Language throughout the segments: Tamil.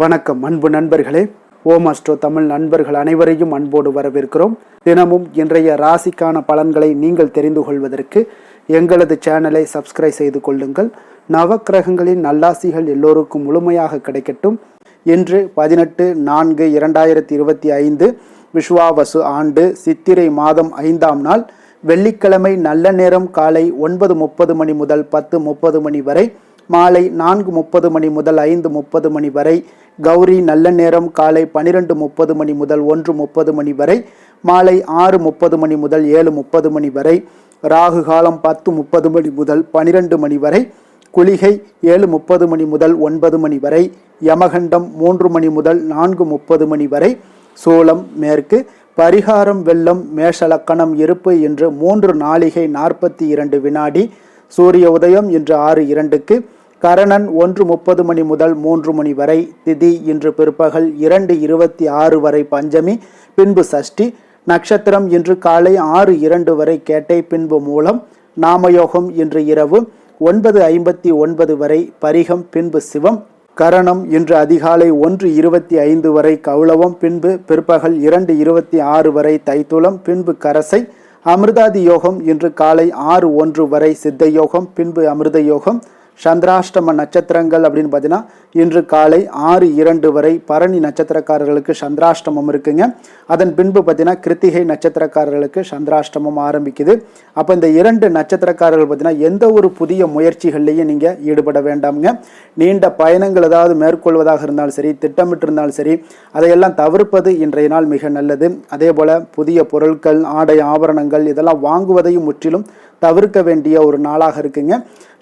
வணக்கம் அன்பு நண்பர்களே. ஓம் அஸ்ட்ரோ தமிழ் நண்பர்கள் அனைவரையும் அன்போடு வரவேற்கிறோம். தினமும் இன்றைய ராசிக்கான பலன்களை நீங்கள் தெரிந்து கொள்வதற்கு எங்களது சேனலை சப்ஸ்கிரைப் செய்து கொள்ளுங்கள். நவக்கிரகங்களின் நல்லாசிகள் எல்லோருக்கும் முழுமையாக கிடைக்கட்டும். இன்று 18/4/2025 விஸ்வாவசு ஆண்டு சித்திரை மாதம் 5ஆம் நாள் வெள்ளிக்கிழமை. நல்ல நேரம் காலை 9:30 மணி முதல் 10:30 மணி வரை, மாலை 4:30 மணி முதல் 5:30 மணி வரை. கௌரி நல்ல நேரம் காலை 12:30 மணி முதல் 1:30 மணி வரை, மாலை 6:30 மணி முதல் 7:30 மணி வரை. ராகு காலம் 10:30 மணி முதல் 12 மணி வரை. குளிகை 7:30 மணி முதல் 9 மணி வரை. யமகண்டம் 3 மணி முதல் 4:30 மணி வரை. சூலம் மேற்கு. பரிகாரம் வெள்ளம் மேஷலக்கணம் இருப்பு என்று 3 நாழிகை 42 வினாடி. சூரிய உதயம் இன்று 6:02க்கு. கரணன் 1:30 மணி முதல் 3 மணி வரை. திதி இன்று பிற்பகல் 2:26 வரை பஞ்சமி, பின்பு சஷ்டி. நட்சத்திரம் இன்று காலை 6:02 வரை கேட்டை, பின்பு மூலம். நாமயோகம் இன்று இரவு 9:59 வரை பரிகம், பின்பு சிவம். கரணம் இன்று அதிகாலை 1:25 வரை கௌளவம், பின்பு பிற்பகல் 2:26 வரை தைத்துளம், பின்பு கரசை. அமிர்தாதி யோகம் இன்று காலை 6:01 வரை சித்த யோகம், பின்பு அமிர்த யோகம். சந்திராஷ்டம நட்சத்திரங்கள் அப்படின்னு பார்த்தீங்கன்னா இன்று காலை 6:02 வரை பரணி நட்சத்திரக்காரர்களுக்கு சந்திராஷ்டமம் இருக்குங்க. அதன் பின்பு பார்த்தீங்கன்னா கிருத்திகை நட்சத்திரக்காரர்களுக்கு சந்திராஷ்டமம் ஆரம்பிக்குது. அப்போ இந்த 2 நட்சத்திரக்காரர்கள் பார்த்தீங்கன்னா எந்த ஒரு புதிய முயற்சிகள்லையும் நீங்கள் ஈடுபட வேண்டாமுங்க. நீண்ட பயணங்கள் ஏதாவது மேற்கொள்வதாக இருந்தாலும் சரி, திட்டமிட்டு இருந்தாலும் சரி, அதையெல்லாம் தவிர்ப்பது இன்றைய நாள் மிக நல்லது. அதே போல் புதிய பொருட்கள், ஆடை ஆபரணங்கள் இதெல்லாம் வாங்குவதையும் முற்றிலும் தவிர்க்க வேண்டிய ஒரு நாளாக இருக்குங்க.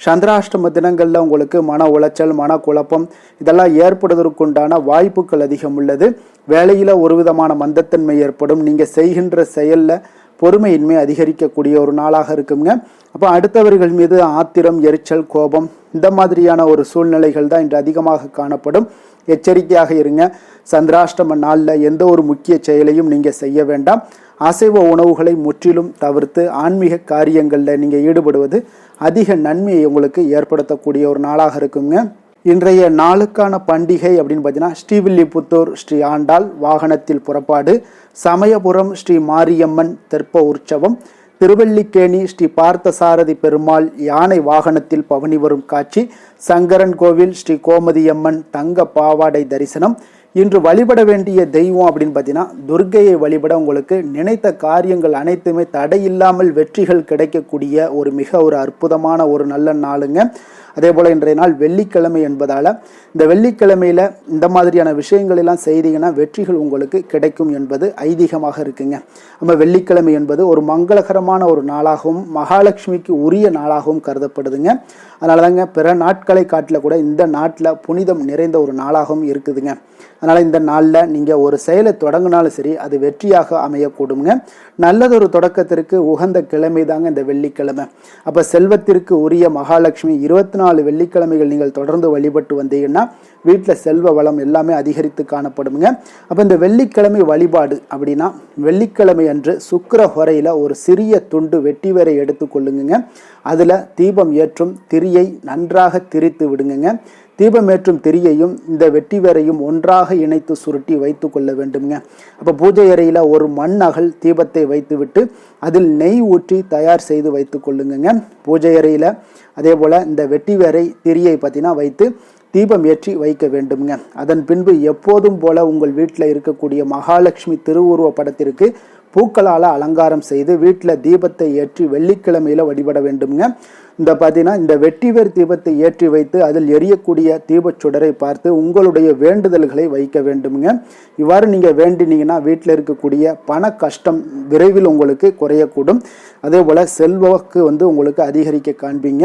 சந்திராஷ்டம தினங்களில் உங்களுக்கு மன உளைச்சல், மன குழப்பம் இதெல்லாம் ஏற்படுவதற்குண்டான வாய்ப்புகள் அதிகம் உள்ளது. வேலையில் ஒரு விதமான மந்தத்தன்மை ஏற்படும். நீங்கள் செய்கின்ற செயலில் பொறுமையின்மை அதிகரிக்கக்கூடிய ஒரு நாளாக இருக்குங்க. அப்போ அடுத்தவர்கள் மீது ஆத்திரம், எரிச்சல், கோபம் இந்த மாதிரியான ஒரு சூழ்நிலைகள் தான் இன்று அதிகமாக காணப்படும். எச்சரிக்கையாக இருங்க. சந்திராஷ்டம நாளில் எந்த ஒரு முக்கிய செயலையும் நீங்கள் செய்ய வேண்டாம். அசைவ உணவுகளை முற்றிலும் தவிர்த்து ஆன்மீக காரியங்களில் நீங்கள் ஈடுபடுவது அதிக நன்மையை உங்களுக்கு ஏற்படுத்தக்கூடிய ஒரு நாளாக இருக்குங்க. இன்றைய நாளுக்கான பண்டிகை அப்படின்னு பார்த்தீங்கன்னா ஸ்ரீவில்லிபுத்தூர் ஸ்ரீ ஆண்டாள் வாகனத்தில் புறப்பாடு, சமயபுரம் ஸ்ரீ மாரியம்மன் தெற்ப உற்சவம், திருவல்லிக்கேணி ஸ்ரீ பார்த்தசாரதி பெருமாள் யானை வாகனத்தில் பவனி வரும் காட்சி, சங்கரன் கோவில் ஸ்ரீ கோமதியம்மன் தங்க பாவாடை தரிசனம். இன்று வழிபட வேண்டிய தெய்வம் அப்படின்னு பார்த்தீங்கன்னா துர்க்கையை வழிபட உங்களுக்கு நினைத்த காரியங்கள் அனைத்துமே தடையில்லாமல் வெற்றிகள் கிடைக்கக்கூடிய ஒரு அற்புதமான ஒரு நல்ல நாளுங்க. அதே போல் இன்றைய நாள் வெள்ளிக்கிழமை என்பதால் இந்த வெள்ளிக்கிழமையில் இந்த மாதிரியான விஷயங்கள் எல்லாம் செய்தீங்கன்னா வெற்றிகள் உங்களுக்கு கிடைக்கும் என்பது ஐதீகமாக இருக்குங்க. நம்ம வெள்ளிக்கிழமை என்பது ஒரு மங்களகரமான ஒரு நாளாகவும் மகாலட்சுமிக்கு உரிய நாளாகவும் கருதப்படுதுங்க. அதனால தாங்க பிற நாட்களை காட்டில் கூட இந்த நாட்டில் புனிதம் நிறைந்த ஒரு நாளாகவும் இருக்குதுங்க. அதனால் இந்த நாளில் நீங்கள் ஒரு செயலை தொடங்கினாலும் சரி, அது வெற்றியாக அமையக்கூடுங்க. நல்லதொரு தொடக்கத்திற்கு உகந்த கிழமை தாங்க இந்த வெள்ளிக்கிழமை. அப்போ செல்வத்திற்கு உரிய மகாலட்சுமி 24 வெள்ளிக்கிழமைகள் நீங்கள் தொடர்ந்து வழிபட்டு வந்தீங்கன்னா வீட்டில் செல்வ வளம் எல்லாமே அதிகரித்து காணப்படுங்க. அப்போ இந்த வெள்ளிக்கிழமை வழிபாடு அப்படின்னா வெள்ளிக்கிழமை அன்று சுக்கிர ஹோரையில் ஒரு சிறிய துண்டு வெட்டி வேரை எடுத்துக்கொள்ளுங்க. அதில் தீபம் ஏற்றும் திரியை நன்றாக திரித்து விடுங்க. தீபம் ஏற்றும் திரியையும் இந்த வெட்டி வேரையும் ஒன்றாக இணைத்து சுருட்டி வைத்து கொள்ள வேண்டுங்க. அப்போ பூஜை அறையில் ஒரு மண் அகல் தீபத்தை வைத்துவிட்டு அதில் நெய் ஊற்றி தயார் செய்து வைத்து கொள்ளுங்க. பூஜை அறையில் அதே போல் இந்த வெட்டி வேரை திரியை பார்த்தீங்கன்னா வைத்து தீபம் ஏற்றி வைக்க வேண்டுங்க. அதன் பின்பு எப்போதும் போல உங்கள் வீட்டில் இருக்கக்கூடிய மகாலட்சுமி திருவுருவ படத்திற்கு பூக்களால் அலங்காரம் செய்து வீட்டில் தீபத்தை ஏற்றி வெள்ளிக்கிழமையில் வழிபட வேண்டுங்க. இந்த பார்த்தீங்கன்னா இந்த வெட்டிவேர் தீபத்தை ஏற்றி வைத்து அதில் எரியக்கூடிய தீபச்சுடரை பார்த்து உங்களுடைய வேண்டுதல்களை வைக்க வேண்டுங்க. இவ்வாறு நீங்கள் வேண்டினீங்கன்னா வீட்டில் இருக்கக்கூடிய பண கஷ்டம் விரைவில் உங்களுக்கு குறையக்கூடும். அதே போல் செல்வாக்கு உங்களுக்கு அதிகரிக்க காண்பீங்க.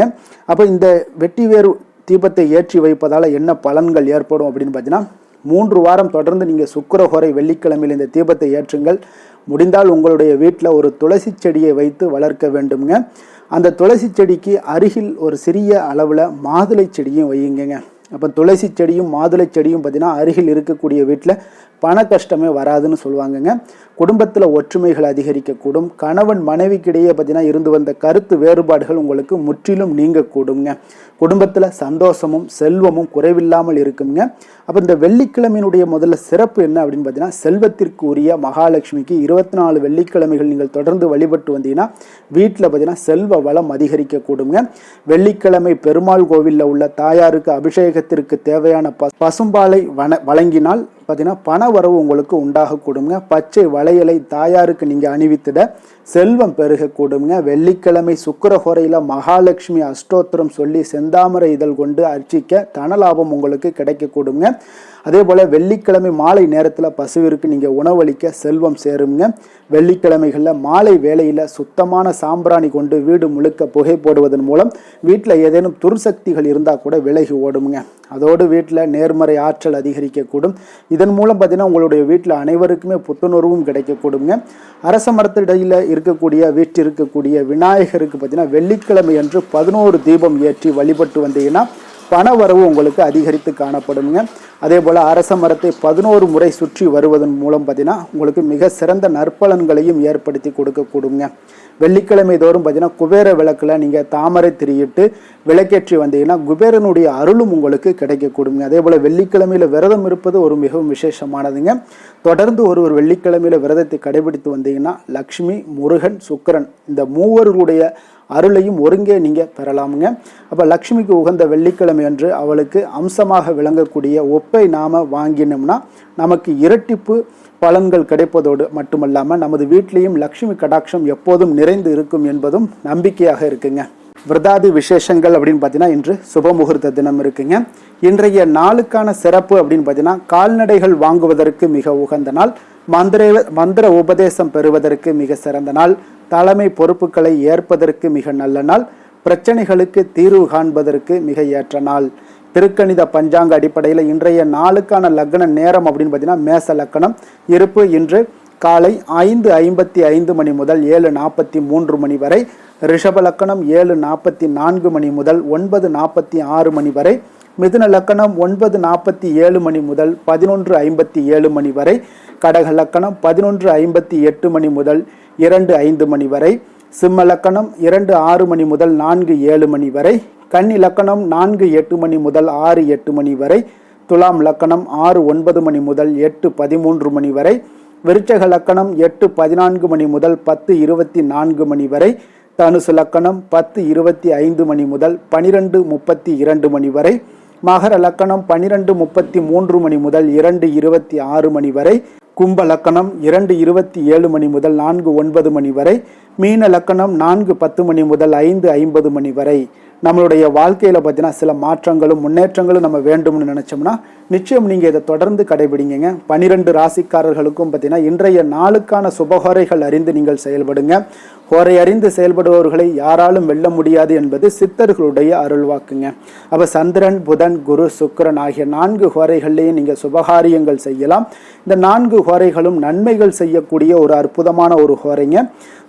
அப்போ இந்த வெட்டிவேர் தீபத்தை ஏற்றி வைப்பதால் என்ன பலன்கள் ஏற்படும் அப்படின்னு பார்த்தீங்கன்னா 3 வாரம் தொடர்ந்து நீங்கள் சுக்கிரஹோரை வெள்ளிக்கிழமையில் இந்த தீபத்தை ஏற்றுங்கள். முடிந்தால் உங்களுடைய வீட்டில் ஒரு துளசி செடியை வைத்து வளர்க்க வேண்டுங்க. அந்த துளசி செடிக்கு அருகில் ஒரு சிறிய அளவில் மாதுளை செடியும் வையுங்க. அப்போ துளசி செடியும் மாதுளை செடியும் பார்த்தீங்கன்னா அருகில் இருக்கக்கூடிய வீட்டில் பண கஷ்டமே வராதுன்னு சொல்லுவாங்கங்க. குடும்பத்தில் ஒற்றுமைகள் அதிகரிக்கக்கூடும். கணவன் மனைவிக்கிடையே பார்த்தீங்கன்னா இருந்து வந்த கருத்து வேறுபாடுகள் உங்களுக்கு முற்றிலும் நீங்கக்கூடுங்க. குடும்பத்தில் சந்தோஷமும் செல்வமும் குறைவில்லாமல் இருக்குங்க. அப்போ இந்த வெள்ளிக்கிழமையினுடைய முதல்ல சிறப்பு என்ன அப்படின்னு பார்த்தீங்கன்னா, செல்வத்திற்கு உரிய மகாலட்சுமிக்கு 24 வெள்ளிக்கிழமைகள் நீங்கள் தொடர்ந்து வழிபட்டு வந்தீங்கன்னா வீட்டில் பார்த்தீங்கன்னா செல்வ வளம் அதிகரிக்கக்கூடுங்க. வெள்ளிக்கிழமை பெருமாள் கோவிலில் உள்ள தாயாருக்கு அபிஷேகத்திற்கு தேவையான பசும்பாலை வழங்கினால் பார்த்தீங்கன்னா பண வரவு உங்களுக்கு உண்டாகக்கூடுங்க. பச்சை வளையலை தாயாருக்கு நீங்கள் அணிவித்திட செல்வம் பெருகக்கூடுங்க. வெள்ளிக்கிழமை சுக்கிரஹோரையில் மகாலட்சுமி அஷ்டோத்திரம் சொல்லி செந்தாமரை இதழ் கொண்டு அர்ச்சிக்க தனலாபம் உங்களுக்கு கிடைக்கக்கூடுங்க. அதே போல் வெள்ளிக்கிழமை மாலை நேரத்தில் பசுவிற்கு நீங்கள் உணவளிக்க செல்வம் சேருங்க. வெள்ளிக்கிழமைகளில் மாலை வேளையில் சுத்தமான சாம்பிராணி கொண்டு வீடு முழுக்க புகை போடுவதன் மூலம் வீட்டில் ஏதேனும் துர்சக்திகள் இருந்தால் கூட விலகி ஓடுங்க. அதோடு வீட்டில் நேர்மறை ஆற்றல் அதிகரிக்கக்கூடும். இதன் மூலம் பார்த்தீங்கன்னா உங்களுடைய வீட்டில் அனைவருக்குமே புத்துணர்வும் கிடைக்கக்கூடுங்க. அரச மரத்திடையில் வீட்டிற்கக்கூடிய விநாயகருக்கு பார்த்தீங்கன்னா வெள்ளிக்கிழமை அன்று 11 தீபம் ஏற்றி வழிபட்டு வந்தீங்கன்னா பண வரவு உங்களுக்கு அதிகரித்து காணப்படுங்க. அதே போல் அரச மரத்தை 11 முறை சுற்றி வருவதன் மூலம் பார்த்தீங்கன்னா உங்களுக்கு மிக சிறந்த நற்பலன்களையும் ஏற்படுத்தி கொடுக்கக்கூடுங்க. வெள்ளிக்கிழமை தோறும் பார்த்தீங்கன்னா குபேர விளக்கில் நீங்கள் தாமரை திரியிட்டு விளக்கேற்றி வந்தீங்கன்னா குபேரனுடைய அருளும் உங்களுக்கு கிடைக்கக்கூடுங்க. அதே போல் வெள்ளிக்கிழமையில் விரதம் இருப்பது ஒரு மிகவும் விசேஷமானதுங்க. தொடர்ந்து ஒரு வெள்ளிக்கிழமையில் விரதத்தை கடைபிடித்து வந்தீங்கன்னா லக்ஷ்மி, முருகன், சுக்கிரன் இந்த மூவர்களுடைய அருளையும் ஒருங்கே நீங்கள் பெறலாமுங்க. அப்போ லக்ஷ்மிக்கு உகந்த வெள்ளிக்கிழமை அன்று அவளுக்கு அம்சமாக விளங்கக்கூடிய ஒப்பை நாம் வாங்கினோம்னா நமக்கு இரட்டிப்பு பலன்கள் கிடைப்பதோடு மட்டுமல்லாமல் நமது வீட்டிலையும் லக்ஷ்மி கடாட்சம் எப்போதும் நிறைந்து இருக்கும் என்பதும் நம்பிக்கையாக இருக்குங்க. விரதாதி விசேஷங்கள் அப்படின்னு பார்த்தீங்கன்னா இன்று சுபமுகூர்த்த தினம் இருக்குங்க. இன்றைய நாளுக்கான சிறப்பு அப்படின்னு பார்த்தீங்கன்னா கால்நடைகள் வாங்குவதற்கு மிக உகந்த நாள், மந்திர உபதேசம் பெறுவதற்கு மிக சிறந்த நாள், தலைமை பொறுப்புகளை ஏற்பதற்கு மிக நல்ல நாள், பிரச்சனைகளுக்கு தீர்வு காண்பதற்கு மிக ஏற்ற நாள். திருக்கணித பஞ்சாங்க அடிப்படையில் இன்றைய நாளுக்கான லக்ன நேரம் அப்படின்னு பார்த்தீங்கன்னா மேச லக்கணம் இருப்பு இன்று காலை 5:55 மணி முதல் 7:43 மணி வரை, ரிஷப லக்கணம் 7:44 மணி முதல் 9:46 மணி வரை, மிதுன லக்கணம் 9:47 மணி முதல் 11:57 மணி வரை, கடக லக்கணம் 11:58 மணி முதல் 2:05 மணி வரை, சிம்ம லக்கணம் 2:06 மணி முதல் 4:07 மணி வரை, கன்னி லக்கணம் 4:08 மணி முதல் 6:08 மணி வரை, துலாம் லக்கணம் 6:09 மணி முதல் 8:13 மணி வரை, விருச்சக லக்கணம் 8:14 மணி முதல் 10:24 மணி வரை, தனுசு லக்கணம் 10:25 மணி முதல் 12:32 மணி வரை, மகர லக்கணம் 12:33 மணி முதல் 2:26 மணி வரை, கும்ப லக்கணம் 2:27 மணி முதல் 4:09 மணி வரை, மீன லக்கணம் 4:10 மணி முதல் 5:50 மணி வரை. நம்மளுடைய வாழ்க்கையில் பார்த்தீங்கன்னா சில மாற்றங்களும் முன்னேற்றங்களும் நம்ம வேண்டும்னு நினச்சோம்னா நிச்சயம் நீங்கள் இதை தொடர்ந்து கடைபிடிங்க. 12 ராசிக்காரர்களுக்கும் பார்த்தீங்கன்னா இன்றைய நாளுக்கான சுபஹோரைகள் அறிந்து நீங்கள் செயல்படுங்க. ஹோரை அறிந்து செயல்படுபவர்களை யாராலும் வெல்ல முடியாது என்பது சித்தர்களுடைய அருள்வாக்குங்க. அப்போ சந்திரன், புதன், குரு, சுக்கிரன் ஆகிய 4 ஹோரைகள்லேயும் நீங்கள் சுபகாரியங்கள் செய்யலாம். இந்த 4 ஹோரைகளும் நன்மைகள் செய்யக்கூடிய ஒரு அற்புதமான ஒரு ஹோரைங்க.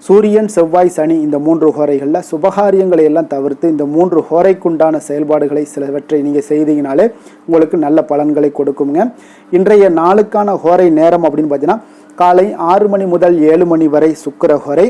சூரியன், செவ்வாய், சனி இந்த 3 ஹோரைகளில் சுபகாரியங்களை எல்லாம் தவிர்த்து இந்த 3 ஹோரைக்குண்டான செயல்பாடுகளை சிலவற்றை நீங்கள் செய்தீங்கனாலே உங்களுக்கு நல்ல பலன்களை கொடுக்குங்க. இன்றைய நாளுக்கான ஹோரை நேரம் அப்படின்னு பார்த்தீங்கன்னா காலை 6 மணி முதல் 7 மணி வரை சுக்கிர ஹோரை,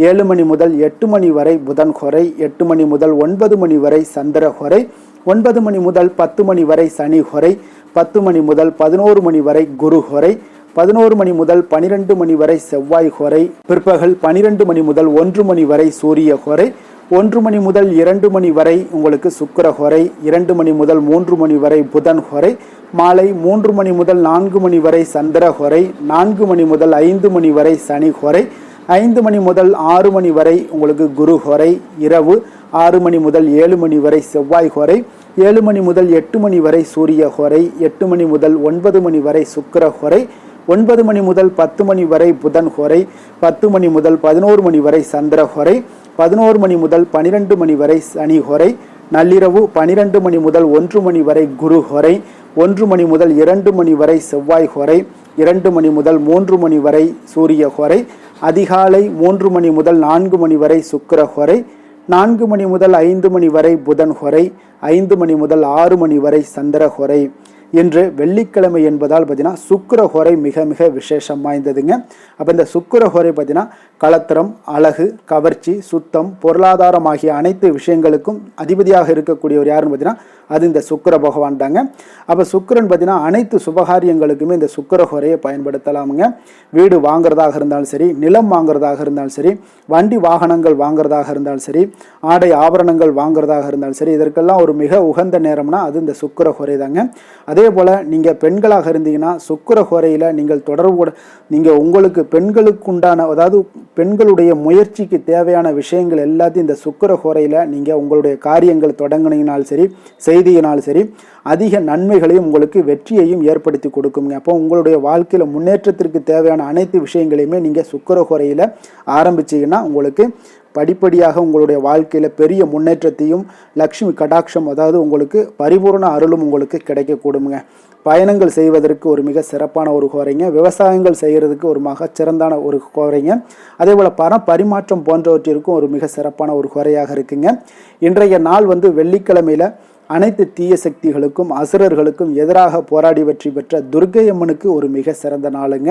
7 மணி முதல் 8 மணி வரை புதன் ஹோரை, 8 மணி முதல் 9 மணி வரை சந்திர ஹோரை, 9 மணி முதல் 10 மணி வரை சனி ஹோரை, 10 மணி முதல் 11 மணி வரை குரு ஹோரை, 11 மணி முதல் 12 மணி வரை செவ்வாய் ஹோரை, பிற்பகல் 12 மணி முதல் 1 மணி வரை சூரிய ஹோரை, 1 மணி முதல் 2 மணி வரை உங்களுக்கு சுக்கிர ஹோரை, 2 மணி முதல் 3 மணி வரை புதன் ஹோரை, மாலை 3 மணி முதல் 4 மணி வரை சந்திர ஹோரை, 4 மணி முதல் 5 மணி வரை சனி ஹோரை, 5 மணி முதல் 6 மணி வரை உங்களுக்கு குரு ஹோரை, இரவு 6 மணி முதல் 7 மணி வரை செவ்வாய் ஹோரை, 7 மணி முதல் 8 மணி வரை சூரிய ஹோரை, 8 மணி முதல் 9 மணி வரை சுக்கிர ஹோரை, 9 மணி முதல் 10 மணி வரை புதன் ஹோரை, 10 மணி முதல் 11 மணி வரை சந்திர ஹோரை, 11 மணி முதல் 12 மணி வரை சனி ஹோரை, நள்ளிரவு 12 மணி முதல் 1 மணி வரை குரு ஹோரை, 1 மணி முதல் 2 மணி வரை செவ்வாய் ஹோரை, 2 மணி முதல் 3 மணி வரை சூரிய ஹோரை, அதிகாலை 3 மணி முதல் 4 மணி வரை சுக்கிர ஹோரை, 4 மணி முதல் 5 மணி வரை புதன் ஹொரை, 5 மணி முதல் 6 மணி வரை சந்திர ஹொரை. இன்று வெள்ளிக்கிழமை என்பதால் பார்த்தீங்கன்னா சுக்கிர ஹோரை மிக மிக விசேஷம் வாய்ந்ததுங்க. அப்போ இந்த சுக்கிர ஹோரை பார்த்தீங்கன்னா கலத்திரம், அழகு, கவர்ச்சி, சுத்தம், பொருளாதாரம் ஆகிய அனைத்து விஷயங்களுக்கும் அதிபதியாக இருக்கக்கூடியவர் யாருன்னு பார்த்தீங்கன்னா அது இந்த சுக்கிர பகவான் தாங்க. அப்போ சுக்கிரன் பார்த்தீங்கன்னா அனைத்து சுபகாரியங்களுக்குமே இந்த சுக்கிர ஹோரையை பயன்படுத்தலாமுங்க. வீடு வாங்குறதாக இருந்தாலும் சரி, நிலம் வாங்குறதாக இருந்தாலும் சரி, வண்டி வாகனங்கள் வாங்குறதாக இருந்தாலும் சரி, ஆடை ஆபரணங்கள் வாங்குறதாக இருந்தாலும் சரி, இதற்கெல்லாம் ஒரு மிக உகந்த நேரம்னா அது இந்த சுக்கிர ஹோரை தாங்க. அதே போல் நீங்கள் பெண்களாக இருந்தீங்கன்னா சுக்கிர ஹோரையில் நீங்கள் நீங்கள் உங்களுக்கு பெண்களுக்கு உண்டான, அதாவது பெண்களுடைய முயற்சிக்கு தேவையான விஷயங்கள் எல்லாத்தையும் இந்த சுக்கிர ஹோரையில் நீங்கள் உங்களுடைய காரியங்கள் தொடங்கினீங்கனாலும் சரி, செய்தியினாலும் சரி, அதிக நன்மைகளையும் உங்களுக்கு வெற்றியையும் ஏற்படுத்தி கொடுக்குங்க. அப்போ உங்களுடைய வாழ்க்கையில் முன்னேற்றத்திற்கு தேவையான அனைத்து விஷயங்களையுமே நீங்கள் சுக்கிர ஹோரையில் ஆரம்பிச்சிங்கன்னா உங்களுக்கு படிப்படியாக உங்களுடைய வாழ்க்கையில் பெரிய முன்னேற்றத்தையும் லக்ஷ்மி கடாட்சம், அதாவது உங்களுக்கு பரிபூர்ண அருளும் உங்களுக்கு கிடைக்கக்கூடுங்க. பயணங்கள் செய்வதற்கு ஒரு மிக சிறப்பான ஒரு ஹோரைங்க. விவசாயங்கள் செய்கிறதுக்கு ஒரு சிறந்தான ஒரு ஹோரைங்க. அதே போல் பரிமாற்றம் போன்றவற்றிற்கும் ஒரு மிக சிறப்பான ஒரு ஹோரையாக இருக்குங்க. இன்றைய நாள் வெள்ளிக்கிழமையில் அனைத்து தீய சக்திகளுக்கும் அசுரர்களுக்கும் எதிராக போராடி வெற்றி பெற்ற துர்க்கை அம்மனுக்கு ஒரு மிக சிறந்த நாளுங்க.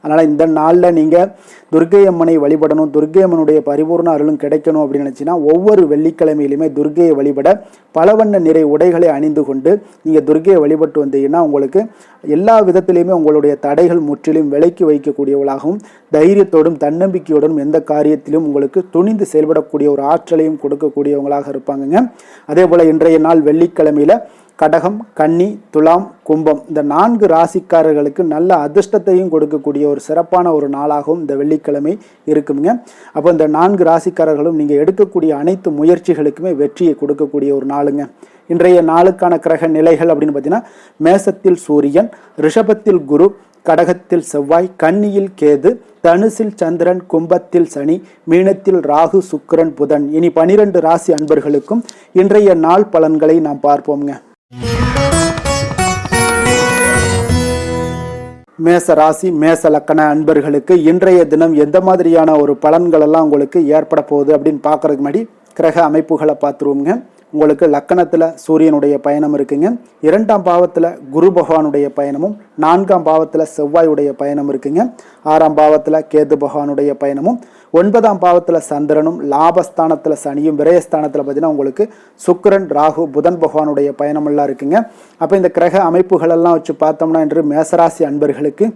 அதனால் இந்த நாளில் நீங்கள் துர்க்கை அம்மனை வழிபடணும், துர்க்கை அம்மனுடைய பரிபூர்ண அருளும் கிடைக்கணும் அப்படின்னு நினச்சின்னா ஒவ்வொரு வெள்ளிக்கிழமையிலுமே துர்க்கையை வழிபட பலவண்ண நிறை உடைகளை அணிந்து கொண்டு நீங்கள் துர்க்கையை வழிபட்டு வந்தீங்கன்னா உங்களுக்கு எல்லா விதத்திலையுமே உங்களுடைய தடைகள் முற்றிலும் விலக்கி வைக்கக்கூடியவளாகவும் தைரியத்தோடும் தன்னம்பிக்கையோடும் எந்த காரியத்திலும் உங்களுக்கு துணிந்து செயல்படக்கூடிய ஒரு ஆற்றலையும் கொடுக்கக்கூடியவங்களாக இருப்பாங்கங்க. அதே போல் இன்றைய நாள் வெள்ளிக்கிழமையில கடகம், கன்னி, துலாம், கும்பம் இந்த 4 ராசிக்காரர்களுக்கு நல்ல அதிர்ஷ்டத்தையும் கொடுக்கக்கூடிய ஒரு சிறப்பான ஒரு நாளாகவும் இந்த வெள்ளிக்கிழமை இருக்குங்க. அப்போ இந்த 4 ராசிக்காரர்களும் நீங்கள் எடுக்கக்கூடிய அனைத்து முயற்சிகளுக்குமே வெற்றியை கொடுக்கக்கூடிய ஒரு நாளுங்க. இன்றைய நாளுக்கான கிரக நிலைகள் அப்படின்னு பார்த்தீங்கன்னா மேசத்தில் சூரியன், ரிஷபத்தில் குரு, கடகத்தில் செவ்வாய், கன்னியில் கேது, தனுசில் சந்திரன், கும்பத்தில் சனி, மீனத்தில் ராகு, சுக்கிரன், புதன். இனி 12 ராசி அன்பர்களுக்கும் இன்றைய நாள் பலன்களை நாம் பார்ப்போம்ங்க. மேச ராசி மேச லக்கண அன்பர்களுக்கு இன்றைய தினம் எந்த மாதிரியான ஒரு பலன்கள் எல்லாம் உங்களுக்கு ஏற்பட போகுது அப்படின்னு பார்க்கறதுக்கு முன்னாடி கிரக அமைப்புகளை பார்த்துருவோங்க. உங்களுக்கு லக்கணத்தில் சூரியனுடைய பயணம் இருக்குங்க. 2ஆம் பாவத்தில் குரு பகவானுடைய பயணமும், 4ஆம் பாவத்தில் செவ்வாயுடைய பயணம் இருக்குங்க. 6ஆம் பாவத்தில் கேது பகவானுடைய பயணமும், 9ஆம் பாவத்தில் சந்திரனும், லாபஸ்தானத்தில் சனியும், விரயஸ்தானத்தில் பார்த்தீங்கன்னா உங்களுக்கு சுக்கிரன், ராகு, புதன் பகவானுடைய பயணமெல்லாம் இருக்குங்க. அப்போ இந்த கிரக அமைப்புகளெல்லாம் வச்சு பார்த்தோம்னா இன்று மேசராசி அன்பர்களுக்கு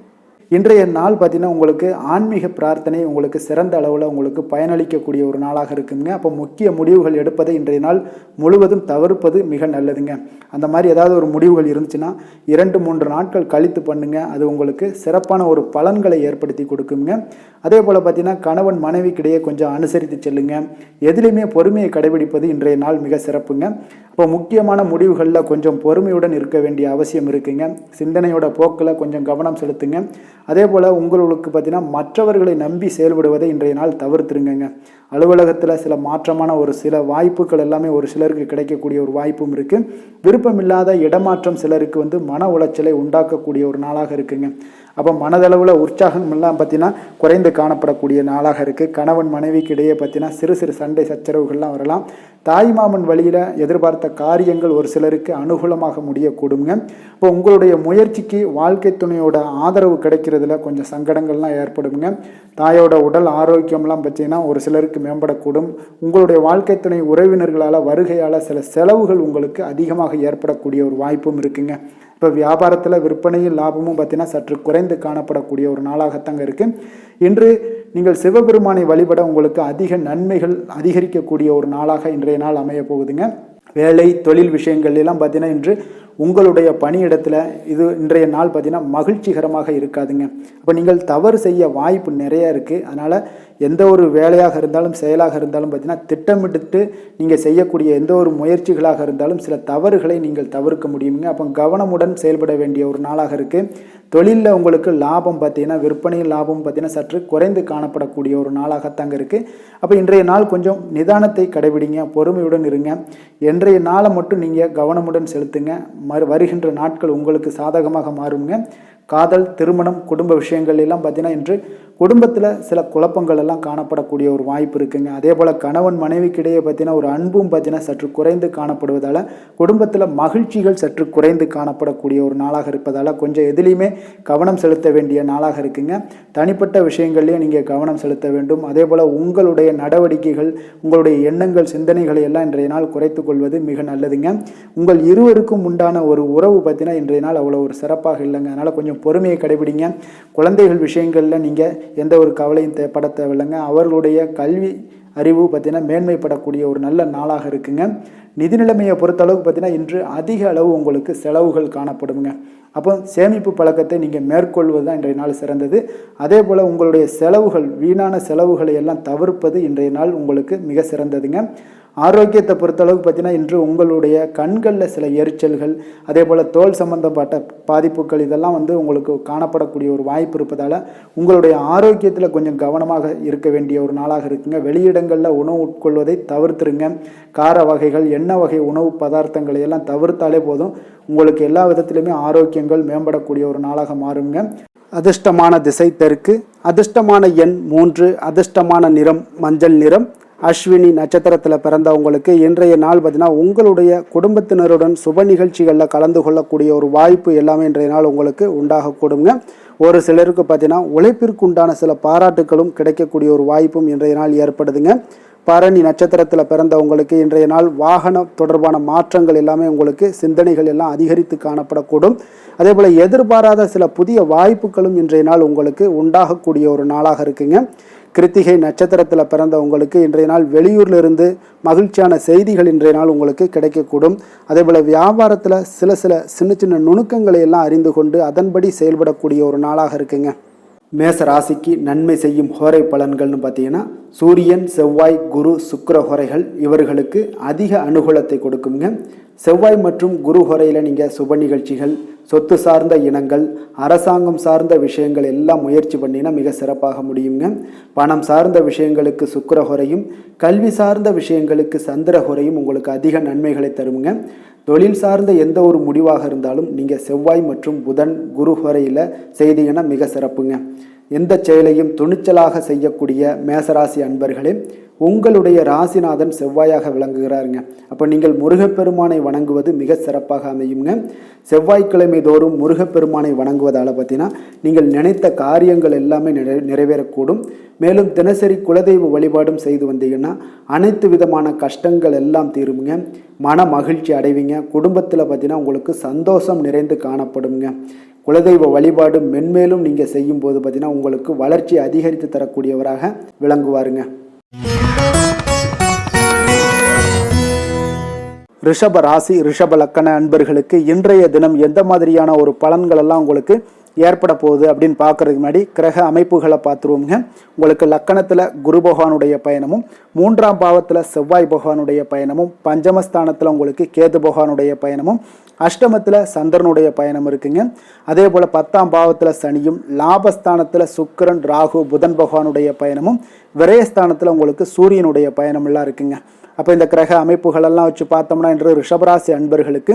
இன்றைய நாள் பார்த்தீங்கன்னா உங்களுக்கு ஆன்மீக பிரார்த்தனை உங்களுக்கு சிறந்த அளவில் உங்களுக்கு பயனளிக்கக்கூடிய ஒரு நாளாக இருக்குங்க. அப்போ முக்கிய முடிவுகள் எடுப்பதை இன்றைய நாள் முழுவதும் தவிர்ப்பது மிக நல்லதுங்க. அந்த மாதிரி ஏதாவது ஒரு முடிவுகள் இருந்துச்சுன்னா 2-3 நாட்கள் கழித்து பண்ணுங்க. அது உங்களுக்கு சிறப்பான ஒரு பலன்களை ஏற்படுத்தி கொடுக்குங்க. அதே போல் பார்த்தீங்கன்னா கணவன் மனைவிக்கிடையே கொஞ்சம் அனுசரித்து செல்லுங்க. எதிலையுமே பொறுமையை கடைபிடிப்பது இன்றைய நாள் மிக சிறப்புங்க. இப்போ முக்கியமான முடிவுகளில் கொஞ்சம் பொறுமையுடன் இருக்க வேண்டிய அவசியம் இருக்குங்க. சிந்தனையோட போக்கில் கொஞ்சம் கவனம் செலுத்துங்க. அதே போல் உங்களுக்கு பார்த்தீங்கன்னா மற்றவர்களை நம்பி செயல்படுவதை இன்றைய நாள் தவிர்த்துருங்க. அலுவலகத்தில் சில மாற்றமான ஒரு சில வாய்ப்புகள் எல்லாமே ஒரு சிலருக்கு கிடைக்கக்கூடிய ஒரு வாய்ப்பும் இருக்குது. விருப்பமில்லாத இடமாற்றம் சிலருக்கு மன உளைச்சலை உண்டாக்கக்கூடிய ஒரு நாளாக இருக்குங்க. அப்போ மனதளவில் உற்சாகம் எல்லாம் பார்த்தீங்கன்னா குறைந்து காணப்படக்கூடிய நாளாக இருக்குது. கணவன் மனைவிக்கு இடையே பார்த்தீங்கன்னா சிறு சிறு சண்டை சச்சரவுகள்லாம் வரலாம். தாய்மாமன் வழியில் எதிர்பார்த்த காரியங்கள் ஒரு சிலருக்கு அனுகூலமாக முடியக்கூடுங்க. இப்போ உங்களுடைய முயற்சிக்கு வாழ்க்கை துணையோட ஆதரவு கிடைக்கிறதுல கொஞ்சம் சங்கடங்கள்லாம் ஏற்படுங்க. தாயோட உடல் ஆரோக்கியம்லாம் பார்த்தீங்கன்னா ஒரு சிலருக்கு மேம்படக்கூடும். உங்களுடைய வாழ்க்கை துணை உறவினர்களால் வருகையால் சில செலவுகள் உங்களுக்கு அதிகமாக ஏற்படக்கூடிய ஒரு வாய்ப்பும் இருக்குங்க. இப்போ வியாபாரத்தில் விற்பனையும் லாபமும் பார்த்தீங்கன்னா சற்று குறைந்து காணப்படக்கூடிய ஒரு நாளாகத்தாங்க இருக்குது. இன்று நீங்கள் சிவபெருமானை வழிபட உங்களுக்கு அதிக நன்மைகள் அதிகரிக்கக்கூடிய ஒரு நாளாக இன்றைய நாள் அமைய போகுதுங்க. வேலை தொழில் விஷயங்கள் எல்லாம் பார்த்தீங்கன்னா இன்று உங்களுடைய பணியிடத்தில் இது இன்றைய நாள் பார்த்தீங்கன்னா மகிழ்ச்சிகரமாக இருக்காதுங்க. அப்போ நீங்கள் தவறு செய்ய வாய்ப்பு நிறைய இருக்குது. அதனால் எந்த ஒரு வேலையாக இருந்தாலும் செயலாக இருந்தாலும் பார்த்தீங்கன்னா திட்டமிட்டு நீங்கள் செய்யக்கூடிய எந்த ஒரு முயற்சிகளாக இருந்தாலும் சில தவறுகளை நீங்கள் தவிர்க்க முடியுங்க. அப்போ கவனமுடன் செயல்பட வேண்டிய ஒரு நாளாக இருக்குது. தொழிலில் உங்களுக்கு லாபம் பார்த்தீங்கன்னா விற்பனையில் லாபம் பார்த்தீங்கன்னா சற்று குறைந்து காணப்படக்கூடிய ஒரு நாளாகத்தாங்க இருக்குது. அப்போ இன்றைய நாள் கொஞ்சம் நிதானத்தை கடைபிடிங்க, பொறுமையுடன் இருங்க. இன்றைய நாளை மட்டும் நீங்கள் கவனமுடன் செலுத்துங்க. வருகின்ற நாட்கள் உங்களுக்கு சாதகமாக மாறுங்க. காதல், திருமணம், குடும்ப விஷயங்கள் எல்லாம் பார்த்தீங்கன்னா இன்று குடும்பத்தில் சில குழப்பங்கள் எல்லாம் காணப்படக்கூடிய ஒரு வாய்ப்பு இருக்குங்க. அதே போல் கணவன் மனைவிக்கிடையே பார்த்தீங்கன்னா ஒரு அன்பும் பார்த்தீங்கன்னா சற்று குறைந்து காணப்படுவதால் குடும்பத்தில் மகிழ்ச்சிகள் சற்று குறைந்து காணப்படக்கூடிய ஒரு நாளாக இருப்பதால் கொஞ்சம் எதுலேயுமே கவனம் செலுத்த வேண்டிய நாளாக இருக்குங்க. தனிப்பட்ட விஷயங்கள்லையும் நீங்கள் கவனம் செலுத்த வேண்டும். அதே போல் உங்களுடைய நடவடிக்கைகள், உங்களுடைய எண்ணங்கள், சிந்தனைகளை எல்லாம் இன்றைய நாள் குறைத்து கொள்வது மிக நல்லதுங்க. உங்கள் இருவருக்கும் உண்டான ஒரு உறவு பார்த்தீங்கன்னா இன்றைய நாள் அவ்வளோ ஒரு சிறப்பாக இல்லைங்க. அதனால் கொஞ்சம் பொறுமையை கடைபிடிங்க. குழந்தைகள் விஷயங்களில் நீங்கள் எந்த ஒரு கவலையும் பட தேவையில்லைங்க. அவர்களுடைய கல்வி அறிவு பார்த்தீங்கன்னா மேன்மைப்படக்கூடிய ஒரு நல்ல நாளாக இருக்குங்க. நிதி நிலைமையை பொறுத்தளவுக்கு பார்த்தீங்கன்னா இன்று அதிக அளவு உங்களுக்கு செலவுகள் காணப்படுங்க. அப்போ சேமிப்பு பழக்கத்தை நீங்கள் மேற்கொள்வது தான் இன்றைய நாள் சிறந்தது. அதே போல் உங்களுடைய செலவுகள், வீணான செலவுகளை எல்லாம் தவிர்ப்பது இன்றைய நாள் உங்களுக்கு மிக சிறந்ததுங்க. ஆரோக்கியத்தை பொறுத்தளவுக்கு பார்த்தீங்கன்னா இன்று உங்களுடைய கண்களில் சில எரிச்சல்கள், அதே போல் தோல் சம்பந்தப்பட்ட பாதிப்புகள் இதெல்லாம் உங்களுக்கு காணப்படக்கூடிய ஒரு வாய்ப்பு இருப்பதால் உங்களுடைய ஆரோக்கியத்தில் கொஞ்சம் கவனமாக இருக்க வேண்டிய ஒரு நாளாக இருக்குங்க. வெளியிடங்களில் உணவு உட்கொள்வதை தவிர்த்துருங்க. கார வகைகள், எண்ணெய் வகை உணவு பதார்த்தங்களை எல்லாம் தவிர்த்தாலே போதும், உங்களுக்கு எல்லா விதத்திலுமே ஆரோக்கியங்கள் மேம்படக்கூடிய ஒரு நாளாக மாறுங்க. அதிர்ஷ்டமான திசை தெற்கு, அதிர்ஷ்டமான எண் 3, அதிர்ஷ்டமான நிறம் மஞ்சள் நிறம். அஸ்வினி நட்சத்திரத்தில் பிறந்தவங்களுக்கு இன்றைய நாள் பார்த்தீங்கன்னா உங்களுடைய குடும்பத்தினருடன் சுப நிகழ்ச்சிகளில் கலந்து கொள்ளக்கூடிய ஒரு வாய்ப்பு எல்லாமே இன்றைய நாள் உங்களுக்கு உண்டாகக்கூடுங்க. ஒரு சிலருக்கு பார்த்தீங்கன்னா உழைப்பிற்கு உண்டான சில பாராட்டுகளும் கிடைக்கக்கூடிய ஒரு வாய்ப்பும் இன்றைய நாள் ஏற்படுதுங்க. பரணி நட்சத்திரத்தில் பிறந்தவங்களுக்கு இன்றைய நாள் வாகனம் தொடர்பான மாற்றங்கள் எல்லாமே உங்களுக்கு சிந்தனைகள் எல்லாம் அதிகரித்து காணப்படக்கூடும். அதே போல் எதிர்பாராத சில புதிய வாய்ப்புகளும் இன்றைய நாள் உங்களுக்கு உண்டாகக்கூடிய ஒரு நாளாக இருக்குங்க. கிருத்திகை நட்சத்திரத்தில் பிறந்தவங்களுக்கு இன்றைய நாள் வெளியூரிலிருந்து மகிழ்ச்சியான செய்திகள் இன்றைய நாள் உங்களுக்கு கிடைக்கக்கூடும். அதே போல் வியாபாரத்தில் சில சின்ன சின்ன நுணுக்கங்களை எல்லாம் அறிந்து கொண்டு அதன்படி செயல்படக்கூடிய ஒரு நாளாக இருக்குங்க. மேச ராசிக்கு நன்மை செய்யும் ஹோரை பலன்கள்னு பார்த்தீங்கன்னா சூரியன், செவ்வாய், குரு, சுக்கிர ஹோரைகள் இவர்களுக்கு அதிக அனுகூலத்தை கொடுக்குங்க. செவ்வாய் மற்றும் குரு ஹோரையில் நீங்கள் சுப நிகழ்ச்சிகள், சொத்து சார்ந்த இனங்கள், அரசாங்கம் சார்ந்த விஷயங்கள் எல்லாம் முயற்சி பண்ணினா மிக சிறப்பாக முடியுங்க. பணம் சார்ந்த விஷயங்களுக்கு சுக்கிர ஹோரையும், கல்வி சார்ந்த விஷயங்களுக்கு சந்திர ஹோரையும் உங்களுக்கு அதிக நன்மைகளை தருங்க. தொழில் சார்ந்த எந்த ஒரு முடிவாக இருந்தாலும் நீங்கள் செவ்வாய் மற்றும் புதன், குரு ஹோரையில் செய்தீங்கன்னா மிக சிறப்புங்க. எந்த செயலையும் துணிச்சலாக செய்யக்கூடிய மேசராசி அன்பர்களே, உங்களுடைய ராசிநாதன் செவ்வாயாக விளங்குகிறாருங்க. அப்போ நீங்கள் முருகப்பெருமானை வணங்குவது மிக சிறப்பாக அமையுங்க. செவ்வாய்க்கிழமை தோறும் முருகப்பெருமானை வணங்குவதால் பார்த்தீங்கன்னா நீங்கள் நினைத்த காரியங்கள் எல்லாமே நிறைவேறக்கூடும். மேலும் தினசரி குலதெய்வ வழிபாடும் செய்து வந்தீங்கன்னா அனைத்து விதமான கஷ்டங்கள் எல்லாம் தீருங்க. மன மகிழ்ச்சி அடைவீங்க. குடும்பத்தில் பார்த்தீங்கன்னா உங்களுக்கு சந்தோஷம் நிறைந்து காணப்படுங்க. குலதெய்வ வழிபாடு மென்மேலும் நீங்கள் செய்யும் போது பார்த்தீங்கன்னா உங்களுக்கு வளர்ச்சி அதிகரித்து தரக்கூடியவராக விளங்குவாருங்க. ரிஷப ராசி, ரிஷப லக்கண அன்பர்களுக்கு இன்றைய தினம் எந்த மாதிரியான ஒரு பலன்கள் எல்லாம் உங்களுக்கு ஏற்பட போகுது அப்படின்னு பார்க்கறதுக்கு முன்னாடி கிரக அமைப்புகளை பார்த்துருவோங்க. உங்களுக்கு லக்கணத்தில் குரு பகவானுடைய பயணமும், 3ஆம் பாவத்தில் செவ்வாய் பகவானுடைய பயணமும், பஞ்சமஸ்தானத்தில் உங்களுக்கு கேது பகவானுடைய பயணமும், அஷ்டமத்தில் சந்திரனுடைய பயணம் இருக்குங்க. அதே போல் 10ஆம் பாவத்தில் சனியும், லாபஸ்தானத்தில் சுக்கிரன், ராகு, புதன் பகவானுடைய பயணமும், விரயஸ்தானத்தில் உங்களுக்கு சூரியனுடைய பயணம் எல்லாம் இருக்குங்க. அப்போ இந்த கிரக அமைப்புகளெல்லாம் வச்சு பார்த்தோம்னா இன்று ரிஷபராசி அன்பர்களுக்கு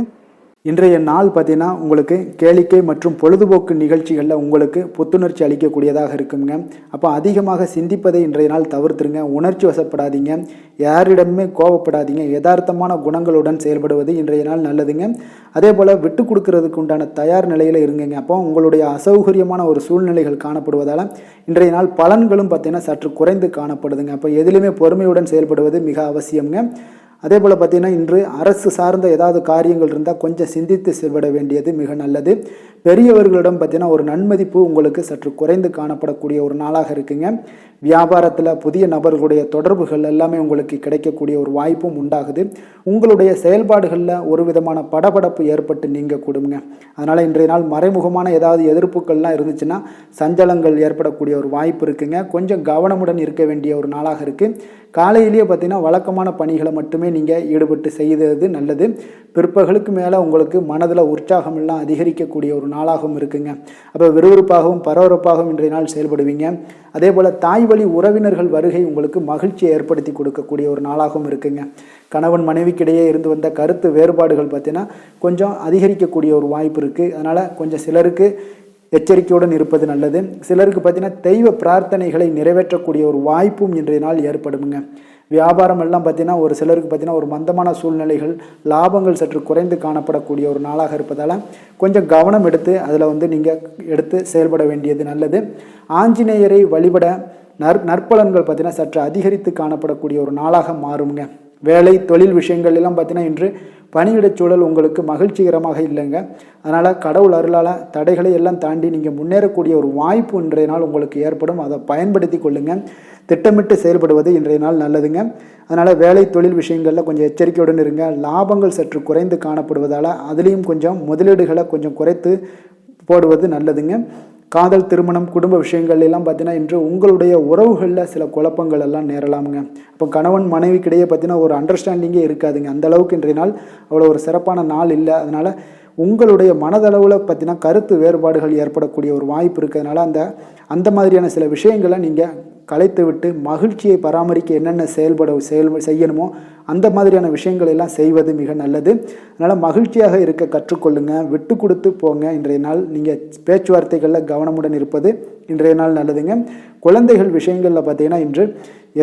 இன்றைய நாள் பார்த்தீங்கன்னா உங்களுக்கு கேளிக்கை மற்றும் பொழுதுபோக்கு நிகழ்ச்சிகளில் உங்களுக்கு புத்துணர்ச்சி அளிக்கக்கூடியதாக இருக்குங்க. அப்போ அதிகமாக சிந்திப்பதை இன்றைய நாள் தவிர்த்துருங்க. உணர்ச்சி வசப்படாதீங்க, யாரிடமே கோபப்படாதீங்க. யதார்த்தமான குணங்களுடன் செயல்படுவது இன்றைய நாள் நல்லதுங்க. அதே போல் விட்டு கொடுக்கறதுக்கு உண்டான தயார் நிலையில் இருங்குங்க. அப்போ உங்களுடைய அசௌகரியமான ஒரு சூழ்நிலைகள் காணப்படுவதால் இன்றைய நாள் பலன்களும் பார்த்தீங்கன்னா சற்று குறைந்து காணப்படுதுங்க. அப்போ எதிலுமே பொறுமையுடன் செயல்படுவது மிக அவசியம்ங்க. அதே போல் பார்த்திங்கன்னா இன்று அரசு சார்ந்த ஏதாவது காரியங்கள் இருந்தால் கொஞ்சம் சிந்தித்து செயல்பட வேண்டியது மிக நல்லது. பெரியவர்களிடம் பார்த்திங்கன்னா ஒரு நன்மதிப்பு உங்களுக்கு சற்று குறைந்து காணப்படக்கூடிய ஒரு நாளாக இருக்குங்க. வியாபாரத்தில் புதிய நபர்களுடைய தொடர்புகள் எல்லாமே உங்களுக்கு கிடைக்கக்கூடிய ஒரு வாய்ப்பும் உண்டாகுது. உங்களுடைய செயல்பாடுகளில் ஒரு விதமான படபடப்பு ஏற்பட்டு நீங்க கொடுங்க. அதனால் இன்றைய நாள் மறைமுகமான ஏதாவது எதிர்ப்புகள்லாம் இருந்துச்சுன்னா சஞ்சலங்கள் ஏற்படக்கூடிய ஒரு வாய்ப்பு இருக்குங்க. கொஞ்சம் கவனமுடன் இருக்க வேண்டிய ஒரு நாளாக இருக்குது. காலையிலேயே பார்த்திங்கன்னா வழக்கமான பணிகளை மட்டுமே நீங்கள் ஈடுபட்டு செய்வது நல்லது. பிற்பகலுக்கு மேலே உங்களுக்கு மனதில் உற்சாகம் எல்லாம் அதிகரிக்கக்கூடிய ஒரு நாளாகவும் இருக்குங்க. அப்போ விறுவிறுப்பாகவும் பரபரப்பாகவும் இன்றைய நாள் செயல்படுவீங்க. அதே போல் தாய் வழி உறவினர்கள் வருகை உங்களுக்கு மகிழ்ச்சியை ஏற்படுத்தி கொடுக்கக்கூடிய ஒரு நாளாகவும் இருக்குங்க. கணவன் மனைவிக்கிடையே இருந்து வந்த கருத்து வேறுபாடுகள் பார்த்தீங்கன்னா கொஞ்சம் அதிகரிக்கக்கூடிய ஒரு வாய்ப்பு இருக்குது. அதனால் கொஞ்சம் சிலருக்கு எச்சரிக்கையுடன் இருப்பது நல்லது. சிலருக்கு பார்த்தீங்கன்னா தெய்வ பிரார்த்தனைகளை நிறைவேற்றக்கூடிய ஒரு வாய்ப்பும் இன்றைய நாள் ஏற்படுமுங்க. வியாபாரம் எல்லாம் பார்த்தீங்கன்னா ஒரு சிலருக்கு பார்த்தீங்கன்னா ஒரு மந்தமான சூழ்நிலைகள், லாபங்கள் சற்று குறைந்து காணப்படக்கூடிய ஒரு நாளாக இருப்பதால் கொஞ்சம் கவனம் எடுத்து அதில் நீங்கள் எடுத்து செயல்பட வேண்டியது நல்லது. ஆஞ்சநேயரை வழிபட நற்பலன்கள் பார்த்தீங்கன்னா சற்று அதிகரித்து காணப்படக்கூடிய ஒரு நாளாக மாறுங்க. வேலை தொழில் விஷயங்கள் எல்லாம் பார்த்தீங்கன்னா இன்று பணியிடச் சூழல் உங்களுக்கு மகிழ்ச்சிகரமாக இல்லைங்க. அதனால் கடவுள் அருளால் தடைகளை எல்லாம் தாண்டி நீங்கள் முன்னேறக்கூடிய ஒரு வாய்ப்பு இன்றைய நாள் உங்களுக்கு ஏற்படும். அதை பயன்படுத்தி கொள்ளுங்கள். திட்டமிட்டு செயல்படுவது இன்றைய நாள் நல்லதுங்க. அதனால் வேலை தொழில் விஷயங்களில் கொஞ்சம் எச்சரிக்கையுடன் இருங்க. லாபங்கள் சற்று குறைந்து காணப்படுவதால் அதுலேயும் கொஞ்சம் முதலீடுகளை கொஞ்சம் குறைத்து போடுவது நல்லதுங்க. காதல், திருமணம், குடும்ப விஷயங்கள் எல்லாம் பார்த்தீங்கன்னா இன்று உங்களுடைய உறவுகளில் சில குழப்பங்கள் எல்லாம் நேரலாமுங்க. இப்போ கணவன் மனைவிக்கிடையே பார்த்தீங்கன்னா ஒரு அண்டர்ஸ்டாண்டிங்கே இருக்காதுங்க. அந்த அளவுக்கு இன்றைய நாள் அவ்வளோ ஒரு சிறப்பான நாள் இல்லை. அதனால் உங்களுடைய மனதளவில் பார்த்தீங்கன்னா கருத்து வேறுபாடுகள் ஏற்படக்கூடிய ஒரு வாய்ப்பு இருக்கிறதுனால அந்த மாதிரியான சில விஷயங்களை நீங்கள் கலைத்து விட்டு மகிழ்ச்சியை பராமரிக்க என்னென்ன செய்யணுமோ அந்த மாதிரியான விஷயங்கள் எல்லாம் செய்வது மிக நல்லது. அதனால் மகிழ்ச்சியாக இருக்க கற்றுக்கொள்ளுங்க. விட்டு கொடுத்து போங்க. இன்றைய நாள் நீங்கள் பேச்சுவார்த்தைகளில் கவனமுடன் இருப்பது இன்றைய நாள் நல்லதுங்க. குழந்தைகள் விஷயங்களில் பார்த்தீங்கன்னா இன்று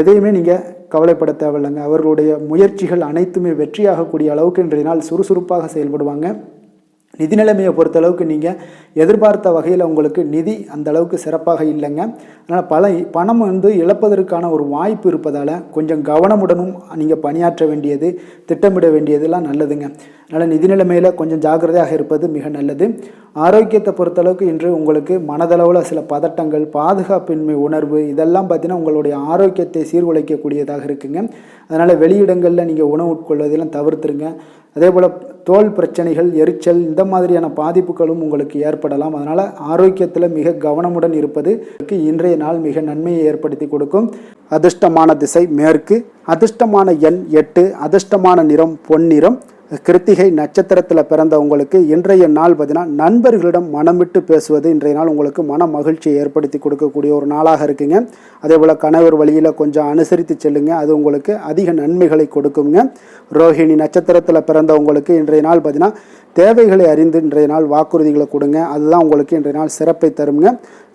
எதையுமே நீங்கள் கவலைப்பட தேவையில்லைங்க. அவர்களுடைய முயற்சிகள் அனைத்துமே வெற்றியாகக்கூடிய அளவுக்கு இன்றைய நாள் சுறுசுறுப்பாக செயல்படுவாங்க. நிதி நிலைமையை பொறுத்தளவுக்கு நீங்கள் எதிர்பார்த்த வகையில் உங்களுக்கு நிதி அந்த அளவுக்கு சிறப்பாக இல்லைங்க. அதனால் பணம் இழப்பதற்கான ஒரு வாய்ப்பு இருப்பதால் கொஞ்சம் கவனமுடனும் நீங்கள் பணியாற்ற வேண்டியது, திட்டமிட வேண்டியதெல்லாம் நல்லதுங்க. அதனால் நிதி நிலைமையில் கொஞ்சம் ஜாக்கிரதையாக இருப்பது மிக நல்லது. ஆரோக்கியத்தை பொறுத்தளவுக்கு இன்று உங்களுக்கு மனதளவில் சில பதட்டங்கள், பாதுகாப்பின்மை உணர்வு இதெல்லாம் பார்த்தீங்கன்னா உங்களுடைய ஆரோக்கியத்தை சீர்குலைக்கக்கூடியதாக இருக்குங்க. அதனால் வெளியிடங்களில் நீங்கள் உணவு உட்கொள்வதெல்லாம் தவிர்த்துருங்க. அதே போல் தோல் பிரச்சனைகள், எரிச்சல் இந்த மாதிரியான பாதிப்புகளும் உங்களுக்கு ஏற்படலாம். அதனால் ஆரோக்கியத்தில் மிக கவனமுடன் இருப்பது இன்றைய நாள் மிக நன்மையை ஏற்படுத்தி கொடுக்கும். அதிர்ஷ்டமான திசை மேற்கு, அதிர்ஷ்டமான எண் 8, அதிர்ஷ்டமான நிறம் பொன்னிறம். கிருத்திகை நட்சத்திரத்தில் பிறந்த உங்களுக்கு இன்றைய நாள் பார்த்தீங்கன்னா நண்பர்களிடம் மனம் விட்டு பேசுவது இன்றைய நாள் உங்களுக்கு மன மகிழ்ச்சியை ஏற்படுத்தி கொடுக்கக்கூடிய ஒரு நாளாக இருக்குங்க. அதே போல் கணவர் வழியில் கொஞ்சம் அனுசரித்து செல்லுங்க. அது உங்களுக்கு அதிக நன்மைகளை கொடுக்குங்க. ரோஹிணி நட்சத்திரத்தில் பிறந்த உங்களுக்கு இன்றைய நாள் பார்த்தீங்கன்னா தேவைகளை அறிந்து இன்றைய நாள் வாக்குறுதிகளை கொடுங்க. அதுதான் உங்களுக்கு இன்றைய நாள் சிறப்பை தருங்க.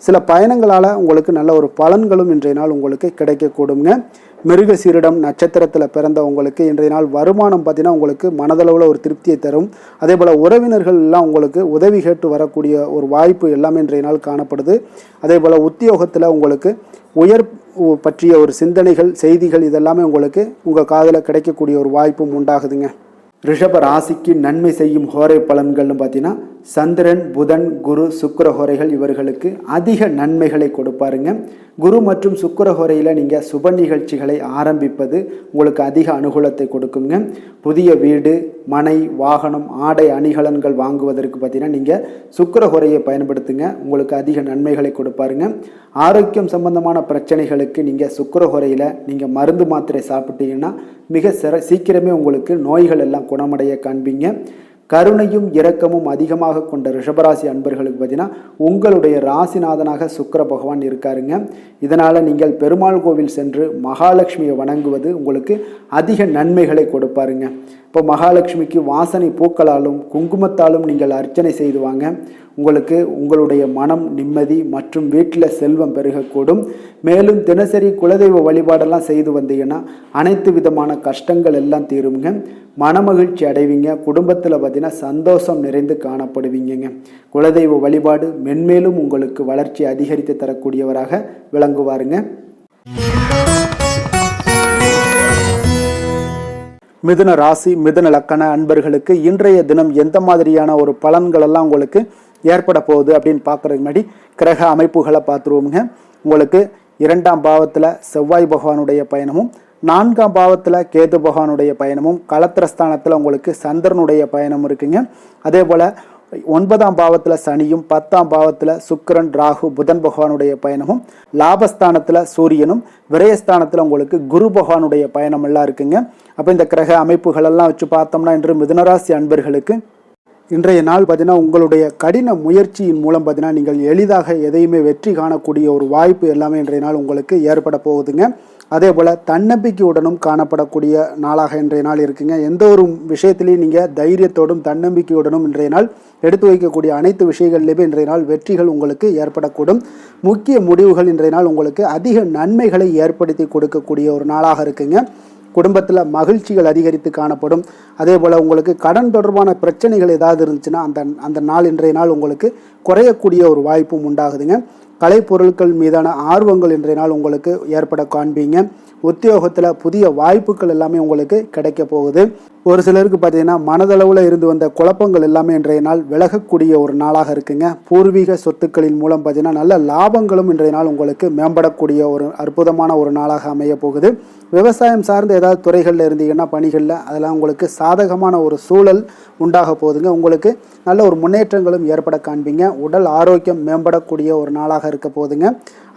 சில பயணங்களால் உங்களுக்கு நல்ல ஒரு பலன்களும் இன்றைய நாள் உங்களுக்கு கிடைக்கக்கூடுங்க. மிருகசீரிடம் நட்சத்திரத்தில் பிறந்த உங்களுக்கு இன்றைய நாள் வருமானம் பார்த்தீங்கன்னா உங்களுக்கு மனதளவில் ஒரு திருப்தியை தரும். அதே போல் உறவினர்கள் எல்லாம் உங்களுக்கு உதவி கேட்டு வரக்கூடிய ஒரு வாய்ப்பு எல்லாமே இன்றைய நாள் காணப்படுது. அதே போல் உத்தியோகத்தில் உங்களுக்கு உயர் பற்றிய ஒரு சிந்தனைகள், செய்திகள் இதெல்லாமே உங்களுக்கு உங்கள் காதில் கிடைக்கக்கூடிய ஒரு வாய்ப்பும் உண்டாகுதுங்க. ரிஷப ராசிக்கு நன்மை செய்யும் ஹோரை பலன்கள்னு பார்த்தீங்கன்னா சந்திரன், புதன், குரு, சுக்கிர ஹோரைகள் இவர்களுக்கு அதிக நன்மைகளை கொடுப்பாருங்க. குரு மற்றும் சுக்கிர ஹோரையில் நீங்கள் சுப நிகழ்ச்சிகளை ஆரம்பிப்பது உங்களுக்கு அதிக அனுகூலத்தை கொடுக்குங்க. புதிய வீடு, மனை, வாகனம், ஆடை அணிகலன்கள் வாங்குவதற்கு பார்த்தீங்கன்னா நீங்கள் சுக்கிர ஹோரையை பயன்படுத்துங்க. உங்களுக்கு அதிக நன்மைகளை கொடுப்பாருங்க. ஆரோக்கியம் சம்பந்தமான பிரச்சனைகளுக்கு நீங்கள் சுக்கிர ஹோரையில் நீங்கள் மருந்து மாத்திரை சாப்பிட்டீங்கன்னா மிக சீக்கிரமே உங்களுக்கு நோய்கள் எல்லாம் குணமடைய காண்பீங்க. கருணையும் இரக்கமும் அதிகமாக கொண்ட ரிஷபராசி அன்பர்களுக்கு பார்த்தீங்கன்னா உங்களுடைய ராசிநாதனாக சுக்கிர பகவான் இருக்காருங்க. இதனால் நீங்கள் பெருமாள் கோவில் சென்று மகாலட்சுமியை வணங்குவது உங்களுக்கு அதிக நன்மைகளை கொடுப்பாருங்க. இப்போ மகாலட்சுமிக்கு வாசனை பூக்களாலும் குங்குமத்தாலும் நீங்கள் அர்ச்சனை செய்து வாங்க. உங்களுக்கு உங்களுடைய மனம் நிம்மதி மற்றும் வீட்டில் செல்வம் பெருகக்கூடும். மேலும் தினசரி குலதெய்வ வழிபாடெல்லாம் செய்து வந்தீங்கன்னா அனைத்து விதமான கஷ்டங்கள் எல்லாம் தீருங்க. மனமகிழ்ச்சி அடைவீங்க. குடும்பத்தில் பார்த்தீங்கன்னா சந்தோஷம் நிறைந்து காணப்படுவீங்க. குலதெய்வ வழிபாடு மென்மேலும் உங்களுக்கு வளர்ச்சி அதிகரித்து தரக்கூடியவராக விளங்குவாருங்க. மிதுன ராசி, மிதுன லக்கண அன்பர்களுக்கு இன்றைய தினம் எந்த மாதிரியான ஒரு பலன்கள் எல்லாம் உங்களுக்கு ஏற்பட போகுது அப்படின்னு பார்க்குறதுக்கு முன்னாடி கிரக அமைப்புகளை பார்த்துருவோமுங்க. உங்களுக்கு 2ஆம் பாவத்தில் செவ்வாய் பகவானுடைய பயணமும், 4ஆம் பாவத்தில் கேது பகவானுடைய பயணமும், களத்திரஸ்தானத்தில் உங்களுக்கு சந்திரனுடைய பயணம் இருக்குங்க. அதே போல் 9ஆம் பாவத்தில் சனியும், 10ஆம் பாவத்தில் சுக்கிரன், ராகு, புதன் பகவானுடைய பயணமும், லாபஸ்தானத்தில் சூரியனும், விரயஸ்தானத்தில் உங்களுக்கு குரு பகவானுடைய பயணம் எல்லாம் இருக்குங்க. அப்போ இந்த கிரக அமைப்புகளெல்லாம் வச்சு பார்த்தோம்னா இன்று மிதுனராசி அன்பர்களுக்கு இன்றைய நாள் பார்த்தீங்கன்னா உங்களுடைய கடின முயற்சியின் மூலம் பார்த்தீங்கன்னா நீங்கள் எளிதாக எதையுமே வெற்றி காணக்கூடிய ஒரு வாய்ப்பு எல்லாமே இன்றைய நாள் உங்களுக்கு ஏற்பட போகுதுங்க. அதே போல் தன்னம்பிக்கையுடனும் காணப்படக்கூடிய நாளாக இன்றைய நாள் இருக்குங்க. எந்த ஒரு விஷயத்திலையும் நீங்கள் தைரியத்தோடும் தன்னம்பிக்கையுடனும் இன்றைய நாள் எடுத்து வைக்கக்கூடிய அனைத்து விஷயங்கள்லையுமே இன்றைய நாள் வெற்றிகள் உங்களுக்கு ஏற்படக்கூடும். முக்கிய முடிவுகள் இன்றைய நாள் உங்களுக்கு அதிக நன்மைகளை ஏற்படுத்தி கொடுக்கக்கூடிய ஒரு நாளாக இருக்குங்க. குடும்பத்தில் மகிழ்ச்சிகள் அதிகரித்து காணப்படும். அதே போல் உங்களுக்கு கடன் தொடர்பான பிரச்சனைகள் ஏதாவது இருந்துச்சுன்னா அந்த நாள் இன்றைய நாள் உங்களுக்கு குறையக்கூடிய ஒரு வாய்ப்பும் உண்டாகுதுங்க. கலைப்பொருட்கள் மீதான ஆர்வங்கள் இன்றைய நாள் உங்களுக்கு ஏற்பட காண்பீங்க. உத்தியோகத்தில் புதிய வாய்ப்புகள் எல்லாமே உங்களுக்கு கிடைக்க போகுது. ஒரு சிலருக்கு பார்த்தீங்கன்னா மனதளவில் இருந்து வந்த குழப்பங்கள் எல்லாமே இன்றைய நாள் விலகக்கூடிய ஒரு நாளாக இருக்குங்க. பூர்வீக சொத்துக்களின் மூலம் பார்த்தீங்கன்னா நல்ல லாபங்களும் இன்றைய நாள் உங்களுக்கு மேம்படக்கூடிய ஒரு அற்புதமான ஒரு நாளாக அமைய போகுது. விவசாயம் சார்ந்த ஏதாவது துறைகளில் இருந்தீங்கன்னா பணிகளில் அதெல்லாம் உங்களுக்கு சாதகமான ஒரு சூழல் உண்டாக போகுதுங்க. உங்களுக்கு நல்ல ஒரு முன்னேற்றங்களும் ஏற்பட காண்பீங்க. உடல் ஆரோக்கியம் மேம்படக்கூடிய ஒரு நாளாக இருக்க போகுதுங்க.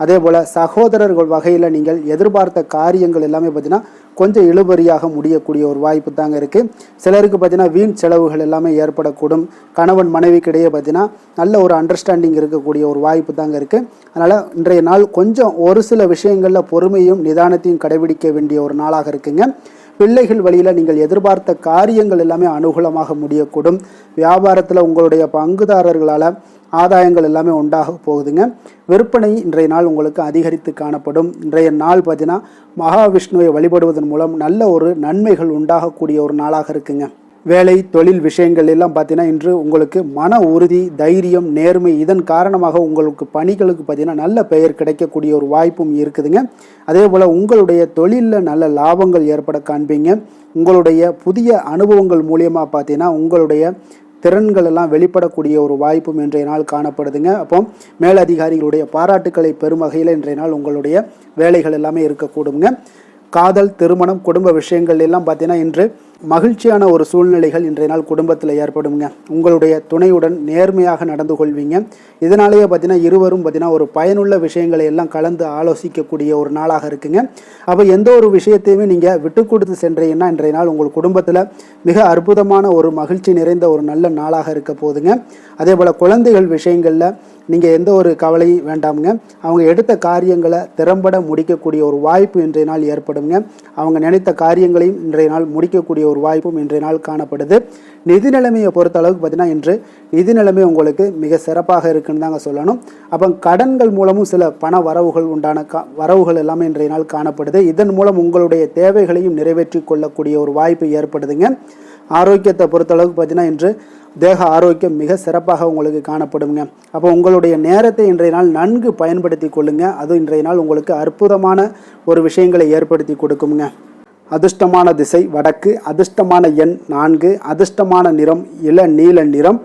அதே போல் சகோதரர்கள் வகையில் நீங்கள் எதிர்பார்த்த காரியங்கள் எல்லாமே பார்த்தீங்கன்னா கொஞ்சம் இழுபறியாக முடியக்கூடிய ஒரு வாய்ப்பு தாங்க இருக்குது. சிலருக்கு பார்த்தீங்கன்னா வீண் செலவுகள் எல்லாமே ஏற்படக்கூடும். கணவன் மனைவிக்கிடையே பார்த்தீங்கன்னா நல்ல ஒரு அண்டர்ஸ்டாண்டிங் இருக்கக்கூடிய ஒரு வாய்ப்பு தாங்க இருக்குது. அதனால் இன்றைய நாள் கொஞ்சம் ஒரு சில விஷயங்களில் பொறுமையும் நிதானத்தையும் கடைபிடிக்க வேண்டிய ஒரு நாளாக இருக்குங்க. பிள்ளைகள் வழியில் நீங்கள் எதிர்பார்த்த காரியங்கள் எல்லாமே அனுகூலமாக முடியக்கூடும். வியாபாரத்தில் உங்களுடைய பங்குதாரர்களால் ஆதாயங்கள் எல்லாமே உண்டாக போகுதுங்க. விற்பனை இன்றைய நாள் உங்களுக்கு அதிகரித்து காணப்படும். இன்றைய நாள் பார்த்தீங்கன்னா மகாவிஷ்ணுவை வழிபடுவதன் மூலம் நல்ல ஒரு நன்மைகள் உண்டாகக்கூடிய ஒரு நாளாக இருக்குங்க. வேலை தொழில் விஷயங்கள் எல்லாம் பார்த்தீங்கன்னா இன்று உங்களுக்கு மன உறுதி, தைரியம், நேர்மை இதன் காரணமாக உங்களுக்கு பணிகளுக்கு பார்த்தீங்கன்னா நல்ல பெயர் கிடைக்கக்கூடிய ஒரு வாய்ப்பும் இருக்குதுங்க. அதே போல் உங்களுடைய தொழிலில் நல்ல லாபங்கள் ஏற்பட காண்பீங்க. உங்களுடைய புதிய அனுபவங்கள் மூலியமாக பார்த்தீங்கன்னா உங்களுடைய திறன்கள் எல்லாம் வெளிப்படக்கூடிய ஒரு வாய்ப்பும் இன்றைய நாள் காணப்படுதுங்க. அப்போ மேலதிகாரிகளுடைய பாராட்டுக்களை பெறும் வகையில் இன்றைய நாள் உங்களுடைய வேலைகள் எல்லாமே இருக்கக்கூடுங்க. காதல், திருமணம், குடும்ப விஷயங்கள் எல்லாம் பார்த்தீங்கன்னா இன்று மகிழ்ச்சியான ஒரு சூழ்நிலைகள் இன்றைய நாள் குடும்பத்தில் ஏற்படுங்க. உங்களுடைய துணையுடன் நேர்மையாக நடந்து கொள்வீங்க. இதனாலேயே பார்த்தீங்கன்னா இருவரும் பார்த்தீங்கன்னா ஒரு பயனுள்ள விஷயங்களை எல்லாம் கலந்து ஆலோசிக்கக்கூடிய ஒரு நாளாக இருக்குங்க. அப்போ எந்த ஒரு விஷயத்தையுமே நீங்கள் விட்டு கொடுத்து சென்றீங்கன்னா இன்றைய நாள் உங்கள் குடும்பத்தில் மிக அற்புதமான ஒரு மகிழ்ச்சி நிறைந்த ஒரு நல்ல நாளாக இருக்க போகுதுங்க. அதே போல் குழந்தைகள் விஷயங்களில் நீங்கள் எந்த ஒரு கவலையும் வேண்டாமுங்க. அவங்க எடுத்த காரியங்களை திறம்பட முடிக்கக்கூடிய ஒரு வாய்ப்பு இன்றைய நாள் ஏற்படுங்க. அவங்க நினைத்த காரியங்களையும் இன்றைய நாள் முடிக்கக்கூடிய ஒரு வாய்ப்பும் இன்றைய நாள் காணப்படுது. நிதி நிலைமையை பொறுத்த அளவுக்கு பார்த்தீங்கன்னா இன்று நிதி நிலைமை உங்களுக்கு மிக சிறப்பாக இருக்குன்னு தாங்க சொல்லணும். அப்போ கடன்கள் மூலமும் சில பண வரவுகள் உண்டான வரவுகள் எல்லாமே இன்றைய நாள் காணப்படுது. இதன் மூலம் உங்களுடைய தேவைகளையும் நிறைவேற்றி கொள்ளக்கூடிய ஒரு வாய்ப்பு ஏற்படுதுங்க. ஆரோக்கியத்தை பொறுத்தளவுக்கு பார்த்தீங்கன்னா இன்று தேக ஆரோக்கியம் மிக சிறப்பாக உங்களுக்கு காணப்படுங்க. அப்போ உங்களுடைய நேரத்தை இன்றைய நாள் நன்கு பயன்படுத்தி கொள்ளுங்க. அது இன்றைய நாள் உங்களுக்கு அற்புதமான ஒரு விஷயங்களை ஏற்படுத்தி கொடுக்குங்க. அதிர்ஷ்டமான திசை வடக்கு, அதிர்ஷ்டமான எண் 4, அதிர்ஷ்டமான நிறம் இளநீல நிறம்.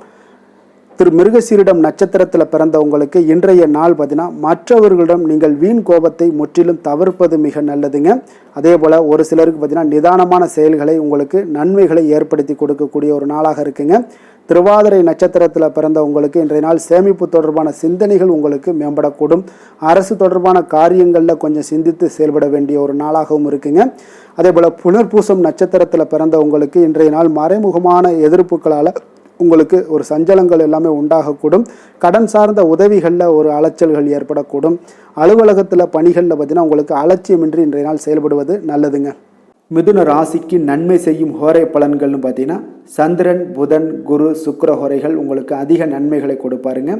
திரு மிருகசீரிடம் நட்சத்திரத்தில் பிறந்த உங்களுக்கு இன்றைய நாள் பார்த்தீங்கன்னா மற்றவர்களிடம் நீங்கள் வீண் கோபத்தை முற்றிலும் தவிர்ப்பது மிக நல்லதுங்க. அதே போல் ஒரு சிலருக்கு பார்த்தீங்கன்னா நிதானமான செயல்களை உங்களுக்கு நன்மைகளை ஏற்படுத்தி கொடுக்கக்கூடிய ஒரு நாளாக இருக்குங்க. திருவாதிரை நட்சத்திரத்தில் பிறந்த உங்களுக்கு இன்றைய நாள் சேமிப்பு தொடர்பான சிந்தனைகள் உங்களுக்கு மேம்படக்கூடும். அரசு தொடர்பான காரியங்களில் கொஞ்சம் சிந்தித்து செயல்பட வேண்டிய ஒரு நாளாகவும் இருக்குங்க. அதே போல் புனர்பூசம் நட்சத்திரத்தில் பிறந்த உங்களுக்கு இன்றைய நாள் மறைமுகமான எதிர்ப்புகளால் உங்களுக்கு ஒரு சஞ்சலங்கள் எல்லாமே உண்டாகக்கூடும். கடன் சார்ந்த உதவிகளில் ஒரு அலைச்சல்கள் ஏற்படக்கூடும். அலுவலகத்தில் பணிகளில் பார்த்தீங்கன்னா உங்களுக்கு அலட்சியமின்றி இன்றைய நாள் செயல்படுவது நல்லதுங்க. மிதுன ராசிக்கு நன்மை செய்யும் ஹோரை பலன்கள்னு பார்த்தீங்கன்னா சந்திரன், புதன், குரு, சுக்கிர ஹோரைகள் உங்களுக்கு அதிக நன்மைகளை கொடுப்பாருங்க.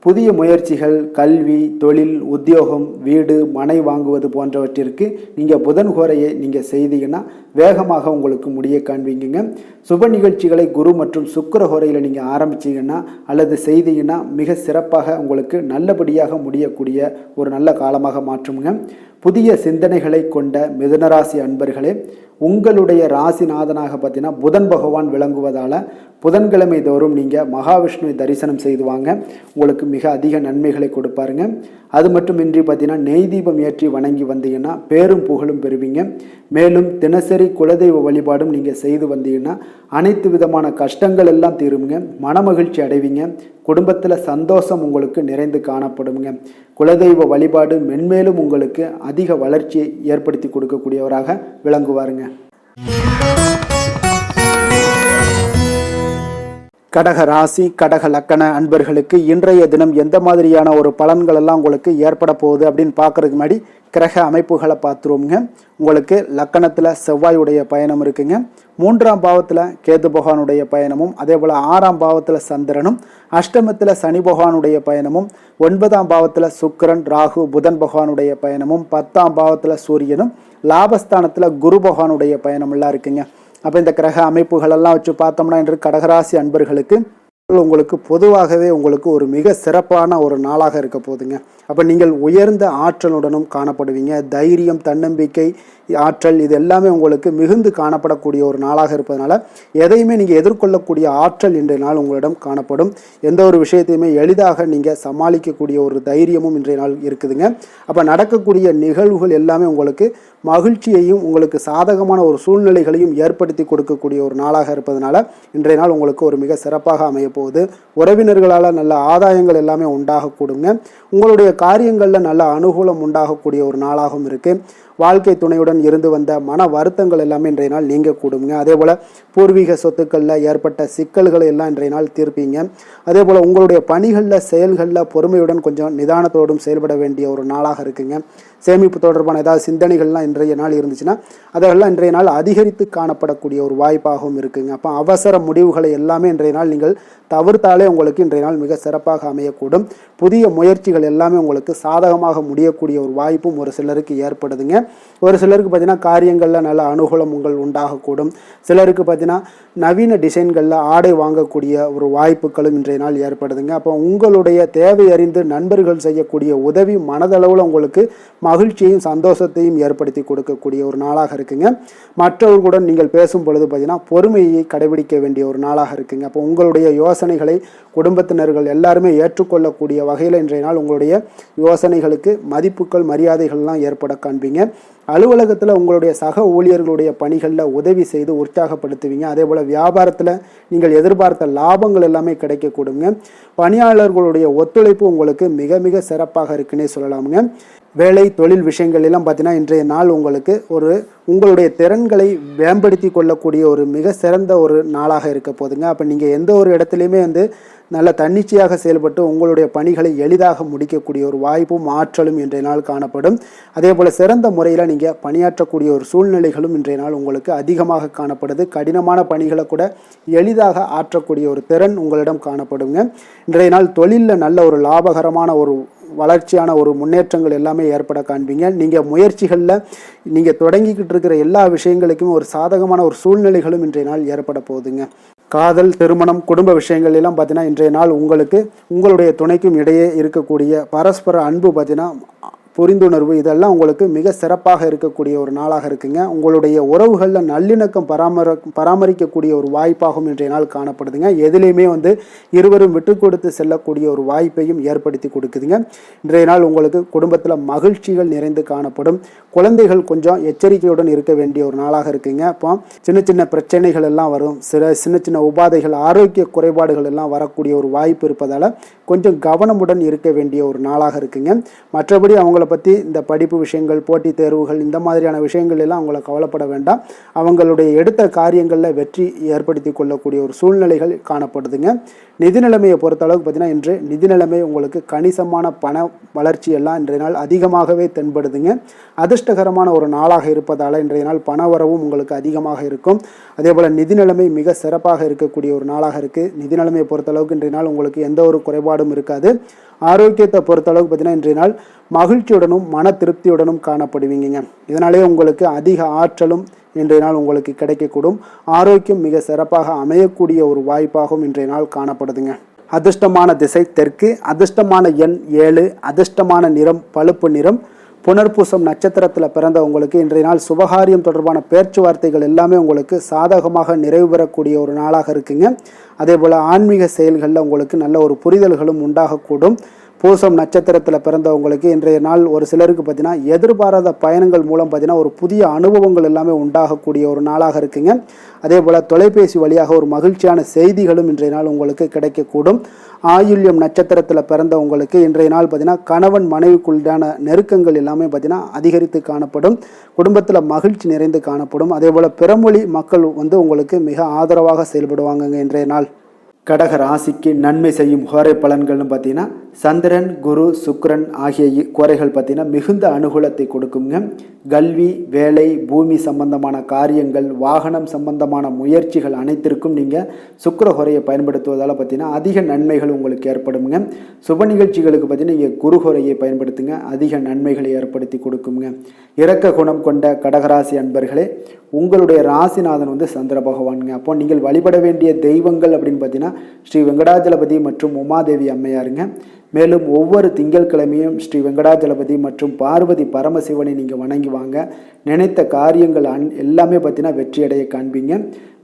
புதிய முயற்சிகள், கல்வி, தொழில், உத்தியோகம், வீடு, மனை வாங்குவது போன்றவற்றிற்கு நீங்கள் புதன் ஹோரையை நீங்கள் செய்தீங்கன்னா வேகமாக உங்களுக்கு முடிய காண்பீங்க. சுப நிகழ்ச்சிகளை குரு மற்றும் சுக்கிர ஹோரையில் நீங்கள் ஆரம்பிச்சிங்கன்னா அல்லது செய்தீங்கன்னா மிக சிறப்பாக உங்களுக்கு நல்லபடியாக முடியக்கூடிய ஒரு நல்ல காலமாக மாற்றுங்க. புதிய சிந்தனைகளை கொண்ட மிதுனராசி அன்பர்களே, உங்களுடைய ராசிநாதனாக பார்த்தீங்கன்னா புதன் பகவான் விளங்குவதால் புதன்கிழமை தோறும் நீங்கள் மகாவிஷ்ணுவை தரிசனம் செய்து வாங்க. உங்களுக்கு மிக அதிக நன்மைகளை கொடுப்பாருங்க. அது மட்டுமின்றி பார்த்தீங்கன்னா நெய் தீபம் ஏற்றி வணங்கி வந்தீங்கன்னா பேரும் புகழும் பெறுவீங்க. மேலும் தினசரி குலதெய்வ வழிபாடும் நீங்கள் செய்து வந்தீங்கன்னா அனைத்து விதமான கஷ்டங்கள் எல்லாம் தீருங்க. மனமகிழ்ச்சி அடைவீங்க. குடும்பத்தில் சந்தோஷம் உங்களுக்கு நிறைந்து காணப்படுங்க. குலதெய்வ வழிபாடு மென்மேலும் உங்களுக்கு அதிக வளர்ச்சியை ஏற்படுத்தி கொடுக்கக்கூடியவராக விளங்குவாருங்க. கடக ராசி கடக லக்கண அன்பர்களுக்கு இன்றைய தினம் எந்த மாதிரியான ஒரு பலன்கள் எல்லாம் உங்களுக்கு ஏற்பட போகுது அப்படின்னு பார்க்கறதுக்கு முன்னாடி கிரக அமைப்புகளை பார்த்துருவோங்க. உங்களுக்கு லக்கணத்தில் செவ்வாயுடைய பயணம் இருக்குங்க. 3ஆம் பாவத்தில் கேது பகவானுடைய பயணமும், அதே போல் 6ஆம் பாவத்தில் சந்திரனும், அஷ்டமத்தில் சனி பகவானுடைய பயணமும், 9ஆம் பாவத்தில் சுக்கிரன் ராகு புதன் பகவானுடைய பயணமும், 10ஆம் பாவத்தில் சூரியனும், லாபஸ்தானத்தில் குரு பகவானுடைய பயணம் எல்லாம் இருக்குங்க. அப்போ இந்த கிரக அமைப்புகள் எல்லாம் வச்சு பார்த்தோம்னா இன்று கடகராசி அன்பர்களுக்கு உங்களுக்கு பொதுவாகவே உங்களுக்கு ஒரு மிக சிறப்பான ஒரு நாளாக இருக்க போகுதுங்க. அப்போ நீங்கள் உயர்ந்த ஆற்றலுடனும் காணப்படுவீங்க. தைரியம், தன்னம்பிக்கை, ஆற்றல் இது எல்லாமே உங்களுக்கு மிகுந்து காணப்படக்கூடிய ஒரு நாளாக இருப்பதனால எதையுமே நீங்கள் எதிர்கொள்ளக்கூடிய ஆற்றல் இன்றைய நாள் உங்களிடம் காணப்படும். எந்த ஒரு விஷயத்தையுமே எளிதாக நீங்கள் சமாளிக்கக்கூடிய ஒரு தைரியமும் இன்றைய நாள் இருக்குதுங்க. அப்போ நடக்கக்கூடிய நிகழ்வுகள் எல்லாமே உங்களுக்கு மகிழ்ச்சியையும் உங்களுக்கு சாதகமான ஒரு சூழ்நிலைகளையும் ஏற்படுத்தி கொடுக்கக்கூடிய ஒரு நாளாக இருப்பதனால இன்றைய நாள் உங்களுக்கு ஒரு மிக சிறப்பாக அமைய போகுது. உறவினர்களால் நல்ல ஆதாயங்கள் எல்லாமே உண்டாகக்கூடுங்க. உங்களுடைய காரியங்களில் நல்ல அனுகூலம் உண்டாகக்கூடிய ஒரு நாளாகவும் இருக்குது. வாழ்க்கை துணையுடன் இருந்து வந்த மன வருத்தங்கள் எல்லாமே இன்றைய நாள் நீங்கக்கூடுங்க. அதே போல் பூர்வீக சொத்துக்களில் ஏற்பட்ட சிக்கல்களை எல்லாம் இன்றைய நாள் தீர்ப்பீங்க. அதே போல் உங்களுடைய பணிகளில் செயல்களில் பொறுமையுடன் கொஞ்சம் நிதானத்தோடும் செயல்பட வேண்டிய ஒரு நாளாக இருக்குங்க. சேமிப்பு தொடர்பான ஏதாவது சிந்தனைகள்லாம் இன்றைய நாள் இருந்துச்சுன்னா அதெல்லாம் இன்றைய நாள் அதிகரித்து காணப்படக்கூடிய ஒரு வாய்ப்பாகவும் இருக்குங்க. அப்போ அவசர முடிவுகளை எல்லாமே இன்றைய நாள் நீங்கள் தவிர்த்தாலே உங்களுக்கு இன்றைய நாள் மிக சிறப்பாக அமையக்கூடும். புதிய முயற்சிகள் எல்லாமே உங்களுக்கு சாதகமாக முடியக்கூடிய ஒரு வாய்ப்பும் ஒரு சிலருக்கு ஏற்படுதுங்க. ஒரு சிலருக்கு பார்த்தீங்கன்னா காரியங்களில் நல்ல அனுகூலம் உண்டாகக்கூடும். சிலருக்கு பார்த்தீங்கன்னா நவீன டிசைன்களில் ஆடை வாங்கக்கூடிய ஒரு வாய்ப்புகளும் இன்றைய நாள் ஏற்படுதுங்க. அப்போ உங்களுடைய தேவை அறிந்து நண்பர்கள் செய்யக்கூடிய உதவி மனதளவில் உங்களுக்கு மகிழ்ச்சியையும் சந்தோஷத்தையும் ஏற்படுத்தி கொடுக்கக்கூடிய ஒரு நாளாக இருக்குங்க. மற்றவர்களுடன் நீங்கள் பேசும் பொழுது பார்த்தீங்கன்னா பொறுமையை கடைபிடிக்க வேண்டிய ஒரு நாளாக இருக்குங்க. அப்போ உங்களுடைய யோசனைகளை குடும்பத்தினர்கள் எல்லாருமே ஏற்றுக்கொள்ளக்கூடிய வகையில் இன்றைய நாள் உங்களுடைய யோசனைகளுக்கு மதிப்புகள் மரியாதைகள்லாம் ஏற்பட காண்பீங்க. அலுவலகத்தில் உங்களுடைய சக ஊழியர்களுடைய பணிகளில் உதவி செய்து உற்சாகப்படுத்துவீங்க. அதே போல் வியாபாரத்தில் நீங்கள் எதிர்பார்த்த லாபங்கள் எல்லாமே கிடைக்கக்கூடுங்க. பணியாளர்களுடைய ஒத்துழைப்பு உங்களுக்கு மிக மிக சிறப்பாக இருக்குன்னே சொல்லலாமுங்க. வேலை தொழில் விஷயங்கள் எல்லாம் பார்த்தீங்கன்னா இன்றைய நாள் உங்களுக்கு உங்களுடைய திறன்களை மேம்படுத்தி கொள்ளக்கூடிய ஒரு மிக சிறந்த ஒரு நாளாக இருக்க போதுங்க. அப்போ நீங்கள் எந்த ஒரு இடத்துலையுமே நல்ல தன்னிச்சையாக செயல்பட்டு உங்களுடைய பணிகளை எளிதாக முடிக்கக்கூடிய ஒரு வாய்ப்பும் ஆற்றலும் இன்றைய நாள் காணப்படும். அதே போல் சிறந்த முறையில் நீங்கள் பணியாற்றக்கூடிய ஒரு சூழ்நிலைகளும் இன்றைய நாள் உங்களுக்கு அதிகமாக காணப்படுது. கடினமான பணிகளை கூட எளிதாக ஆற்றக்கூடிய ஒரு திறன் உங்களிடம் காணப்படுங்க. இன்றைய நாள் தொழிலில் நல்ல ஒரு லாபகரமான ஒரு வளர்ச்சியான ஒரு முன்னேற்றங்கள் எல்லாமே ஏற்பட காண்பீங்க. நீங்கள் முயற்சிகளில் நீங்கள் தொடங்கிக்கிட்டு இருக்கிற எல்லா விஷயங்களுக்குமே ஒரு சாதகமான ஒரு சூழ்நிலைகளும் இன்றைய நாள் ஏற்பட போகுதுங்க. காதல், திருமணம், குடும்ப விஷயங்கள் எல்லாம் பார்த்தீங்கன்னா இன்றைய நாள் உங்களுக்கு உங்களுடைய துணைக்கும் இடையே இருக்கக்கூடிய பரஸ்பர அன்பு பார்த்தீங்கன்னா புரிந்துணர்வு இதெல்லாம் உங்களுக்கு மிக சிறப்பாக இருக்கக்கூடிய ஒரு நாளாக இருக்குங்க. உங்களுடைய உறவுகளில் நல்லிணக்கம் பராமரிக்கக்கூடிய ஒரு வாய்ப்பாகவும் இன்றைய நாள் காணப்படுதுங்க. எதுலேயுமே இருவரும் விட்டு கொடுத்து செல்லக்கூடிய ஒரு வாய்ப்பையும் ஏற்படுத்தி கொடுக்குதுங்க. இன்றைய நாள் உங்களுக்கு குடும்பத்தில் மகிழ்ச்சிகள் நிறைந்து காணப்படும். குழந்தைகள் கொஞ்சம் எச்சரிக்கையுடன் இருக்க வேண்டிய ஒரு நாளாக இருக்குங்க. அப்போ சின்ன சின்ன பிரச்சனைகள் எல்லாம் வரும். சின்ன சின்ன உபாதைகள், ஆரோக்கிய குறைபாடுகள் எல்லாம் வரக்கூடிய ஒரு வாய்ப்பு இருப்பதால் கொஞ்சம் கவனமுடன் இருக்க வேண்டிய ஒரு நாளாக இருக்குங்க. மற்றபடி அவங்கள பற்றி இந்த படிப்பு விஷயங்கள், போட்டித் தேர்வுகள் இந்த மாதிரியான விஷயங்கள் எல்லாம் அவங்கள கவலைப்பட வேண்டாம். அவங்களுடைய எடுத்த காரியங்களில் வெற்றி ஏற்படுத்தி கொள்ளக்கூடிய ஒரு சூழ்நிலைகள் காணப்படுதுங்க. நிதி நிலைமையை பொறுத்தளவுக்கு பார்த்தீங்கன்னா இன்று நிதி நிலைமை உங்களுக்கு கணிசமான பண வளர்ச்சி எல்லாம் இன்றைய நாள் அதிகமாகவே தென்படுதுங்க. அதிர்ஷ்டகரமான ஒரு நாளாக இருப்பதால் இன்றைய நாள் பண வரவும் உங்களுக்கு அதிகமாக இருக்கும். அதே போல் நிதி நிலைமை மிக சிறப்பாக இருக்கக்கூடிய ஒரு நாளாக இருக்குது. நிதி நிலைமையை பொறுத்தளவுக்கு இன்றைய நாள் உங்களுக்கு எந்த ஒரு குறைபாடும் இருக்காது. ஆரோக்கியத்தை பொறுத்தளவுக்கு பார்த்தீங்கன்னா இன்றைய நாள் மகிழ்ச்சியுடனும் மன திருப்தியுடனும் காணப்படுவீங்க. இதனாலே உங்களுக்கு அதிக ஆற்றலும் இன்றைய நாள் உங்களுக்கு கிடைக்கக்கூடும். ஆரோக்கியம் மிக சிறப்பாக அமையக்கூடிய ஒரு வாய்ப்பாகவும் இன்றைய நாள் காணப்படுதுங்க. அதிர்ஷ்டமான திசை தெற்கு, அதிர்ஷ்டமான எண் 7, அதிர்ஷ்டமான நிறம் பழுப்பு நிறம். புனர்பூசம் நட்சத்திரத்தில் பிறந்த உங்களுக்கு இன்றைய நாள் சுபகாரியம் தொடர்பான பேச்சுவார்த்தைகள் எல்லாமே உங்களுக்கு சாதகமாக நிறைவு பெறக்கூடிய ஒரு நாளாக இருக்குங்க. அதே போல் ஆன்மீக செயல்களில் உங்களுக்கு நல்ல ஒரு புரிதல்களும் உண்டாகக்கூடும். பூசம் நட்சத்திரத்தில் பிறந்தவங்களுக்கு இன்றைய நாள் ஒரு சிலருக்கு பார்த்தீங்கன்னா எதிர்பாராத பயணங்கள் மூலம் பார்த்தீங்கன்னா ஒரு புதிய அனுபவங்கள் எல்லாமே உண்டாகக்கூடிய ஒரு நாளாக இருக்குங்க. அதே போல் தொலைபேசி வழியாக ஒரு மகிழ்ச்சியான செய்திகளும் இன்றைய நாள் உங்களுக்கு கிடைக்கக்கூடும். ஆயுள்யம் நட்சத்திரத்தில் பிறந்தவங்களுக்கு இன்றைய நாள் பார்த்தீங்கன்னா கணவன் மனைவிக்குள்ளான நெருக்கங்கள் எல்லாமே பார்த்தீங்கன்னா அதிகரித்து காணப்படும். குடும்பத்தில் மகிழ்ச்சி நிறைந்து காணப்படும். அதே போல் பிறமொழி மக்கள் உங்களுக்கு மிக ஆதரவாக செயல்படுவாங்க இன்றைய நாள். கடக ராசிக்கு நன்மை செய்யும் கோரை பலன்கள்னு பார்த்தீங்கன்னா சந்திரன், குரு, சுக்கிரன் ஆகிய கோரைகள் பார்த்தீங்கன்னா மிகுந்த அனுகூலத்தை கொடுக்குங்க. கல்வி, வேலை, பூமி சம்பந்தமான காரியங்கள், வாகனம் சம்பந்தமான முயற்சிகள் அனைத்திற்கும் நீங்கள் சுக்கிர கோரையை பயன்படுத்துவதால் பார்த்தீங்கன்னா அதிக நன்மைகள் உங்களுக்கு ஏற்படுங்க. சுப நிகழ்ச்சிகளுக்கு பார்த்தீங்கன்னா நீங்கள் குரு கோரையை பயன்படுத்துங்க, அதிக நன்மைகளை ஏற்படுத்தி கொடுக்குங்க. இரக்க குணம் கொண்ட கடகராசி அன்பர்களே, உங்களுடைய ராசிநாதன் சந்திர பகவானுங்க. அப்போ நீங்கள் வழிபட வேண்டிய தெய்வங்கள் அப்படின்னு பார்த்தீங்கன்னா ஸ்ரீ வெங்கடாஜலபதி மற்றும் உமாதேவி அம்மையாருங்க. மேலும் ஒவ்வொரு திங்கட்கிழமையும் ஸ்ரீ வெங்கடாஜலபதி மற்றும் பார்வதி பரமசிவனை நீங்கள் வணங்கி வாங்க. நினைத்த காரியங்கள் எல்லாமே பார்த்தீங்கன்னா வெற்றியடைய காண்பீங்க.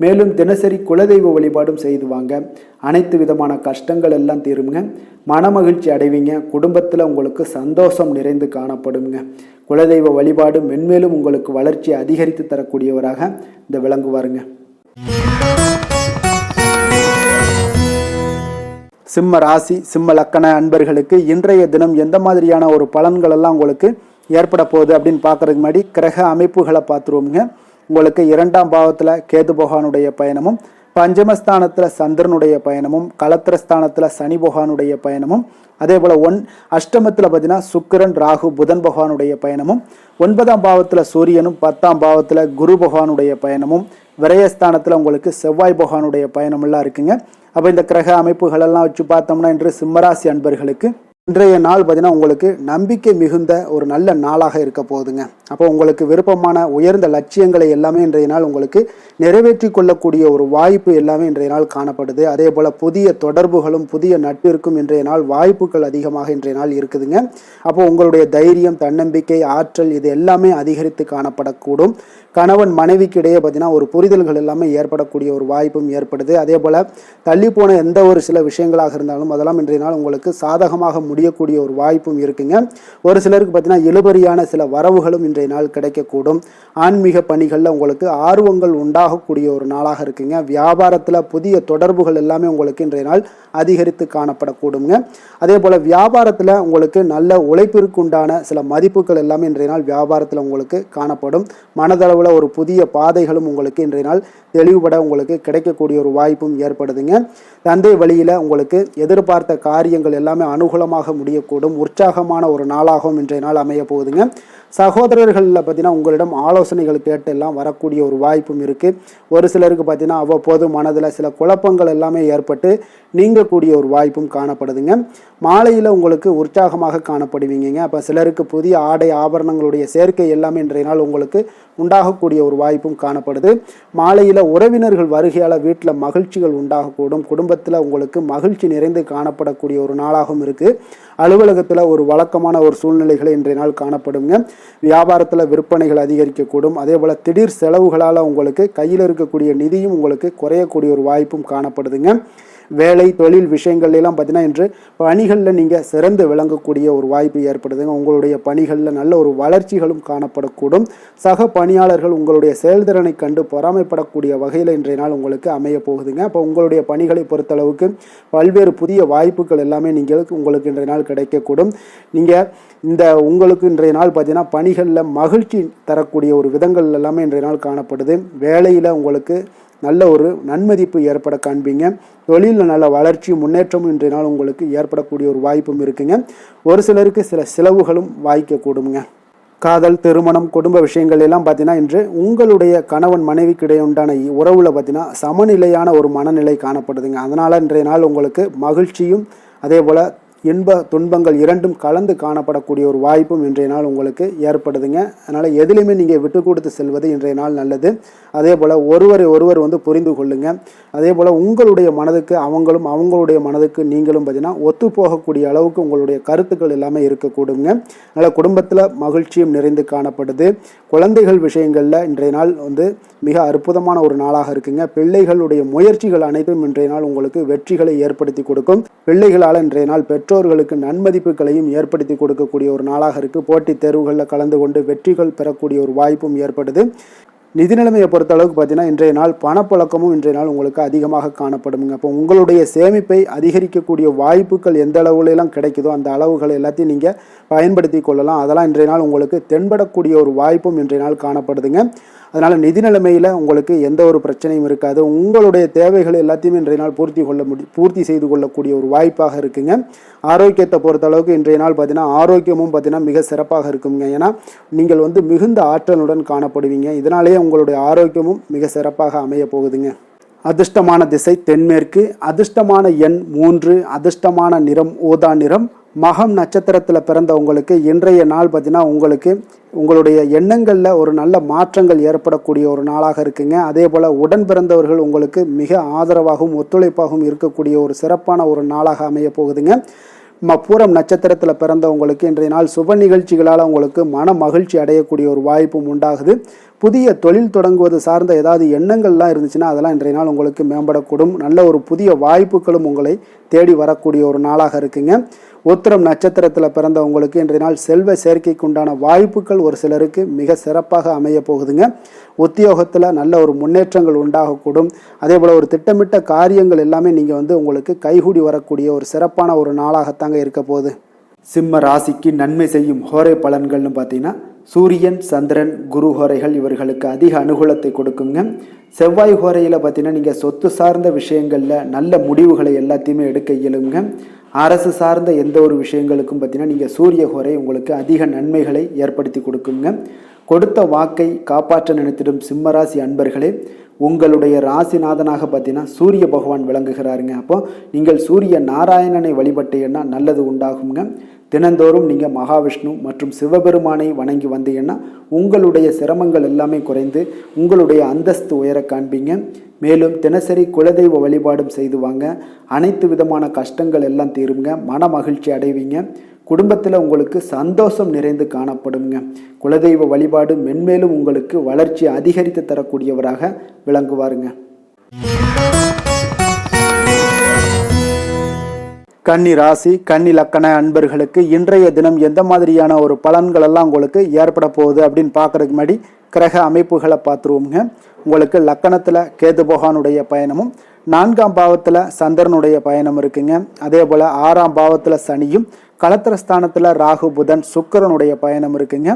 மேலும் தினசரி குலதெய்வ வழிபாடும் செய்து வாங்க. அனைத்து விதமான கஷ்டங்கள் எல்லாம் தீருங்க. மனமகிழ்ச்சி அடைவீங்க. குடும்பத்தில் உங்களுக்கு சந்தோஷம் நிறைந்து காணப்படுங்க. குலதெய்வ வழிபாடு மென்மேலும் உங்களுக்கு வளர்ச்சி அதிகரித்து தரக்கூடியவராக இந்த விளங்குவாருங்க. சிம்ம ராசி, சிம்ம லக்கண அன்பர்களுக்கு இன்றைய தினம் எந்த மாதிரியான ஒரு பலன்கள் எல்லாம் உங்களுக்கு ஏற்பட போகுது அப்படின்னு பார்க்கறதுக்கு முன்னாடி கிரக அமைப்புகளை பார்த்துருவோங்க. உங்களுக்கு 2ஆம் பாவத்தில் கேது பகவானுடைய பயணமும், பஞ்சமஸ்தானத்தில் சந்திரனுடைய பயணமும், களத்திரஸ்தானத்தில் சனி பகவானுடைய பயணமும், அதே போல் அஷ்டமத்தில் பார்த்தீங்கன்னா சுக்கிரன், ராகு, புதன் பகவானுடைய பயணமும், 9ஆம் பாவத்தில் சூரியனும், 10ஆம் பாவத்தில் குரு பகவானுடைய பயணமும், விரயஸ்தானத்தில் உங்களுக்கு செவ்வாய் பகவானுடைய பயணமெல்லாம் இருக்குங்க. அப்போ இந்த கிரக அமைப்புகளெல்லாம் வச்சு பார்த்தோம்னா இன்று சிம்மராசி அன்பர்களுக்கு இன்றைய நாள் பார்த்தீங்கன்னா உங்களுக்கு நம்பிக்கை மிகுந்த ஒரு நல்ல நாளாக இருக்க போகுதுங்க. அப்போ உங்களுக்கு விருப்பமான உயர்ந்த லட்சியங்களை எல்லாமே இன்றைய நாள் உங்களுக்கு நிறைவேற்றி கொள்ளக்கூடிய ஒரு வாய்ப்பு எல்லாமே இன்றைய நாள் காணப்படுது. அதே போல் புதிய தொடர்புகளும் புதிய நட்பிற்கும் இன்றைய நாள் வாய்ப்புகள் அதிகமாக இன்றைய நாள் இருக்குதுங்க. அப்போ உங்களுடைய தைரியம், தன்னம்பிக்கை, ஆற்றல் இது எல்லாமே அதிகரித்து காணப்படக்கூடும். கணவன் மனைவிக்கு இடையே பார்த்தீங்கன்னா ஒரு புரிதல்கள் எல்லாமே ஏற்படக்கூடிய ஒரு வாய்ப்பும் ஏற்படுது. அதே போல் தள்ளி போன எந்த ஒரு சில விஷயங்களாக இருந்தாலும் அதெல்லாம் இன்றைய நாள் உங்களுக்கு சாதகமாக முடியக்கூடிய ஒரு வாய்ப்பும் இருக்குங்க. ஒரு சிலருக்கு பார்த்தீங்கன்னா இழுபறியான சில வரவுகளும் இன்றைய நாள் கிடைக்கக்கூடும். ஆன்மீக பணிகளில் உங்களுக்கு ஆர்வங்கள் உண்டாகக்கூடிய ஒரு நாளாக இருக்குங்க. வியாபாரத்தில் புதிய தொடர்புகள் எல்லாமே உங்களுக்கு இன்றைய நாள் அதிகரித்து காணப்படக்கூடுங்க. அதே போல் வியாபாரத்தில் உங்களுக்கு நல்ல உழைப்பிற்கு உண்டான சில மதிப்புகள் எல்லாமே இன்றைய நாள் வியாபாரத்தில் உங்களுக்கு காணப்படும். மனதளவில் ஒரு புதிய பாதைகளும் உங்களுக்கு இன்றைய நாள் தெளிவுபட உங்களுக்கு கிடைக்கக்கூடிய ஒரு வாய்ப்பும் ஏற்படுதுங்க. தந்தை வழியில் உங்களுக்கு எதிர்பார்த்த காரியங்கள் எல்லாமே அனுகூலமாக முடியக்கூடும். உற்சாகமான ஒரு நாளாகவும் இன்றைய நாள் அமைய போகுதுங்க. சகோதரர்களில் பார்த்தீங்கன்னா உங்களிடம் ஆலோசனைகள் கேட்டு எல்லாம் வரக்கூடிய ஒரு வாய்ப்பும் இருக்குது. ஒரு சிலருக்கு பார்த்தீங்கன்னா அவ்வப்போது மனதில் சில குழப்பங்கள் எல்லாமே ஏற்பட்டு நீங்கக்கூடிய ஒரு வாய்ப்பும் காணப்படுதுங்க. மாலையில் உங்களுக்கு உற்சாகமாக காணப்படுவீங்க. அப்போ சிலருக்கு புதிய ஆடை ஆபரணங்களுடைய சேர்க்கை எல்லாமே இன்றைய நாள் உங்களுக்கு உண்டாகக்கூடிய ஒரு வாய்ப்பும் காணப்படுது. மாலையில் உறவினர்கள் வருகையால் வீட்டில் மகிழ்ச்சிகள் உண்டாகக்கூடும். குடும்பத்தில் உங்களுக்கு மகிழ்ச்சி நிறைந்து காணப்படக்கூடிய ஒரு நாளாகவும் இருக்குது. அலுவலகத்தில் ஒரு வழக்கமான ஒரு சூழ்நிலைகளை இன்றைய நாள் காணப்படுங்க. வியாபாரத்தில் விற்பனைகள் அதிகரிக்கக்கூடும். அதே போல் திடீர் செலவுகளால் உங்களுக்கு கையில் இருக்கக்கூடிய நிதியும் உங்களுக்கு குறையக்கூடிய ஒரு வாய்ப்பும் காணப்படுதுங்க. வேலை, தொழில் விஷயங்கள் எல்லாம் பார்த்தீங்கன்னா இன்று பணிகளில் நீங்கள் சிறந்து விளங்கக்கூடிய ஒரு வாய்ப்பு ஏற்படுதுங்க. உங்களுடைய பணிகளில் நல்ல ஒரு வளர்ச்சிகளும் காணப்படக்கூடும். சக பணியாளர்கள் உங்களுடைய செயல்திறனை கண்டு பொறாமைப்படக்கூடிய வகையில் இன்றைய நாள் உங்களுக்கு அமைய போகுதுங்க. அப்போ உங்களுடைய பணிகளை பொறுத்தளவுக்கு பல்வேறு புதிய வாய்ப்புகள் எல்லாமே உங்களுக்கு இன்றைய நாள் கிடைக்கக்கூடும். நீங்கள் உங்களுக்கு இன்றைய நாள் பார்த்தீங்கன்னா பணிகளில் மகிழ்ச்சி தரக்கூடிய ஒரு விதங்கள் எல்லாமே இன்றைய நாள் காணப்படுது. வேலையில் உங்களுக்கு நல்ல ஒரு நன்மதிப்பு ஏற்பட காண்பீங்க. தொழிலில் நல்ல வளர்ச்சி முன்னேற்றமும் இன்றைய நாள் உங்களுக்கு ஏற்படக்கூடிய ஒரு வாய்ப்பும் இருக்குங்க. ஒரு சிலருக்கு சில செலவுகளும் வாய்க்கக்கூடுங்க. காதல், திருமணம், குடும்ப விஷயங்கள் எல்லாம் பார்த்தீங்கன்னா இன்று உங்களுடைய கணவன் மனைவிக்கு இடையே உண்டான உறவில் பார்த்தீங்கன்னா சமநிலையான ஒரு மனநிலை காணப்படுதுங்க. அதனால் இன்றைய நாள் உங்களுக்கு மகிழ்ச்சியும் அதே போல் இன்ப துன்பங்கள் இரண்டும் கலந்து காணப்படக்கூடிய ஒரு வாய்ப்பும் இன்றைய நாள் உங்களுக்கு ஏற்படுதுங்க. அதனால் எதுலையுமே நீங்கள் விட்டு கொடுத்து செல்வது இன்றைய நாள் நல்லது. அதே போல் ஒருவர் புரிந்து கொள்ளுங்க. அதே போல் உங்களுடைய மனதுக்கு அவங்களுடைய மனதுக்கு நீங்களும் பார்த்தீங்கன்னா ஒத்து போகக்கூடிய அளவுக்கு உங்களுடைய கருத்துக்கள் எல்லாமே இருக்கக்கூடுங்க. அதனால் குடும்பத்தில் மகிழ்ச்சியும் நிறைந்து காணப்படுது. குழந்தைகள் விஷயங்களில் இன்றைய நாள் மிக அற்புதமான ஒரு நாளாக இருக்குங்க. பிள்ளைகளுடைய முயற்சிகள் அனைத்தும் இன்றைய நாள் உங்களுக்கு வெற்றிகளை ஏற்படுத்தி கொடுக்கும். பிள்ளைகளால் இன்றைய நாள் பெற்றோர்களுக்கு நன்மதிப்புகளையும் ஏற்படுத்தி கொடுக்கக்கூடிய ஒரு நாளாக இருக்குது. போட்டித் தேர்வுகளில் கலந்து கொண்டு வெற்றிகள் பெறக்கூடிய ஒரு வாய்ப்பும் ஏற்படுது. நிதி நிலைமையை பொறுத்த அளவுக்கு பார்த்தீங்கன்னா இன்றைய நாள் பணப்புழக்கமும் இன்றைய நாள் உங்களுக்கு அதிகமாக காணப்படுங்க. அப்போ உங்களுடைய சேமிப்பை அதிகரிக்கக்கூடிய வாய்ப்புகள் எந்த அளவுலாம் கிடைக்குதோ அந்த அளவுகள் எல்லாத்தையும் நீங்கள் பயன்படுத்தி கொள்ளலாம். அதெல்லாம் இன்றைய நாள் உங்களுக்கு தென்படக்கூடிய ஒரு வாய்ப்பும் இன்றைய நாள் காணப்படுதுங்க. அதனால் நிதி நிலைமையில் உங்களுக்கு எந்த ஒரு பிரச்சனையும் இருக்காது. உங்களுடைய தேவைகள் எல்லாத்தையுமே இன்றைய நாள் பூர்த்தி செய்து கொள்ளக்கூடிய ஒரு வாய்ப்பாக இருக்குங்க. ஆரோக்கியத்தை பொறுத்தளவுக்கு இன்றைய நாள் பார்த்தீங்கன்னா ஆரோக்கியமும் பார்த்தீங்கன்னா மிக சிறப்பாக இருக்குங்க. ஏன்னா நீங்கள் மிகுந்த ஆற்றலுடன் காணப்படுவீங்க. இதனாலேயே உங்களுடைய ஆரோக்கியமும் மிக சிறப்பாக அமைய போகுதுங்க. அதிர்ஷ்டமான திசை தென்மேற்கு, அதிர்ஷ்டமான எண் 3, அதிர்ஷ்டமான நிறம் ஊதா நிறம். மகம் நட்சத்திரத்தில் பிறந்த உங்களுக்கு இன்றைய நாள் பார்த்தீங்கன்னா உங்களுக்கு உங்களுடைய எண்ணங்களில் ஒரு நல்ல மாற்றங்கள் ஏற்படக்கூடிய ஒரு நாளாக இருக்குங்க. அதே போல் உடன் பிறந்தவர்கள் உங்களுக்கு மிக ஆதரவாகவும் ஒத்துழைப்பாகவும் இருக்கக்கூடிய ஒரு சிறப்பான ஒரு நாளாக அமைய போகுதுங்க. பூரம் நட்சத்திரத்தில் பிறந்த உங்களுக்கு இன்றைய நாள் சுப நிகழ்ச்சிகளால் உங்களுக்கு மன மகிழ்ச்சி அடையக்கூடிய ஒரு வாய்ப்பும் உண்டாகுது. புதிய தொழில் தொடங்குவது சார்ந்த ஏதாவது எண்ணங்கள்லாம் இருந்துச்சுன்னா அதெல்லாம் இன்றைய நாள் உங்களுக்கு மேம்படக்கூடும். நல்ல ஒரு புதிய வாய்ப்புகளும் உங்களை தேடி வரக்கூடிய ஒரு நாளாக இருக்குங்க. உத்திரம் நட்சத்திரத்தில் பிறந்த உங்களுக்கு இன்றைய நாள் செல்வ சேர்க்கைக்கு உண்டான வாய்ப்புகள் ஒரு சிலருக்கு மிக சிறப்பாக அமைய போகுதுங்க. உத்தியோகத்தில் நல்ல ஒரு முன்னேற்றங்கள் உண்டாகக்கூடும். அதே போல் ஒரு திட்டமிட்ட காரியங்கள் எல்லாமே நீங்கள் உங்களுக்கு கைகூடி வரக்கூடிய ஒரு சிறப்பான ஒரு நாளாகத்தாங்க இருக்க போகுது. சிம்ம ராசிக்கு நன்மை செய்யும் ஹோரை பலன்கள்னு பார்த்தீங்கன்னா சூரியன், சந்திரன், குரு ஹோரைகள் இவர்களுக்கு அதிக அனுகூலத்தை கொடுக்குங்க. செவ்வாய் ஹோரையில் பார்த்தீங்கன்னா நீங்கள் சொத்து சார்ந்த விஷயங்களில் நல்ல முடிவுகளை எல்லாத்தையுமே எடுக்க இயலுங்க. அரசு சார்ந்த எந்த ஒரு விஷயங்களுக்கும் பார்த்தீங்கன்னா நீங்கள் சூரிய ஹோரை உங்களுக்கு அதிக நன்மைகளை ஏற்படுத்தி கொடுக்குங்க. கொடுத்த வாக்கை காப்பாற்ற நினைத்திடும் சிம்மராசி அன்பர்களே, உங்களுடைய ராசிநாதனாக பார்த்தீங்கன்னா சூரிய பகவான் விளங்குகிறாருங்க. அப்போ நீங்கள் சூரிய நாராயணனை வழிபட்டீங்கன்னா நல்லது உண்டாகுங்க. தினந்தோறும் நீங்கள் மகாவிஷ்ணு மற்றும் சிவபெருமானை வணங்கி வந்தீங்கன்னா உங்களுடைய சிரமங்கள் எல்லாமே குறைந்து உங்களுடைய அந்தஸ்து உயர காண்பீங்க. மேலும் தினசரி குலதெய்வ வழிபாடும் செய்து வாங்க. அனைத்து விதமான கஷ்டங்கள் எல்லாம் தீருங்க. மன மகிழ்ச்சி அடைவீங்க. குடும்பத்தில் உங்களுக்கு சந்தோஷம் நிறைந்து காணப்படுங்க. குலதெய்வ வழிபாடு மென்மேலும் உங்களுக்கு வளர்ச்சி அதிகரித்து தரக்கூடியவராக விளங்குவாருங்க. கன்னி ராசி, கன்னி லக்கண அன்பர்களுக்கு இன்றைய தினம் எந்த மாதிரியான ஒரு பலன்கள் எல்லாம் உங்களுக்கு ஏற்பட போகுது அப்படின்னு பார்க்கறதுக்கு முன்னாடி கிரக அமைப்புகளை பார்த்துருவோங்க. உங்களுக்கு லக்கணத்தில் கேது பகவானுடைய பயணமும் 4ஆம் பாவத்தில் சந்திரனுடைய பயணம் இருக்குங்க. அதே போல் 6ஆம் பாவத்தில் சனியும், களத்திரஸ்தானத்தில் ராகு புதன் சுக்கிரனுடைய பயணம் இருக்குங்க.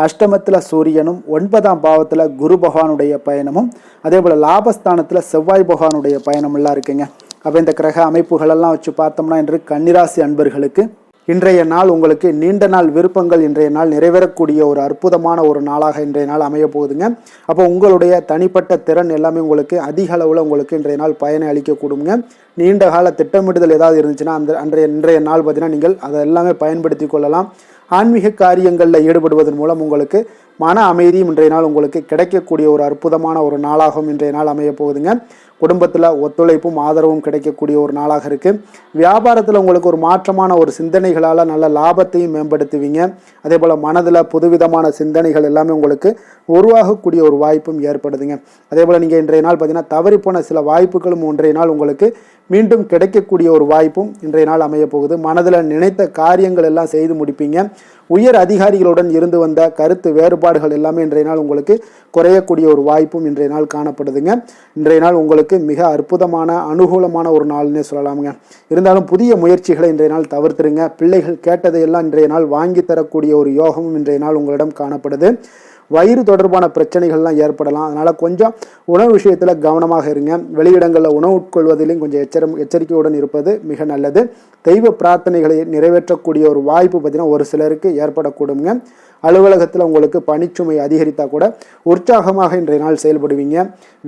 அஷ்டமத்தில் சூரியனும், 9ஆம் பாவத்தில் குரு பகவானுடைய பயணமும், அதே போல் லாபஸ்தானத்தில் செவ்வாய் பகவானுடைய பயணமெல்லாம் இருக்குங்க. அப்போ இந்த கிரக அமைப்புகளெல்லாம் வச்சு பார்த்தோம்னா இன்று கன்னிராசி அன்பர்களுக்கு இன்றைய நாள் உங்களுக்கு நீண்ட நாள் விருப்பங்கள் இன்றைய நாள் நிறைவேறக்கூடிய ஒரு அற்புதமான ஒரு நாளாக இன்றைய நாள் அமைய போகுதுங்க. அப்போ உங்களுடைய தனிப்பட்ட திறன் எல்லாமே உங்களுக்கு அதிக அளவில் உங்களுக்கு இன்றைய நாள் பயனை அளிக்கக்கூடுங்க. நீண்ட கால திட்டமிடுதல் ஏதாவது இருந்துச்சுன்னா இன்றைய நாள் பார்த்தீங்கன்னா நீங்கள் அதை எல்லாமே பயன்படுத்தி கொள்ளலாம். ஆன்மீக காரியங்களில் ஈடுபடுவதன் மூலம் உங்களுக்கு மன அமைதியும் இன்றைய நாள் உங்களுக்கு கிடைக்கக்கூடிய ஒரு அற்புதமான ஒரு நாளாகவும் இன்றைய நாள் அமைய போகுதுங்க. குடும்பத்தில் ஒத்துழைப்பும் ஆதரவும் கிடைக்கக்கூடிய ஒரு நாளாக இருக்குது. வியாபாரத்தில் உங்களுக்கு ஒரு மாற்றமான ஒரு சிந்தனைகளால் நல்ல லாபத்தையும் மேம்படுத்துவீங்க. அதே போல் மனதில் புதுவிதமான சிந்தனைகள் எல்லாமே உங்களுக்கு உருவாகக்கூடிய ஒரு வாய்ப்பும் ஏற்படுதுங்க. அதே போல் நீங்கள் இன்றைய நாள் பார்த்தீங்கன்னா தவறிப்போன சில வாய்ப்புகளும் இன்றைய நாள் உங்களுக்கு மீண்டும் கிடைக்கக்கூடிய ஒரு வாய்ப்பும் இன்றைய நாள் அமைய போகுது. மனதில் நினைத்த காரியங்கள் எல்லாம் செய்து முடிப்பீங்க. உயர் அதிகாரிகளுடன் இருந்து வந்த கருத்து வேறுபாடுகள் எல்லாமே இன்றைய நாள் உங்களுக்கு குறையக்கூடிய ஒரு வாய்ப்பும் இன்றைய நாள் காணப்படுதுங்க. இன்றைய நாள் உங்களுக்கு மிக அற்புதமான அனுகூலமான ஒரு நாள்னே சொல்லலாமுங்க. இருந்தாலும் புதிய முயற்சிகளை இன்றைய நாள் தவிர்த்துருங்க. பிள்ளைகள் கேட்டதையெல்லாம் இன்றைய நாள் வாங்கி தரக்கூடிய ஒரு யோகமும் இன்றைய நாள் உங்களிடம் காணப்படுது. வயிறு தொடர்பான பிரச்சனைகள்லாம் ஏற்படலாம். அதனால் கொஞ்சம் உணவு விஷயத்தில் கவனமாக இருங்க. வெளியிடங்களில் உணவு உட்கொள்வதிலையும் கொஞ்சம் எச்சரிக்கையுடன் இருப்பது மிக நல்லது. தெய்வ பிரார்த்தனைகளை நிறைவேற்றக்கூடிய ஒரு வாய்ப்பு பார்த்தீங்கன்னா ஒரு சிலருக்கு ஏற்படக்கூடுங்க. அலுவலகத்தில் உங்களுக்கு பணிச்சுமை அதிகரித்தா கூட உற்சாகமாக இன்றைய நாள் செயல்படுவீங்க.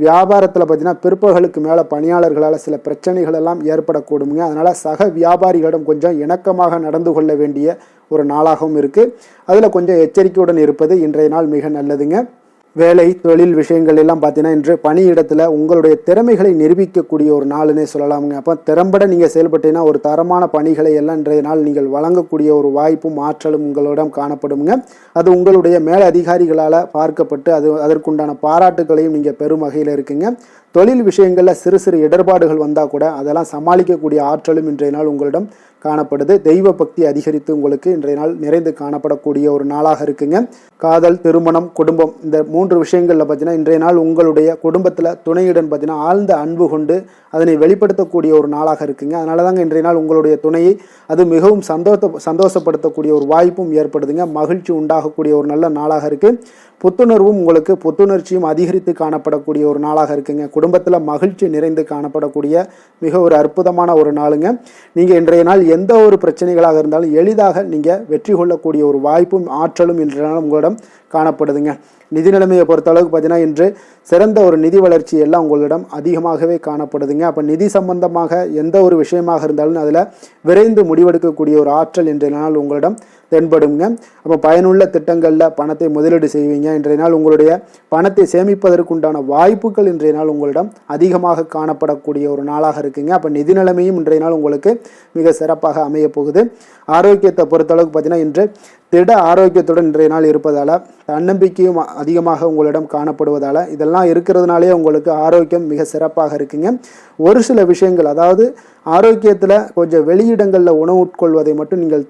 வியாபாரத்தில் பார்த்தீங்கன்னா பிற்பகலுக்கு மேலே பணியாளர்களால் சில பிரச்சனைகள் எல்லாம் ஏற்படக்கூடுங்க. அதனால் சக வியாபாரிகளிடம் கொஞ்சம் இணக்கமாக நடந்து கொள்ள வேண்டிய ஒரு நாளாகவும் இருக்குது. அதில் கொஞ்சம் எச்சரிக்கையுடன் இருப்பது இன்றைய நாள் மிக நல்லதுங்க. வேலை தொழில் விஷயங்கள் எல்லாம் பார்த்தீங்கன்னா இன்று பணியிடத்தில் உங்களுடைய திறமைகளை நிரூபிக்கக்கூடிய ஒரு நாளுன்னே சொல்லலாமுங்க. அப்போ திறம்பட நீங்கள் செயல்பட்டீங்கன்னா ஒரு தரமான பணிகளை எல்லாம் இன்றைய நாள் நீங்கள் வழங்கக்கூடிய ஒரு வாய்ப்பும் ஆற்றலும் உங்களிடம் காணப்படுங்க. அது உங்களுடைய மேல் அதிகாரிகளால் பார்க்கப்பட்டு அதற்குண்டான பாராட்டுகளையும் நீங்கள் பெறும் வகையில் இருக்குங்க. தொழில் விஷயங்களில் சிறு சிறு இடர்பாடுகள் வந்தால் கூட அதெல்லாம் சமாளிக்கக்கூடிய ஆற்றலும் இன்றைய நாள் உங்களிடம் காணப்படுது. தெய்வ பக்தி அதிகரித்து உங்களுக்கு இன்றைய நாள் நிறைந்து காணப்படக்கூடிய ஒரு நாளாக இருக்குங்க. காதல், திருமணம், குடும்பம் இந்த 3 விஷயங்களில் பார்த்தீங்கன்னா இன்றைய நாள் உங்களுடைய குடும்பத்தில் துணையுடன் பார்த்தீங்கன்னா ஆழ்ந்த அன்பு கொண்டு அதனை வெளிப்படுத்தக்கூடிய ஒரு நாளாக இருக்குங்க. அதனால தாங்க இன்றைய நாள் உங்களுடைய துணையை அது மிகவும் சந்தோஷப்படுத்தக்கூடிய ஒரு வாய்ப்பும் ஏற்படுதுங்க. மகிழ்ச்சி உண்டாகக்கூடிய ஒரு நல்ல நாளாக இருக்குது. புத்துணர்வும் உங்களுக்கு புத்துணர்ச்சியும் அதிகரித்து காணப்படக்கூடிய ஒரு நாளாக இருக்குங்க. குடும்பத்தில் மகிழ்ச்சி நிறைந்து காணப்படக்கூடிய மிக ஒரு அற்புதமான ஒரு நாளுங்க. நீங்கள் இன்றைய நாள் எந்த ஒரு பிரச்சனைகளாக இருந்தாலும் எளிதாக நீங்கள் வெற்றி கொள்ளக்கூடிய ஒரு வாய்ப்பும் ஆற்றலும் இன்றைய நாள் உங்களிடம் காணப்படுதுங்க. நிதி நிலைமையை பொறுத்தளவுக்கு பார்த்தீங்கன்னா இன்று சிறந்த ஒரு நிதி வளர்ச்சி எல்லாம் உங்களிடம் அதிகமாகவே காணப்படுதுங்க. அப்போ நிதி சம்பந்தமாக எந்த ஒரு விஷயமாக இருந்தாலும் அதில் விரைந்து முடிவெடுக்கக்கூடிய ஒரு ஆற்றல் இன்றைய நாள் உங்களிடம் தென்படுங்க. அப்போ பயனுள்ள திட்டங்களில் பணத்தை முதலீடு செய்வீங்க. இன்றைய நாள் உங்களுடைய பணத்தை சேமிப்பதற்குண்டான வாய்ப்புகள் இன்றைய நாள் உங்களிடம் அதிகமாக காணப்படக்கூடிய ஒரு நாளாக இருக்குங்க. அப்போ நிதி நிலைமையும் இன்றைய நாள் உங்களுக்கு மிக சிறப்பாக அமைய போகுது. ஆரோக்கியத்தை பொறுத்தளவுக்கு பார்த்தீங்கன்னா இன்று திட ஆரோக்கியத்துடன் இன்றைய நாள் இருப்பதால் தன்னம்பிக்கையும் அதிகமாக உங்களிடம் காணப்படுவதால் இதெல்லாம் இருக்கிறதுனாலே உங்களுக்கு ஆரோக்கியம் மிக சிறப்பாக இருக்குங்க. ஒரு சில விஷயங்கள் அதாவது ஆரோக்கியத்தில் கொஞ்சம் வெளியிடங்களில் உணவு உட்கொள்வதை மட்டும் நீங்கள்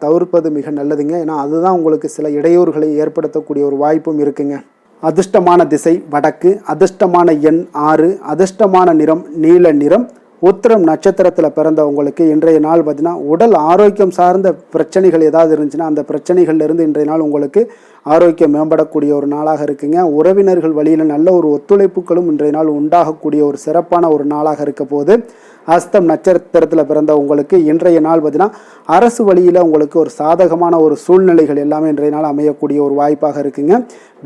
தவிர்ப்பது மிக நல்லதுங்க. ஏன்னா அதுதான் உங்களுக்கு சில இடையூறுகளை ஏற்படுத்தக்கூடிய ஒரு வாய்ப்பும் இருக்குங்க. அதிர்ஷ்டமான திசை வடக்கு, அதிர்ஷ்டமான எண் 6, அதிர்ஷ்டமான நிறம் நீல நிறம். உத்திரம் நட்சத்திரத்தில் பிறந்தவங்களுக்கு இன்றைய நாள் பார்த்தீங்கன்னா உடல் ஆரோக்கியம் சார்ந்த பிரச்சனைகள் ஏதாவது இருந்துச்சுன்னா அந்த பிரச்சனைகள்லேருந்து இன்றைய நாள் உங்களுக்கு ஆரோக்கியம் மேம்படக்கூடிய ஒரு நாளாக இருக்குங்க. உறவினர்கள் வழியில் நல்ல ஒரு ஒத்துழைப்புகளும் இன்றைய நாள் உண்டாகக்கூடிய ஒரு சிறப்பான ஒரு நாளாக இருக்க போது. அஸ்தம் நட்சத்திரத்தில் பிறந்த உங்களுக்கு இன்றைய நாள் பார்த்தீங்கன்னா அரசு வழியில் உங்களுக்கு ஒரு சாதகமான ஒரு சூழ்நிலைகள் எல்லாமே இன்றைய நாள் அமையக்கூடிய ஒரு வாய்ப்பாக இருக்குங்க.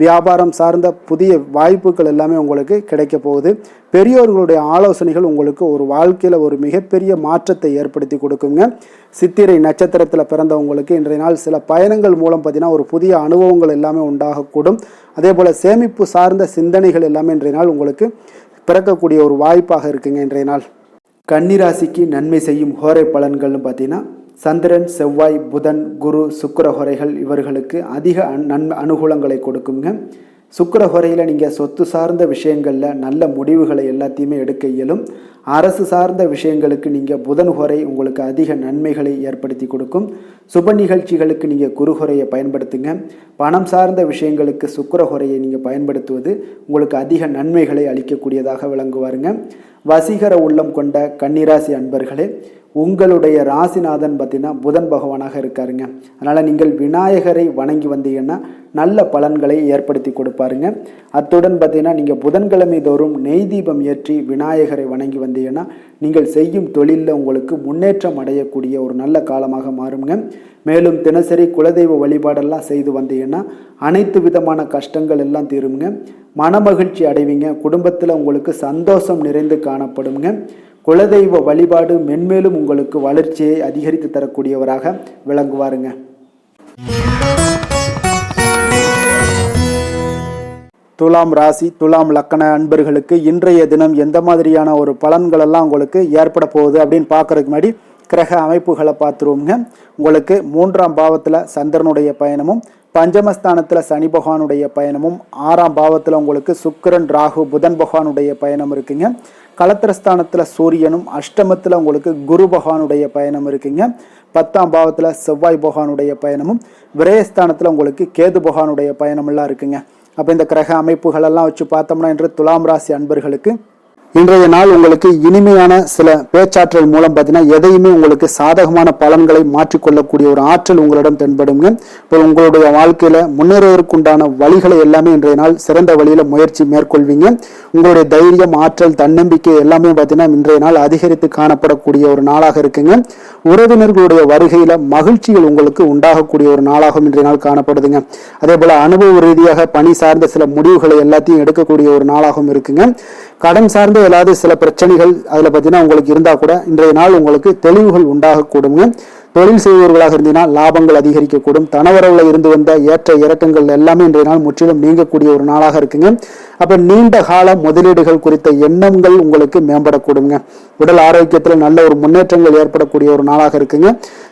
வியாபாரம் சார்ந்த புதிய வாய்ப்புகள் எல்லாமே உங்களுக்கு கிடைக்க போகுது. பெரியோர்களுடைய ஆலோசனைகள் உங்களுக்கு ஒரு வாழ்க்கையில் ஒரு மிகப்பெரிய மாற்றத்தை ஏற்படுத்தி கொடுக்குங்க. சித்திரை நட்சத்திரத்தில் பிறந்தவங்களுக்கு இன்றைய நாள் சில பயணங்கள் மூலம் பார்த்தீங்கன்னா ஒரு புதிய அனுபவங்கள் எல்லாமே உண்டாகக்கூடும். அதே போல் சேமிப்பு சார்ந்த சிந்தனைகள் எல்லாமே இன்றைய நாள் உங்களுக்கு பிறக்கக்கூடிய ஒரு வாய்ப்பாக இருக்குங்க. இன்றைய நாள் கன்னிராசிக்கு நன்மை செய்யும் ஹோரை பலன்கள்னு பார்த்தீங்கன்னா சந்திரன், செவ்வாய், புதன், குரு, சுக்கிர ஹோரைகள் இவர்களுக்கு அதிக அனுகூலங்களை கொடுக்குங்க. சுக்கிர ஹோரையில் நீங்கள் சொத்து சார்ந்த விஷயங்களில் நல்ல முடிவுகளை எல்லாத்தையுமே எடுக்க இயலும். அரசு சார்ந்த விஷயங்களுக்கு நீங்கள் புதன் ஹோரை உங்களுக்கு அதிக நன்மைகளை ஏற்படுத்தி கொடுக்கும். சுப நிகழ்ச்சிகளுக்கு நீங்கள் குரு ஹோரையை பயன்படுத்துங்க. பணம் சார்ந்த விஷயங்களுக்கு சுக்கிர ஹோரையை நீங்கள் பயன்படுத்துவது உங்களுக்கு அதிக நன்மைகளை அளிக்கக்கூடியதாக விளங்குவாருங்க. வசீகர உள்ளம் கொண்ட கன்னிராசி அன்பர்களே, உங்களுடைய ராசிநாதன் பார்த்தீங்கன்னா புதன் பகவானாக இருக்காருங்க. அதனால் நீங்கள் விநாயகரை வணங்கி வந்தீங்கன்னா நல்ல பலன்களை ஏற்படுத்தி கொடுப்பாருங்க. அத்துடன் பார்த்தீங்கன்னா நீங்கள் புதன்கிழமை தோறும் நெய் தீபம் ஏற்றி விநாயகரை வணங்கி வந்தீங்கன்னா நீங்கள் செய்யும் தொழிலில் உங்களுக்கு முன்னேற்றம் அடையக்கூடிய ஒரு நல்ல காலமாக மாறுங்க. மேலும் தினசரி குலதெய்வ வழிபாடெல்லாம் செய்து வந்தீங்கன்னா அனைத்து விதமான கஷ்டங்கள் எல்லாம் தீருங்க. மனமகிழ்ச்சி அடைவீங்க. குடும்பத்தில் உங்களுக்கு சந்தோஷம் நிறைந்து காணப்படுங்க. குலதெய்வ வழிபாடு மென்மேலும் உங்களுக்கு வளர்ச்சியை அதிகரித்து தரக்கூடியவராக விளங்குவாருங்க. துலாம் ராசி, துலாம் லக்கண அன்பர்களுக்கு இன்றைய தினம் எந்த மாதிரியான ஒரு பலன்கள் எல்லாம் உங்களுக்கு ஏற்பட போகுது அப்படின்னு பார்க்கறதுக்கு முன்னாடி கிரக அமைப்புகளை பார்த்துருவோங்க. உங்களுக்கு 3ஆம் பாவத்தில் சந்திரனுடைய பயணமும், பஞ்சமஸ்தானத்தில் சனி பகவானுடைய பயணமும், 6ஆம் பாவத்தில் உங்களுக்கு சுக்கிரன், ராகு, புதன் பகவானுடைய பயணம் இருக்குங்க. களத்திரஸ்தானத்தில் சூரியனும், அஷ்டமத்தில் உங்களுக்கு குரு பகவானுடைய பயணம் இருக்குங்க. 10ஆம் பாவத்தில் செவ்வாய் பகவானுடைய பயணமும், விரயஸ்தானத்தில் உங்களுக்கு கேது பகவானுடைய பயணமெல்லாம் இருக்குங்க. அப்போ இந்த கிரக அமைப்புகளெல்லாம் வச்சு பார்த்தோம்னா இன்று துலாம் ராசி அன்பர்களுக்கு இன்றைய நாள் உங்களுக்கு இனிமையான சில பேச்சாற்றல் மூலம் பார்த்தீங்கன்னா எதையுமே உங்களுக்கு சாதகமான பலன்களை மாற்றிக்கொள்ளக்கூடிய ஒரு ஆற்றல் உங்களிடம் தென்படுங்க. இப்போ உங்களுடைய வாழ்க்கையில முன்னேறுவதற்குண்டான வழிகளை எல்லாமே இன்றைய நாள் சிறந்த வழியில முயற்சி மேற்கொள்வீங்க. உங்களுடைய தைரியம், ஆற்றல், தன்னம்பிக்கை எல்லாமே பார்த்தீங்கன்னா இன்றைய நாள் அதிகரித்து காணப்படக்கூடிய ஒரு நாளாக இருக்குங்க. உறவினர்களுடைய வருகையில மகிழ்ச்சிகள் உங்களுக்கு உண்டாகக்கூடிய ஒரு நாளாகவும் இன்றைய நாள் காணப்படுதுங்க. அதே போல அனுபவ ரீதியாக பணி சார்ந்த சில முடிவுகளை எல்லாத்தையும் எடுக்கக்கூடிய ஒரு நாளாகவும் இருக்குங்க. கடன் சார்ந்த ஏதாவது சில பிரச்சனைகள் அதில் பார்த்தீங்கன்னா உங்களுக்கு இருந்தால் கூட இன்றைய நாள் உங்களுக்கு தெளிவுகள் உண்டாகக்கூடுங்க. தொழில் செய்பவர்களாக இருந்தீங்கன்னா லாபங்கள் அதிகரிக்கக்கூடும். தனவரவில் இருந்து வந்த ஏற்ற இறக்கங்கள் எல்லாமே இன்றைய நாள் முற்றிலும் நீங்கக்கூடிய ஒரு நாளாக இருக்குங்க. அப்போ நீண்ட கால முதலீடுகள் குறித்த எண்ணங்கள் உங்களுக்கு மேம்படக்கூடுங்க. உடல் ஆரோக்கியத்தில் நல்ல ஒரு முன்னேற்றங்கள் ஏற்படக்கூடிய ஒரு நாளாக இருக்குங்க.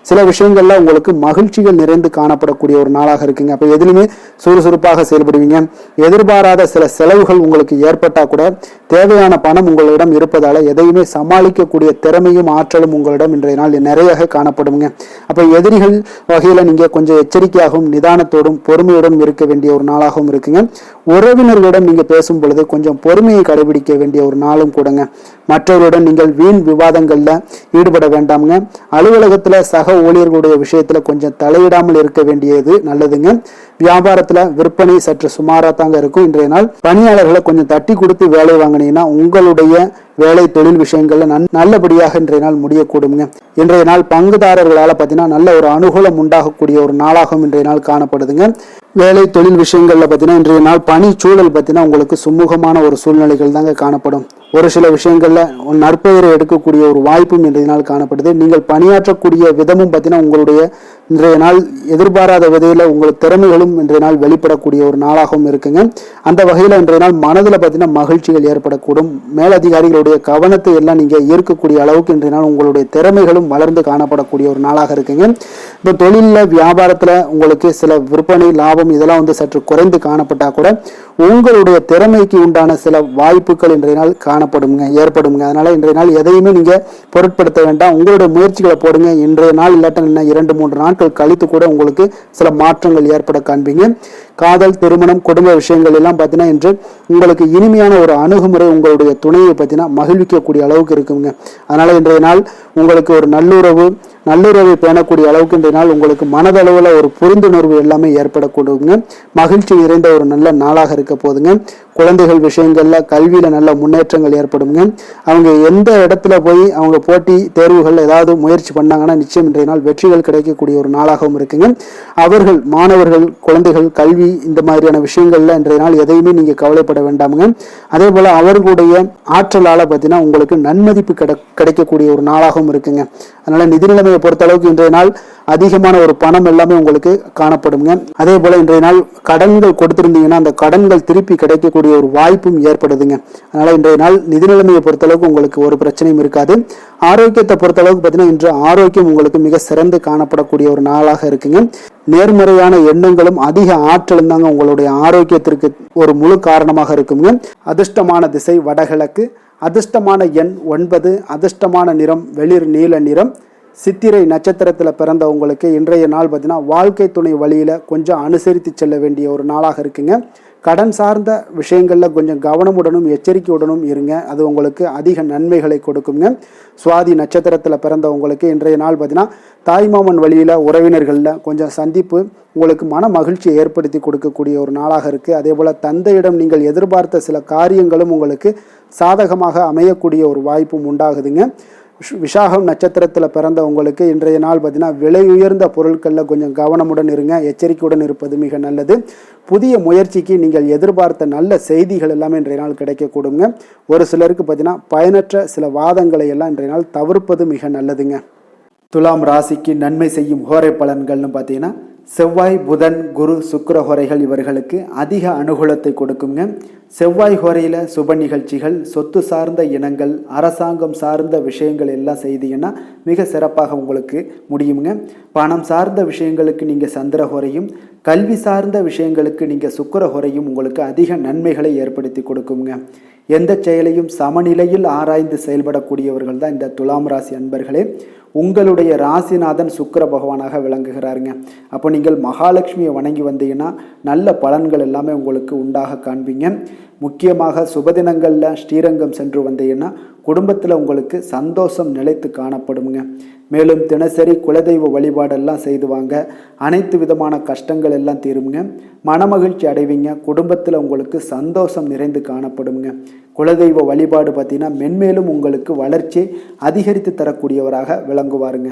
சில விஷயங்கள்ல உங்களுக்கு மகிழ்ச்சிகள் நிறைந்து காணப்படக்கூடிய ஒரு நாளாக இருக்குங்க. அப்ப எதிலுமே சுறுசுறுப்பாக செயல்படுவீங்க. எதிர்பாராத சில செலவுகள் உங்களுக்கு ஏற்பட்டா கூட தேவையான பணம் உங்களிடம் இருப்பதால எதையுமே சமாளிக்கக்கூடிய திறமையும் ஆற்றலும் உங்களிடம் இன்றைய நாள் நிறைய காணப்படுங்க. அப்ப எதிரிகள் வகையில நீங்க கொஞ்சம் எச்சரிக்கையாகவும் நிதானத்தோடும் பொறுமையோடும் இருக்க வேண்டிய ஒரு நாளாகவும் இருக்குங்க. உறவினர்களிடம் நீங்க பேசும் பொழுது கொஞ்சம் பொறுமையை கடைபிடிக்க வேண்டிய ஒரு நாளும் கூடங்க. மற்றவருடன் நீங்கள் வீண் விவாதங்கள்ல ஈடுபட வேண்டாமுங்க. அலுவலகத்துல சக ஊழியர்களுடைய விஷயத்துல கொஞ்சம் தலையிடாமல் இருக்க வேண்டியது நல்லதுங்க. வியாபாரத்துல விற்பனை சற்று சுமாரா தாங்க இருக்கும். இன்றைய நாள் பணியாளர்களை கொஞ்சம் தட்டி கொடுத்து வேலை வாங்கினீங்கன்னா உங்களுடைய வேலை தொழில் விஷயங்கள்ல நல்லபடியாக இன்றைய நாள் முடியக்கூடுங்க. இன்றைய நாள் பங்குதாரர்களால பார்த்தீங்கன்னா நல்ல ஒரு அனுகூலம் உண்டாகக்கூடிய ஒரு நாளாகவும் இன்றைய நாள் காணப்படுதுங்க. வேலை தொழில் விஷயங்கள்ல பார்த்தீங்கன்னா இன்றைய நாள் பணி சூழல் பார்த்தீங்கன்னா உங்களுக்கு சுமூகமான ஒரு சூழ்நிலைகள் தாங்க காணப்படும். ஒரு சில விஷயங்கள்ல நற்பெயரை எடுக்கக்கூடிய ஒரு வாய்ப்பும் இன்றைய நாள் காணப்படுது. நீங்கள் பணியாற்றக்கூடிய விதமும் பார்த்தீங்கன்னா உங்களுடைய இன்றைய நாள் எதிர்பாராத விதையில உங்கள் திறமைகளும் இன்றைய நாள் வெளிப்படக்கூடிய ஒரு நாளாகவும் இருக்குங்க. அந்த வகையில இன்றைய நாள் மனதில் பார்த்தீங்கன்னா மகிழ்ச்சிகள் ஏற்படக்கூடும். மேலதிகாரிகளுடைய கவனத்தை எல்லாம் நீங்க ஈர்க்கக்கூடிய அளவுக்கு இன்றைய நாள் உங்களுடைய திறமைகளும் வளர்ந்து காணப்படக்கூடிய ஒரு நாளாக இருக்குங்க. இப்போ தொழிலில் வியாபாரத்துல உங்களுக்கு சில விற்பனை லாபம் இதெல்லாம் சற்று குறைந்து காணப்பட்டா கூட உங்களுடைய திறமைக்கு உண்டான சில வாய்ப்புகள் இன்றைய நாள் ஏற்படுங்க. அதனால இன்றைய நாள் எதையுமே நீங்க பொருட்படுத்த வேண்டாம். உங்களுடைய முயற்சிகளை போடுங்க. இன்றைய நாள் இல்லாட்ட 2-3 நாட்கள் கழித்து கூட உங்களுக்கு சில மாற்றங்கள் ஏற்பட காண்பீங்க. காதல், திருமணம், குடும்ப விஷயங்கள் எல்லாம் பார்த்தீங்கன்னா இன்று உங்களுக்கு இனிமையான ஒரு அணுகுமுறை உங்களுடைய துணையை பார்த்தீங்கன்னா மகிழ்விக்கக்கூடிய அளவுக்கு இருக்குங்க. அதனால இன்றைய நாள் உங்களுக்கு ஒரு நல்லுறவை பேணக்கூடிய அளவுக்கு இன்றைய நாள் உங்களுக்கு மனதளவுல ஒரு புரிந்துணர்வு எல்லாமே ஏற்படக்கூடுங்க. மகிழ்ச்சி நிறைந்த ஒரு நல்ல நாளாக இருக்க போதுங்க. குழந்தைகள் விஷயங்கள்ல கல்வியில நல்ல முன்னேற்றங்கள் ஏற்படுங்க. அவங்க எந்த இடத்துல போய் அவங்க போட்டி தேர்வுகள் ஏதாவது முயற்சி பண்ணாங்கன்னா நிச்சயம் இன்றைய நாள் வெற்றிகள் கிடைக்கக்கூடிய ஒரு நாளாகவும் இருக்குங்க. அவர்கள் மாணவர்கள் குழந்தைகள் கல்வி இந்த மாதிரியான விஷயங்கள்ல இன்றைய நாள் எதையுமே நீங்க கவலைப்பட வேண்டாமுங்க. அதே போல அவர்களுடைய ஆற்றலால பார்த்தீங்கன்னா உங்களுக்கு நன்மதிப்பு கிடைக்கக்கூடிய ஒரு நாளாகவும் இருக்குங்க. அதனால நிதி நிலைமையை பொறுத்த அளவுக்கு இன்றைய நாள் அதிகமான ஒரு பணம் எல்லாமே உங்களுக்கு காணப்படுங்க. அதே போல இன்றைய நாள் கடன்கள் கொடுத்திருந்தீங்கன்னா அந்த கடன்கள் திருப்பி கிடைக்கக்கூடிய ஒரு வாய்ப்பும் ஏற்படுதுங்க. அதனால இன்றைய நாள் நிதி நிலைமையை பொறுத்தளவுக்கு உங்களுக்கு ஒரு பிரச்சனையும் இருக்காது. ஆரோக்கியத்தை பொறுத்தளவுக்கு பார்த்தீங்கன்னா இன்று ஆரோக்கியம் உங்களுக்கு மிக சிறந்து காணப்படக்கூடிய ஒரு நாளாக இருக்குங்க. நேர்மறையான எண்ணங்களும் அதிக ஆற்றலும் தாங்க உங்களுடைய ஆரோக்கியத்திற்கு ஒரு முழு காரணமாக இருக்குங்க. அதிர்ஷ்டமான திசை வடகிழக்கு, அதிர்ஷ்டமான எண் 9, அதிர்ஷ்டமான நிறம் வெளிர் நீல நிறம். சித்திரை நட்சத்திரத்தில் பிறந்த உங்களுக்கு இன்றைய நாள் பார்த்தீங்கன்னா வாழ்க்கை துணை வழியில கொஞ்சம் அனுசரித்து செல்ல வேண்டிய ஒரு நாளாக இருக்குங்க. கடன் சார்ந்த விஷயங்களில் கொஞ்சம் கவனமுடனும் எச்சரிக்கையுடனும் இருங்க. அது உங்களுக்கு அதிக நன்மைகளை கொடுக்குங்க. சுவாதி நட்சத்திரத்தில் பிறந்த உங்களுக்கு இன்றைய நாள் பார்த்தீங்கன்னா தாய்மாமன் வழியில் உறவினர்களில் கொஞ்சம் சந்திப்பு உங்களுக்கு மன மகிழ்ச்சியை ஏற்படுத்தி கொடுக்கக்கூடிய ஒரு நாளாக இருக்குது. அதே போல் தந்தையிடம் நீங்கள் எதிர்பார்த்த சில காரியங்களும் உங்களுக்கு சாதகமாக அமையக்கூடிய ஒரு வாய்ப்பும் உண்டாகுதுங்க. விசாகம் நட்சத்திரத்தில் பிறந்த உங்களுக்கு இன்றைய நாள் பார்த்தீங்கன்னா விலை உயர்ந்த பொருட்களில் கொஞ்சம் கவனமுடன் இருங்க. எச்சரிக்கையுடன் இருப்பது மிக நல்லது. புதிய முயற்சிக்கு நீங்கள் எதிர்பார்த்த நல்ல செய்திகள் எல்லாமே இன்றைய நாள் கிடைக்கக்கூடுங்க. ஒரு சிலருக்கு பார்த்தீங்கன்னா பயனற்ற சில வாதங்களை எல்லாம் இன்றைய நாள் தவிர்ப்பது மிக நல்லதுங்க. துலாம் ராசிக்கு நன்மை செய்யும் ஹோரை பலன்கள்னு பார்த்தீங்கன்னா செவ்வாய், புதன், குரு, சுக்கிர ஹோரைகள் இவர்களுக்கு அதிக அனுகூலத்தை கொடுக்குங்க. செவ்வாய் ஹோரையில் சுப நிகழ்ச்சிகள், சொத்து சார்ந்த இனங்கள், அரசாங்கம் சார்ந்த விஷயங்கள் எல்லாம் செய்தீங்கன்னா மிக சிறப்பாக உங்களுக்கு முடியுங்க. பணம் சார்ந்த விஷயங்களுக்கு நீங்கள் சந்திர ஹோரையும், கல்வி சார்ந்த விஷயங்களுக்கு நீங்கள் சுக்கிர ஹோரையும் உங்களுக்கு அதிக நன்மைகளை ஏற்படுத்தி கொடுக்குங்க. எந்த செயலையும் சமநிலையில் ஆராய்ந்து செயல்படக்கூடியவர்கள் தான் இந்த துலாம் ராசி அன்பர்களே. உங்களுடைய ராசிநாதன் சுக்கிர பகவானாக விளங்குகிறாருங்க. அப்போ நீங்கள் மகாலட்சுமியை வணங்கி வந்தீங்கன்னா நல்ல பலன்கள் எல்லாமே உங்களுக்கு உண்டாக காண்பீங்க. முக்கியமாக சுபதினங்களில் ஸ்ரீரங்கம் சென்று வந்தீங்கன்னா குடும்பத்தில் உங்களுக்கு சந்தோஷம் நிலைத்து காணப்படுங்க. மேலும் தினசரி குலதெய்வ வழிபாடெல்லாம் செய்து வாங்க. அனைத்து விதமான கஷ்டங்கள் எல்லாம் தீருங்க. மனமகிழ்ச்சி அடைவீங்க. குடும்பத்தில் உங்களுக்கு சந்தோஷம் நிறைந்து காணப்படுங்க. குலதெய்வ வழிபாடு பார்த்தீங்கன்னா மென்மேலும் உங்களுக்கு வளர்ச்சி அதிகரித்து தரக்கூடியவராக விளங்குவாருங்க.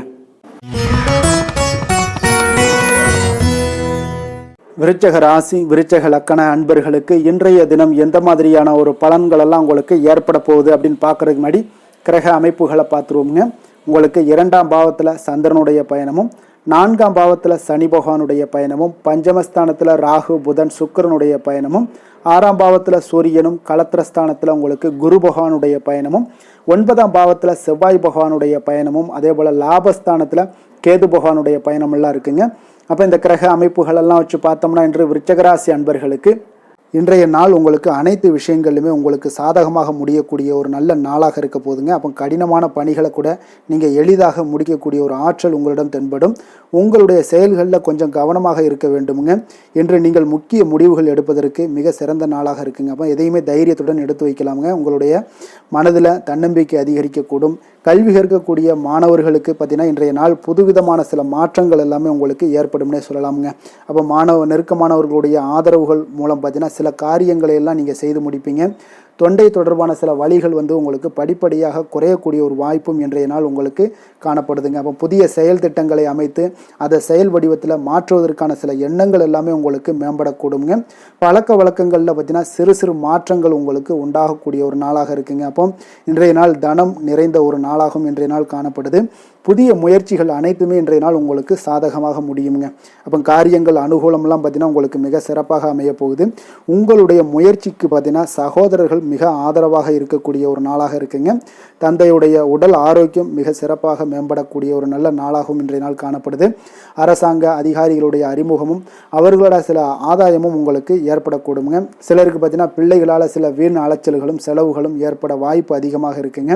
விருச்சக ராசி விருச்சக லக்கண அன்பர்களுக்கு இன்றைய தினம் எந்த மாதிரியான ஒரு பலன்கள் எல்லாம் உங்களுக்கு ஏற்பட போகுது அப்படின்னு பார்க்கறதுக்கு முன்னாடி கிரக அமைப்புகளை பார்த்துருவோங்க. உங்களுக்கு 2ஆம் பாவத்தில் சந்திரனுடைய பயணமும் 4ஆம் பாவத்தில் சனி பகவானுடைய பயணமும், பஞ்சமஸ்தானத்தில் ராகு புதன் சுக்கிரனுடைய பயணமும், 6ஆம் பாவத்தில் சூரியனும், களத்திரஸ்தானத்தில் உங்களுக்கு குரு பகவானுடைய பயணமும், 9ஆம் பாவத்தில் செவ்வாய் பகவானுடைய பயணமும், அதே போல் லாபஸ்தானத்தில் கேது பகவானுடைய பயணமெல்லாம் இருக்குங்க. அப்போ இந்த கிரக அமைப்புகள் எல்லாம் வச்சு பார்த்தோம்னா இன்று விருச்சிகராசி அன்பர்களுக்கு இன்றைய நாள் உங்களுக்கு அனைத்து விஷயங்களிலுமே உங்களுக்கு சாதகமாக முடியக்கூடிய ஒரு நல்ல நாளாக இருக்க போதுங்க. அப்போ கடினமான பணிகளை கூட நீங்கள் எளிதாக முடிக்கக்கூடிய ஒரு ஆற்றல் உங்களிடம் தென்படும். உங்களுடைய செயல்களில் கொஞ்சம் கவனமாக இருக்க வேண்டுமுங்க. இன்று நீங்கள் முக்கிய முடிவுகள் எடுப்பதற்கு மிக சிறந்த நாளாக இருக்குங்க. அப்போ எதையுமே தைரியத்துடன் எடுத்து வைக்கலாமுங்க. உங்களுடைய மனதில் தன்னம்பிக்கை அதிகரிக்கக்கூடும். கல்வி கற்கக்கூடிய மாணவர்களுக்கு பார்த்தீங்கன்னா இன்றைய நாள் புதுவிதமான சில மாற்றங்கள் எல்லாமே உங்களுக்கு ஏற்படும்னே சொல்லலாமுங்க. அப்போ நெருக்கமானவர்களுடைய ஆதரவுகள் மூலம் பார்த்தீங்கன்னா சில காரியங்களை எல்லாம் நீங்கள் செய்து முடிப்பீங்க. தொண்டை தொடர்பான சில வழிகள் உங்களுக்கு படிப்படியாக குறையக்கூடிய ஒரு வாய்ப்பும் இன்றைய நாள் உங்களுக்கு காணப்படுதுங்க. அப்போ புதிய செயல் திட்டங்களை அமைத்து அதை செயல் வடிவத்தில் மாற்றுவதற்கான சில எண்ணங்கள் எல்லாமே உங்களுக்கு மேம்படக்கூடுங்க. பழக்க வழக்கங்களில் பார்த்தீங்கன்னா சிறு சிறு மாற்றங்கள் உங்களுக்கு உண்டாகக்கூடிய ஒரு நாளாக இருக்குங்க. அப்போ இன்றைய நாள் தனம் நிறைந்த ஒரு நாளாகவும் இன்றைய நாள் காணப்படுது. புதிய முயற்சிகள் அனைத்துமே இன்றைய நாள் உங்களுக்கு சாதகமாக முடியுங்க. அப்போ காரியங்கள் அனுகூலம்லாம் பார்த்தீங்கன்னா உங்களுக்கு மிக சிறப்பாக அமைய போகுது. உங்களுடைய முயற்சிக்கு பார்த்தீங்கன்னா சகோதரர்கள் மிக ஆதரவாக இருக்கக்கூடிய ஒரு நாளாக இருக்குங்க. தந்தையுடைய உடல் ஆரோக்கியம் மிக சிறப்பாக மேம்படக்கூடிய ஒரு நல்ல நாளாகவும் இன்றைய நாள் காணப்படுது. அரசாங்க அதிகாரிகளுடைய அறிமுகமும் அவர்களோட சில ஆதாயமும் உங்களுக்கு ஏற்படக்கூடுங்க. சிலருக்கு பார்த்தீங்கன்னா பிள்ளைகளால் சில வீண் அலைச்சல்களும் செலவுகளும் ஏற்பட வாய்ப்பு அதிகமாக இருக்குங்க.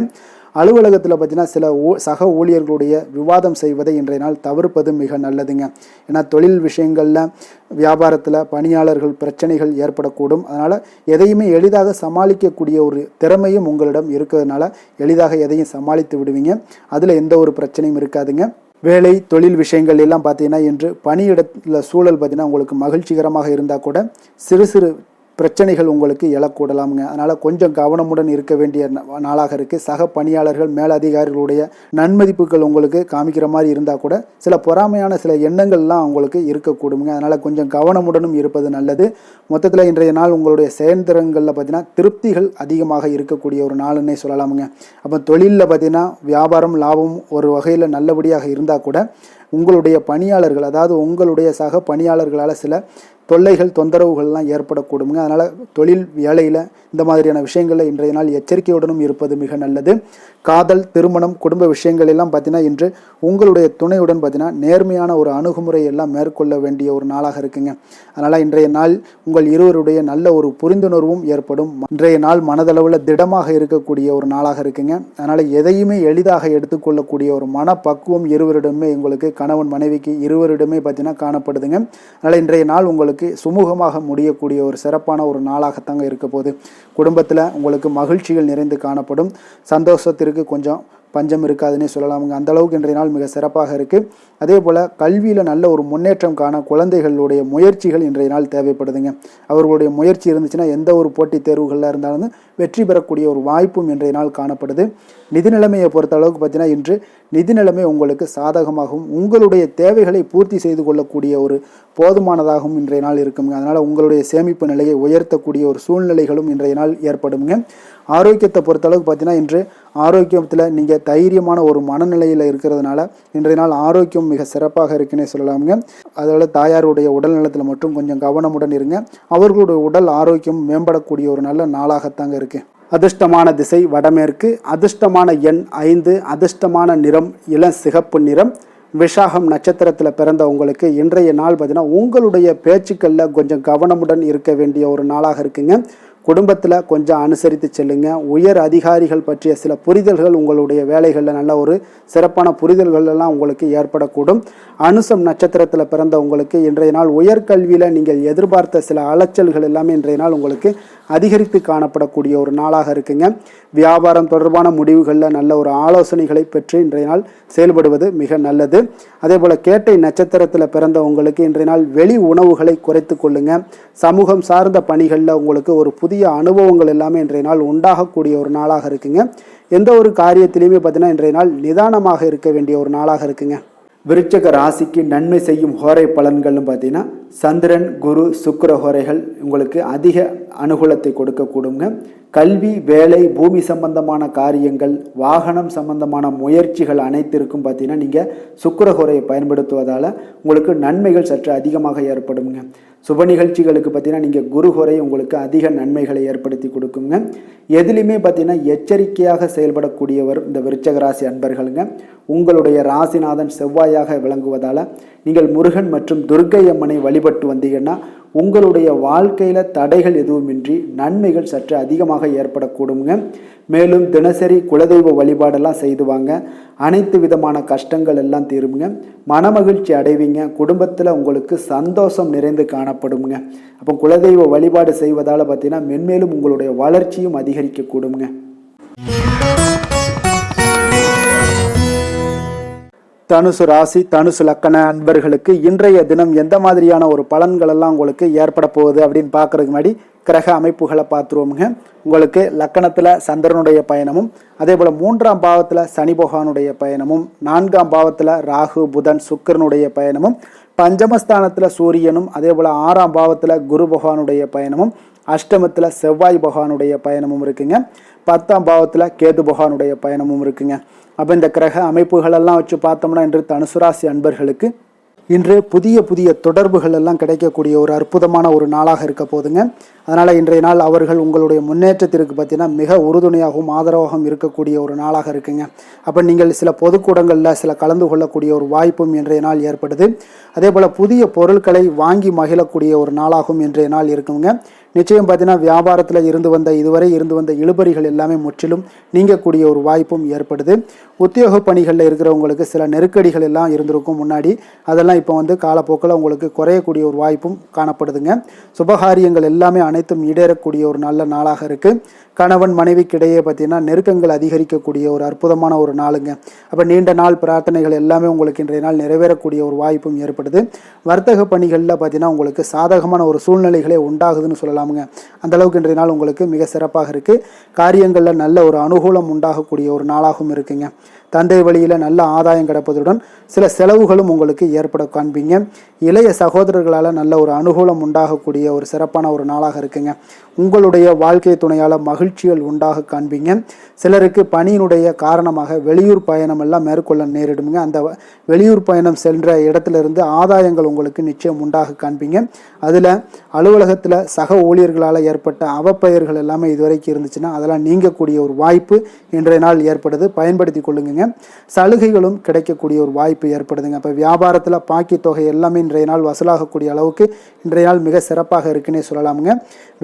அலுவலகத்தில் பார்த்தீங்கன்னா சில சக ஊழியர்களுடைய விவாதம் செய்வதை இன்றைய நாள் தவிர்ப்பது மிக நல்லதுங்க. ஏன்னா தொழில் விஷயங்களில் வியாபாரத்தில் பணியாளர்கள் பிரச்சனைகள் ஏற்படக்கூடும். அதனால் எதையுமே எளிதாக சமாளிக்கக்கூடிய ஒரு திறமையும் உங்களிடம் இருக்கிறதுனால எளிதாக எதையும் சமாளித்து விடுவீங்க. அதில் எந்த ஒரு பிரச்சனையும் இருக்காதுங்க. வேலை தொழில் விஷயங்கள் எல்லாம் பார்த்தீங்கன்னா இன்று பணியிடத்தில் சூழல் பார்த்தீங்கன்னா உங்களுக்கு மகிழ்ச்சிகரமாக இருந்தால் கூட சிறு சிறு பிரச்சனைகள் உங்களுக்கு எழக்கூடலாமுங்க. அதனால் கொஞ்சம் கவனமுடன் இருக்க வேண்டிய நாளாக இருக்குது. சக பணியாளர்கள் மேலதிகாரிகளுடைய நன்மதிப்புகள் உங்களுக்கு காமிக்கிற மாதிரி இருந்தால் கூட சில பொறாமையான சில எண்ணங்கள்லாம் உங்களுக்கு இருக்கக்கூடுங்க. அதனால் கொஞ்சம் கவனமுடனும் இருப்பது நல்லது. மொத்தத்தில் இன்றைய நாள் உங்களுடைய செயல்திறன்களில் பார்த்தீங்கன்னா திருப்திகள் அதிகமாக இருக்கக்கூடிய ஒரு நாளுன்னே சொல்லலாமுங்க. அப்போ தொழிலில் பார்த்தீங்கன்னா வியாபாரம் லாபம் ஒரு வகையில் நல்லபடியாக இருந்தால் கூட உங்களுடைய பணியாளர்கள் அதாவது உங்களுடைய சக பணியாளர்களால் சில தொல்லைகள் தொந்தரவுகள்லாம் ஏற்படக்கூடுங்க. அதனால் தொழில் வேலையில் இந்த மாதிரியான விஷயங்களில் இன்றைய நாள் எச்சரிக்கையுடனும் இருப்பது மிக நல்லது. காதல் திருமணம் குடும்ப விஷயங்கள் எல்லாம் பார்த்தீங்கன்னா இன்று உங்களுடைய துணையுடன் பார்த்தீங்கன்னா நேர்மையான ஒரு அணுகுமுறை எல்லாம் மேற்கொள்ள வேண்டிய ஒரு நாளாக இருக்குங்க. அதனால் இன்றைய நாள் உங்கள் இருவருடைய நல்ல ஒரு புரிந்துணர்வும் ஏற்படும். இன்றைய நாள் மனதளவில் திடமாக இருக்கக்கூடிய ஒரு நாளாக இருக்குங்க. அதனால் எதையுமே எளிதாக எடுத்துக்கொள்ளக்கூடிய ஒரு மனப்பக்குவம் இருவரிடமே உங்களுக்கு கணவன் மனைவிக்கு இருவரிடமே பார்த்தீங்கன்னா காணப்படுதுங்க. அதனால் இன்றைய நாள் உங்களுக்கு சுமூகமாக முடியக்கூடிய ஒரு சிறப்பான ஒரு நாளாகத்தாங்க இருக்க போகுது. குடும்பத்தில் உங்களுக்கு மகிழ்ச்சிகள் நிறைந்து காணப்படும். சந்தோஷத்திற்கு கொஞ்சம் பஞ்சம் இருக்காதுன்னே சொல்லலாமுங்க. அந்த அளவுக்கு இன்றைய நாள் மிக சிறப்பாக இருக்குது. அதே போல் கல்வியில் நல்ல ஒரு முன்னேற்றம் காண குழந்தைகளுடைய முயற்சிகள் இன்றைய நாள் தேவைப்படுதுங்க. அவர்களுடைய முயற்சி இருந்துச்சுன்னா எந்த ஒரு போட்டித் தேர்வுகளில் இருந்தாலும் வெற்றி பெறக்கூடிய ஒரு வாய்ப்பும் இன்றைய நாள் காணப்படுது. நிதி நிலைமையை பொறுத்த அளவுக்கு பார்த்தீங்கன்னா இன்று நிதி நிலைமை உங்களுக்கு சாதகமாகவும் உங்களுடைய தேவைகளை பூர்த்தி செய்து கொள்ளக்கூடிய ஒரு போதுமானதாகவும் இன்றைய நாள் இருக்குங்க. அதனால் உங்களுடைய சேமிப்பு நிலையை உயர்த்தக்கூடிய ஒரு சூழ்நிலைகளும் இன்றைய நாள் ஏற்படுங்க. ஆரோக்கியத்தை பொறுத்தளவுக்கு பார்த்தீங்கன்னா இன்று ஆரோக்கியத்தில் நீங்கள் தைரியமான ஒரு மனநிலையில் இருக்கிறதுனால இன்றைய நாள் ஆரோக்கியம் மிக சிறப்பாக இருக்குன்னே சொல்லலாமுங்க. அதோட தாயாருடைய உடல் நலத்தில் மட்டும் கொஞ்சம் கவனமுடன் இருங்க. அவர்களுடைய உடல் ஆரோக்கியம் மேம்படக்கூடிய ஒரு நல்ல நாளாகத்தாங்க இருக்குது. அதிர்ஷ்டமான திசை வடமேற்கு, அதிர்ஷ்டமான எண் 5, அதிர்ஷ்டமான நிறம் இளம் சிகப்பு நிறம். விஷாகம் நட்சத்திரத்தில் பிறந்த உங்களுக்கு இன்றைய நாள் பார்த்தீங்கன்னா உங்களுடைய பேச்சுக்களில் கொஞ்சம் கவனமுடன் இருக்க வேண்டிய ஒரு நாளாக இருக்குங்க. குடும்பத்தில் கொஞ்சம் அனுசரித்து செல்லுங்க. உயர் அதிகாரிகள் பற்றிய சில புரிதல்கள் உங்களுடைய வேலைகளில் நல்ல ஒரு சிறப்பான புரிதல்கள் எல்லாம் உங்களுக்கு ஏற்படக்கூடும். அனுசம் நட்சத்திரத்தில் பிறந்த உங்களுக்கு இன்றைய நாள் உயர்கல்வியில் நீங்கள் எதிர்பார்த்த சில அலைச்சல்கள் எல்லாமே இன்றைய நாள் உங்களுக்கு அதிகரித்து காணப்படக்கூடிய ஒரு நாளாக இருக்குங்க. வியாபாரம் தொடர்பான முடிவுகளில் நல்ல ஒரு ஆலோசனைகளை பெற்று இன்றைய நாள் செயல்படுவது மிக நல்லது. அதே போல் கேட்டை நட்சத்திரத்தில் பிறந்த உங்களுக்கு இன்றைய நாள் வெளி உணவுகளை குறைத்து கொள்ளுங்க. சமூகம் சார்ந்த பணிகளில் உங்களுக்கு ஒரு புதிய அனுபவங்கள் எல்லாமே இன்றைய நாள் உண்டாகக்கூடிய ஒரு நாளாக இருக்குங்க. எந்த ஒரு காரியத்திலையுமே பார்த்தீங்கன்னா இன்றைய நாள் நிதானமாக இருக்க வேண்டிய ஒரு நாளாக இருக்குங்க. விருச்சிக ராசிக்கு நன்மை செய்யும் ஹோரை பலன்கள்னு பார்த்தீங்கன்னா சந்திரன் குரு சுக்கிர ஹோரைகள் உங்களுக்கு அதிக அனுகூலத்தை கொடுக்கக்கூடுங்க. கல்வி, வேலை, பூமி சம்பந்தமான காரியங்கள், வாகனம் சம்பந்தமான முயற்சிகள் அனைத்திற்கும் பார்த்தீங்கன்னா நீங்கள் சுக்கிர ஹோரையை பயன்படுத்துவதால் உங்களுக்கு நன்மைகள் சற்று அதிகமாக ஏற்படுங்க. சுப நிகழ்ச்சிகளுக்கு பார்த்தீங்கன்னா நீங்கள் குரு ஹோரை உங்களுக்கு அதிக நன்மைகளை ஏற்படுத்தி கொடுக்குங்க. எதுலையுமே பார்த்தீங்கன்னா எச்சரிக்கையாக செயல்படக்கூடியவர் இந்த விருச்சக ராசி அன்பர்களுங்க. உங்களுடைய ராசிநாதன் செவ்வாயாக விளங்குவதால் நீங்கள் முருகன் மற்றும் துர்க்கை அம்மனை வழிபட்டு வந்தீங்கன்னா உங்களுடைய வாழ்க்கையில் தடைகள் எதுவுமின்றி நன்மைகள் சற்று அதிகமாக ஏற்படக்கூடுங்க. மேலும் தினசரி குலதெய்வ வழிபாடெல்லாம் செய்து வாங்க. அனைத்து விதமான கஷ்டங்கள் எல்லாம் தீருங்க. மனமகிழ்ச்சி அடைவீங்க. குடும்பத்தில் உங்களுக்கு சந்தோஷம் நிறைந்து காணப்படுங்க. அப்போ குலதெய்வ வழிபாடு செய்வதால் பார்த்தீங்கன்னா மென்மேலும் உங்களுடைய வளர்ச்சியும் அதிகரிக்கக்கூடுங்க. தனுசு ராசி தனுசு லக்கண அன்பர்களுக்கு இன்றைய தினம் எந்த மாதிரியான ஒரு பலன்கள் எல்லாம் உங்களுக்கு ஏற்பட போகுது அப்படின்னு பார்க்கறதுக்கு முன்னாடி கிரக அமைப்புகளை பார்த்துருவோமுங்க. உங்களுக்கு லக்கணத்தில் சந்திரனுடைய பயணமும், அதே போல் 3ஆம் பாவத்தில் சனி பகவானுடைய பயணமும், 4ஆம் பாவத்தில் ராகு புதன் சுக்கிரனுடைய பயணமும், பஞ்சமஸ்தானத்தில் சூரியனும், அதே போல் 6ஆம் பாவத்தில் குரு பகவானுடைய பயணமும், அஷ்டமத்தில் செவ்வாய் பகவானுடைய பயணமும் இருக்குங்க. 10ஆம் பாவத்தில் கேது பகவானுடைய பயணமும் இருக்குங்க. அப்போ இந்த கிரக அமைப்புகளெல்லாம் வச்சு பார்த்தோம்னா இன்று தனுசு ராசி அன்பர்களுக்கு இன்று புதிய புதிய தொடர்புகள் எல்லாம் கிடைக்கக்கூடிய ஒரு அற்புதமான ஒரு நாளாக இருக்க போதுங்க. அதனால் இன்றைய நாள் அவர்கள் உங்களுடைய முன்னேற்றத்திற்கு பார்த்தீங்கன்னா மிக உறுதுணையாகவும் ஆதரவாகவும் இருக்கக்கூடிய ஒரு நாளாக இருக்குங்க. அப்போ நீங்கள் சில பொதுக்கூடங்களில் சில கலந்து கொள்ளக்கூடிய ஒரு வாய்ப்பும் இன்றைய நாள் ஏற்படுது. அதே போல் புதிய பொருட்களை வாங்கி மகிழக்கூடிய ஒரு நாளாகவும் இன்றைய நாள் இருக்குங்க. நிச்சயம் பார்த்தீங்கன்னா வியாபாரத்தில் இதுவரை இருந்து வந்த இழுபறிகள் எல்லாமே முற்றிலும் நீங்கக்கூடிய ஒரு வாய்ப்பும் ஏற்படுது. உத்தியோக பணிகளில் இருக்கிறவங்களுக்கு சில நெருக்கடிகள் எல்லாம் இருந்திருக்கும் முன்னாடி, அதெல்லாம் இப்போ காலப்போக்கில் உங்களுக்கு குறையக்கூடிய ஒரு வாய்ப்பும் காணப்படுதுங்க. சுபகாரியங்கள் எல்லாமே அனைத்தும் ஈடேறக்கூடிய ஒரு நல்ல நாளாக இருக்குது. கணவன் மனைவிக்கிடையே பார்த்தீங்கன்னா நெருக்கங்கள் அதிகரிக்கக்கூடிய ஒரு அற்புதமான ஒரு நாளுங்க. அப்போ நீண்ட நாள் பிரார்த்தனைகள் எல்லாமே உங்களுக்கு இன்றைய நாள் நிறைவேறக்கூடிய ஒரு வாய்ப்பும் ஏற்படுது. வர்த்தக பணிகளில் பார்த்தீங்கன்னா உங்களுக்கு சாதகமான ஒரு சூழ்நிலைகளே உண்டாகுதுன்னு சொல்லலாமுங்க. அந்த அளவுக்கு இன்றைய நாள் உங்களுக்கு மிக சிறப்பாக இருக்குது. காரியங்களில் நல்ல ஒரு அனுகூலம் உண்டாகக்கூடிய ஒரு நாளாகவும் இருக்குங்க. தந்தை வழியில் நல்ல ஆதாயம் கிடைப்பதுடன் சில செலவுகளும் உங்களுக்கு ஏற்பட காண்பீங்க. இளைய சகோதரர்களால் நல்ல ஒரு அனுகூலம் உண்டாகக்கூடிய ஒரு சிறப்பான ஒரு நாளாக இருக்குங்க. உங்களுடைய வாழ்க்கை துணையால் மகிழ்ச்சிகள் உண்டாக காண்பீங்க. சிலருக்கு பணியினுடைய காரணமாக வெளியூர் பயணம் எல்லாம் மேற்கொள்ள நேரிடுங்க. அந்த வெளியூர் பயணம் சென்ற இடத்திலிருந்து ஆதாயங்கள் உங்களுக்கு நிச்சயம் உண்டாக காண்பீங்க. அதில் அலுவலகத்தில் சக ஊழியர்களால் ஏற்பட்ட அவப்பெயர்கள் எல்லாமே இதுவரைக்கும் இருந்துச்சுன்னா அதெல்லாம் நீங்கக்கூடிய ஒரு வாய்ப்பு இன்றைய நாள் ஏற்படுது. பயன்படுத்தி கொள்ளுங்க. சலுகைகளும் கிடைக்கக்கூடிய ஒரு வாய்ப்பு ஏற்படுதுங்க. இப்போ வியாபாரத்தில் பாக்கி தொகை எல்லாமே இன்றைய நாள் வசூலாகக்கூடிய அளவுக்கு இன்றைய நாள் மிக சிறப்பாக இருக்குன்னே சொல்லலாமுங்க.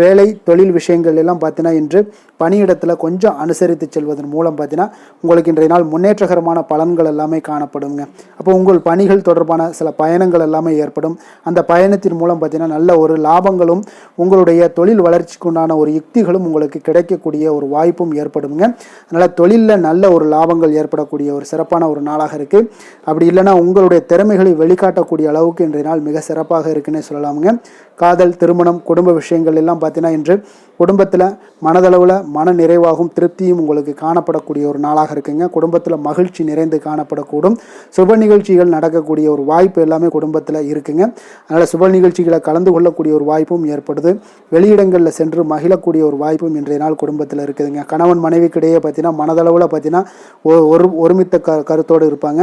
வேலை தொழில் விஷயங்கள் எல்லாம் பார்த்தீங்கன்னா இன்று பணியிடத்தில் கொஞ்சம் அனுசரித்து செல்வதன் மூலம் பார்த்தீங்கன்னா உங்களுக்கு இன்றைய நாள் முன்னேற்றகரமான பலன்கள் எல்லாமே காணப்படுங்க. அப்போ உங்கள் பணிகள் தொடர்பான சில பயணங்கள் எல்லாமே ஏற்படும். அந்த பயணத்தின் மூலம் பார்த்தீங்கன்னா நல்ல ஒரு லாபங்களும் உங்களுடைய தொழில் வளர்ச்சிக்கு உண்டான ஒரு யுக்திகளும் உங்களுக்கு கிடைக்கக்கூடிய ஒரு வாய்ப்பும் ஏற்படுங்க. அதனால் தொழிலில் நல்ல ஒரு லாபங்கள் ஏற்படக்கூடிய ஒரு சிறப்பான ஒரு நாளாக இருக்குது. அப்படி இல்லைன்னா உங்களுடைய திறமைகளை வெளிக்காட்டக்கூடிய அளவுக்கு இன்றைய நாள் மிக சிறப்பாக இருக்குன்னே சொல்லலாமுங்க. காதல், திருமணம், குடும்ப விஷயங்கள் எல்லாம் பார்த்தீங்கன்னா இன்று குடும்பத்தில் மனதளவில் மன நிறைவாகவும் திருப்தியும் உங்களுக்கு காணப்படக்கூடிய ஒரு நாளாக இருக்குங்க. குடும்பத்தில் மகிழ்ச்சி நிறைந்து காணப்படக்கூடும். சுப நிகழ்ச்சிகள் நடக்கக்கூடிய ஒரு வாய்ப்பு எல்லாமே குடும்பத்தில் இருக்குங்க. அதனால் சுப நிகழ்ச்சிகளை கலந்து கொள்ளக்கூடிய ஒரு வாய்ப்பும் ஏற்படுது. வெளியிடங்களில் சென்று மகிழக்கூடிய ஒரு வாய்ப்பும் இன்றைய நாள் குடும்பத்தில் இருக்குதுங்க. கணவன் மனைவிக்கிடையே பார்த்தீங்கன்னா மனதளவில் பார்த்தீங்கன்னா ஒருமித்த கருத்தோடு இருப்பாங்க.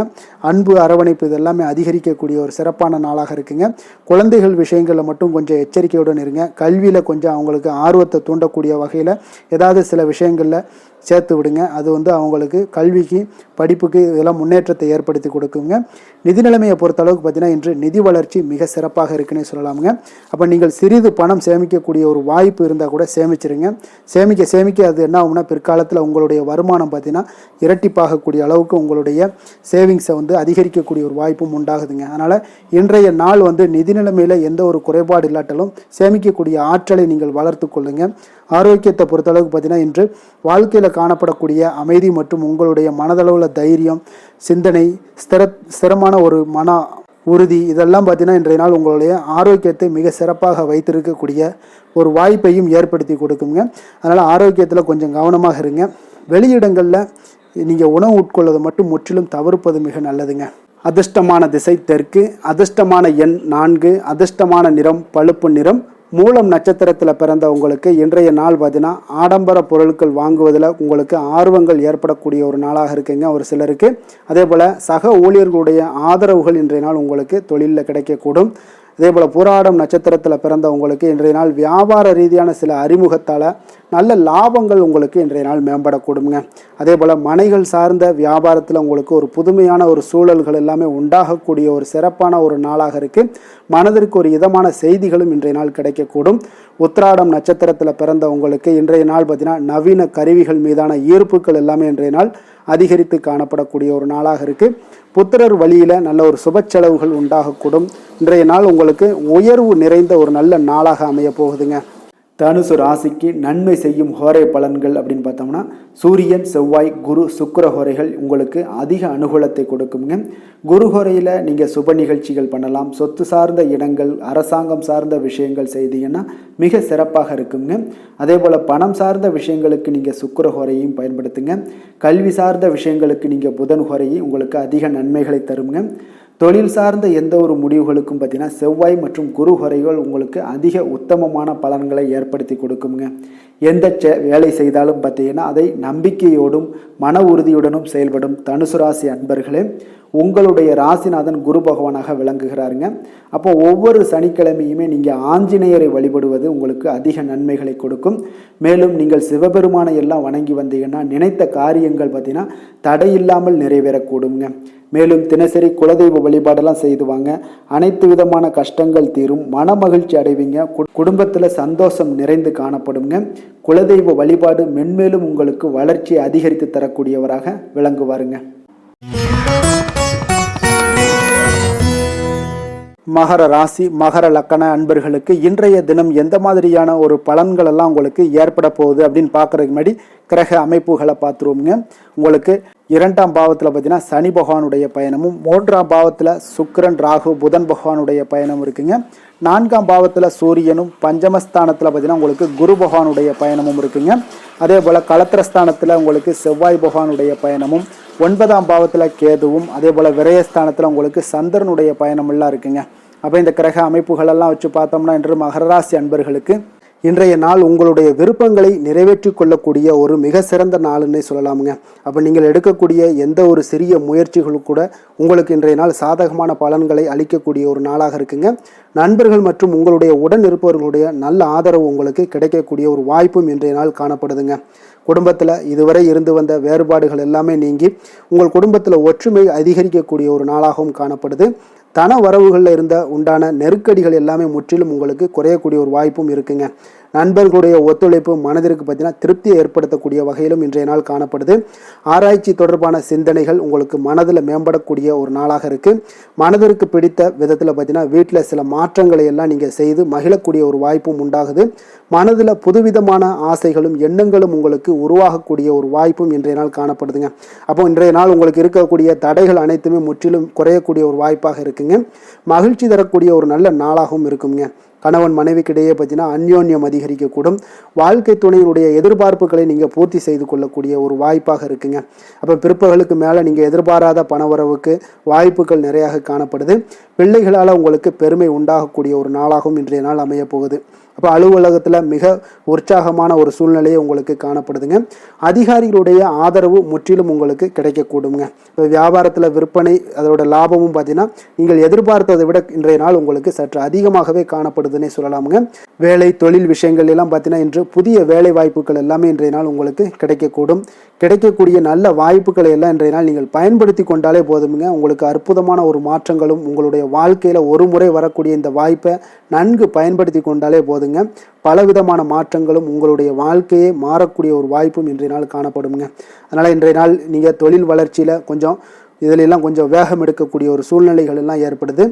அன்பு, அரவணைப்பு இதெல்லாமே அதிகரிக்கக்கூடிய ஒரு சிறப்பான நாளாக இருக்குங்க. குழந்தைகள் விஷயங்களில் மட்டும் கொஞ்சம் எச்சரிக்கையுடன் இருங்க. கல்வியில் கொஞ்சம் அவங்களுக்கு ஆர்வத்தை தூண்டக்கூடிய வகையில் ஏதாவது சில விஷயங்களில் சேர்த்து விடுங்க. அது அவங்களுக்கு கல்விக்கு, படிப்புக்கு இதெல்லாம் முன்னேற்றத்தை ஏற்படுத்தி கொடுக்குங்க. நிதி நிலைமையை பொறுத்தளவுக்கு பார்த்தீங்கன்னா இன்று நிதி வளர்ச்சி மிக சிறப்பாக இருக்குன்னே சொல்லலாமுங்க. அப்போ நீங்கள் சிறிது பணம் சேமிக்கக்கூடிய ஒரு வாய்ப்பு இருந்தால் கூட சேமிச்சிருங்க. சேமிக்க அது என்ன ஆகும்னா பிற்காலத்தில் உங்களுடைய வருமானம் பார்த்தீங்கன்னா இரட்டிப்பாகக்கூடிய அளவுக்கு உங்களுடைய சேவிங்ஸை அதிகரிக்கக்கூடிய ஒரு வாய்ப்பும் உண்டாகுதுங்க. அதனால் இன்றைய நாள் நிதி நிலைமையில் எந்த ஒரு குறைபாடு இல்லாட்டாலும் சேமிக்கக்கூடிய ஆற்றலை நீங்கள் வளர்த்து கொள்ளுங்க. ஆரோக்கியத்தை பொறுத்தளவுக்கு பார்த்தீங்கன்னா இன்று வாழ்க்கையில் காணப்படக்கூடிய அமைதி மற்றும் உங்களுடைய மனதளவில் தைரியம், சிந்தனை, ஸ்திரமான ஒரு மன உறுதி இதெல்லாம் பார்த்தீங்கன்னா இன்றைய நாள் உங்களுடைய ஆரோக்கியத்தை மிக சிறப்பாக வைத்திருக்கக்கூடிய ஒரு வாய்ப்பையும் ஏற்படுத்தி கொடுக்குங்க. அதனால் ஆரோக்கியத்தில் கொஞ்சம் கவனமாக இருங்க. வெளியிடங்களில் நீங்கள் உணவு உட்கொள்வதை மட்டும் முற்றிலும் தவிர்ப்பது மிக நல்லதுங்க. அதிர்ஷ்டமான திசை தெற்கு, அதிர்ஷ்டமான எண் 4, அதிர்ஷ்டமான நிறம் பழுப்பு நிறம். மூலம் நட்சத்திரத்தில் பிறந்த உங்களுக்கு இன்றைய நாள் பார்த்தீங்கன்னா ஆடம்பர பொருட்கள் வாங்குவதில் உங்களுக்கு ஆர்வங்கள் ஏற்படக்கூடிய ஒரு நாளாக இருக்குங்க ஒரு சிலருக்கு. அதே போல் சக ஊழியர்களுடைய ஆதரவுகள் இன்றைய நாள் உங்களுக்கு தொழிலில் கிடைக்கக்கூடும். அதே போல் பூராடம் நட்சத்திரத்தில் பிறந்த உங்களுக்கு இன்றைய நாள் வியாபார ரீதியான சில அறிமுகத்தால் நல்ல லாபங்கள் உங்களுக்கு இன்றைய நாள் மேம்படக்கூடுங்க. அதே போல் மனைகள் சார்ந்த வியாபாரத்தில் உங்களுக்கு ஒரு புதுமையான ஒரு சூழல்கள் எல்லாமே உண்டாகக்கூடிய ஒரு சிறப்பான ஒரு நாளாக இருக்குது. மனதிற்கு ஒரு இதமான செய்திகளும் இன்றைய நாள் கிடைக்கக்கூடும். உத்திராடம் நட்சத்திரத்தில் பிறந்த உங்களுக்கு இன்றைய நாள் பார்த்தீங்கன்னா நவீன கருவிகள் மீதான ஈர்ப்புகள் எல்லாமே இன்றைய நாள் அதிகரித்து காணப்படக்கூடிய ஒரு நாளாக இருக்குது. புத்திரர் வழியில் நல்ல ஒரு சுப செலவுகள் உண்டாகக்கூடும். இன்றைய நாள் உங்களுக்கு உயர்வு நிறைந்த ஒரு நல்ல நாளாக அமைய போகுதுங்க. தனுசு ராசிக்கு நன்மை செய்யும் ஹோரை பலன்கள் அப்படின்னு பார்த்தோம்னா சூரியன், செவ்வாய், குரு, சுக்கிர ஹோரைகள் உங்களுக்கு அதிக அனுகூலத்தை கொடுக்குங்க. குரு ஹோரையில் நீங்கள் சுப நிகழ்ச்சிகள் பண்ணலாம். சொத்து சார்ந்த இடங்கள், அரசாங்கம் சார்ந்த விஷயங்கள் செய்தீங்கன்னா மிக சிறப்பாக இருக்குங்க. அதே போல் பணம் சார்ந்த விஷயங்களுக்கு நீங்கள் சுக்கிர ஹோரையும் பயன்படுத்துங்க. கல்வி சார்ந்த விஷயங்களுக்கு நீங்கள் புதன் ஹோரையும் உங்களுக்கு அதிக நன்மைகளை தருங்க. தொழில் சார்ந்த எந்த ஒரு முடிவுகளுக்கும் பார்த்தீங்கன்னா செவ்வாய் மற்றும் குரு ஹோரைகள் உங்களுக்கு அதிக உத்தமமான பலன்களை ஏற்படுத்தி கொடுக்குங்க. எந்த வேலை செய்தாலும் பார்த்தீங்கன்னா அதை நம்பிக்கையோடும் மன உறுதியுடனும் செயல்படும் தனுசு ராசி அன்பர்களே, உங்களுடைய ராசிநாதன் குரு பகவானாக விளங்குகிறாருங்க. அப்போ ஒவ்வொரு சனிக்கிழமையுமே நீங்கள் ஆஞ்சநேயரை வழிபடுவது உங்களுக்கு அதிக நன்மைகளை கொடுக்கும். மேலும் நீங்கள் சிவபெருமானை எல்லாம் வணங்கி வந்தீங்கன்னா நினைத்த காரியங்கள் பார்த்தீங்கன்னா தடையில்லாமல் நிறைவேறக்கூடுங்க. மேலும் தினசரி குலதெய்வ வழிபாடெல்லாம் செய்துவாங்க. அனைத்து விதமான கஷ்டங்கள் தீரும், மன மகிழ்ச்சி அடைவீங்க, குடும்பத்தில் சந்தோஷம் நிறைந்து காணப்படுங்க. குலதெய்வ வழிபாடு மென்மேலும் உங்களுக்கு வளர்ச்சியை அதிகரித்து தரக்கூடியவராக விளங்குவாருங்க. மகர ராசி மகர லக்கண அன்பர்களுக்கு இன்றைய தினம் எந்த மாதிரியான ஒரு பலன்கள் எல்லாம் உங்களுக்கு ஏற்பட போகுது அப்படின்னு பார்க்கறதுக்கு முன்னாடி கிரக அமைப்புகளை பார்த்துருவோங்க. உங்களுக்கு 2ஆம் பாவத்தில் பார்த்தீங்கன்னா சனி பகவானுடைய பயணமும், 3ஆம் பாவத்தில் சுக்கிரன், ராகு, புதன் பகவானுடைய பயணம் இருக்குங்க. 4ஆம் பாவத்தில் சூரியனும், பஞ்சமஸ்தானத்தில் பார்த்தீங்கன்னா உங்களுக்கு குரு பகவானுடைய பயணமும் இருக்குங்க. அதே போல் களத்திரஸ்தானத்தில் உங்களுக்கு செவ்வாய் பகவானுடைய பயணமும், 9ஆம் பாவத்தில் கேதுவும், அதே போல் விரயஸ்தானத்தில் உங்களுக்கு சந்திரனுடைய பயணமெல்லாம் இருக்குங்க. அப்போ இந்த கிரக அமைப்புகளெல்லாம் வச்சு பார்த்தோம்னா இன்று மகர ராசி அன்பர்களுக்கு இன்றைய நாள் உங்களுடைய விருப்பங்களை நிறைவேற்றி கொள்ளக்கூடிய ஒரு மிக சிறந்த நாளுன்னே சொல்லலாமுங்க. அப்போ நீங்கள் எடுக்கக்கூடிய எந்த ஒரு சிறிய முயற்சிகளும் கூட உங்களுக்கு இன்றைய நாள் சாதகமான பலன்களை அளிக்கக்கூடிய ஒரு நாளாக இருக்குங்க. நண்பர்கள் மற்றும் உங்களுடைய உடன் இருப்பவர்களுடைய நல்ல ஆதரவு உங்களுக்கு கிடைக்கக்கூடிய ஒரு வாய்ப்பும் இன்றைய நாள் காணப்படுதுங்க. குடும்பத்தில் இதுவரை இருந்து வந்த வேறுபாடுகள் எல்லாமே நீங்கி உங்கள் குடும்பத்தில் ஒற்றுமை அதிகரிக்கக்கூடிய ஒரு நாளாகவும் காணப்படுது. தன வரவுகளில் இருந்த உண்டான நெருக்கடிகள் எல்லாமே முற்றிலும் உங்களுக்கு குறையக்கூடிய ஒரு வாய்ப்பும் இருக்குங்க. நண்பர்களுடைய ஒத்துழைப்பு மனதிற்கு பார்த்தீங்கன்னா திருப்தியை ஏற்படுத்தக்கூடிய வகையிலும் இன்றைய நாள் காணப்படுது. ஆராய்ச்சி தொடர்பான சிந்தனைகள் உங்களுக்கு மனதில் மேம்படக்கூடிய ஒரு நாளாக இருக்குது. மனதிற்கு பிடித்த விதத்தில் பார்த்தீங்கன்னா வீட்டில் சில மாற்றங்களை எல்லாம் நீங்கள் செய்து மகிழக்கூடிய ஒரு வாய்ப்பும் உண்டாகுது. மனதில் புதுவிதமான ஆசைகளும் எண்ணங்களும் உங்களுக்கு உருவாகக்கூடிய ஒரு வாய்ப்பும் இன்றைய நாள் காணப்படுதுங்க. அப்போ இன்றைய நாள் உங்களுக்கு இருக்கக்கூடிய தடைகள் அனைத்துமே முற்றிலும் குறையக்கூடிய ஒரு வாய்ப்பாக இருக்குங்க. மகிழ்ச்சி தரக்கூடிய ஒரு நல்ல நாளாகவும் இருக்குங்க. கணவன் மனைவிக்கிடையே பார்த்தீங்கன்னா அந்யோன்யம் அதிகரிக்கக்கூடும். வாழ்க்கை துணையினுடைய எதிர்பார்ப்புகளை நீங்கள் பூர்த்தி செய்து கொள்ளக்கூடிய ஒரு வாய்ப்பாக இருக்குங்க. அப்போ பிற்பகலுக்கு மேலே நீங்கள் எதிர்பாராத பணவரவுக்கு வாய்ப்புகள் நிறையாக காணப்படுது. பிள்ளைகளால் உங்களுக்கு பெருமை உண்டாகக்கூடிய ஒரு நாளாகவும் இன்றைய நாள் அமைய போகுது. அப்போ அலுவலகத்தில் மிக உற்சாகமான ஒரு சூழ்நிலையை உங்களுக்கு காணப்படுதுங்க. அதிகாரிகளுடைய ஆதரவு முற்றிலும் உங்களுக்கு கிடைக்கக்கூடுங்க. இப்போ வியாபாரத்தில் விற்பனை அதோட லாபமும் பார்த்தீங்கன்னா நீங்கள் எதிர்பார்த்ததை விட இன்றைய நாள் உங்களுக்கு சற்று அதிகமாகவே காணப்படுதுன்னே சொல்லலாமுங்க. வேலை தொழில் விஷயங்கள் எல்லாம் பார்த்தீங்கன்னா இன்று புதிய வேலை வாய்ப்புகள் எல்லாமே இன்றைய நாள் உங்களுக்கு கிடைக்கக்கூடும். கிடைக்கக்கூடிய நல்ல வாய்ப்புகளை எல்லாம் இன்றைய நாள் நீங்கள் பயன்படுத்தி கொண்டாலே போதுமுங்க. உங்களுக்கு அற்புதமான ஒரு மாற்றங்களும் உங்களுடைய வாழ்க்கையில் ஒரு முறை வரக்கூடிய இந்த வாய்ப்பை நன்கு பயன்படுத்தி கொண்டாலே போதுங்க. பலவிதமான மாற்றங்களும் உங்களுடைய வாழ்க்கையே மாறக்கூடிய ஒரு வாய்ப்பும் இன்றைய நாள் காணப்படுங்க. அதனால் இன்றைய நாள் நீங்கள் தொழில் வளர்ச்சியில் இதிலெல்லாம் கொஞ்சம் வேகம் எடுக்கக்கூடிய ஒரு சூழ்நிலைகள் எல்லாம் ஏற்படுது.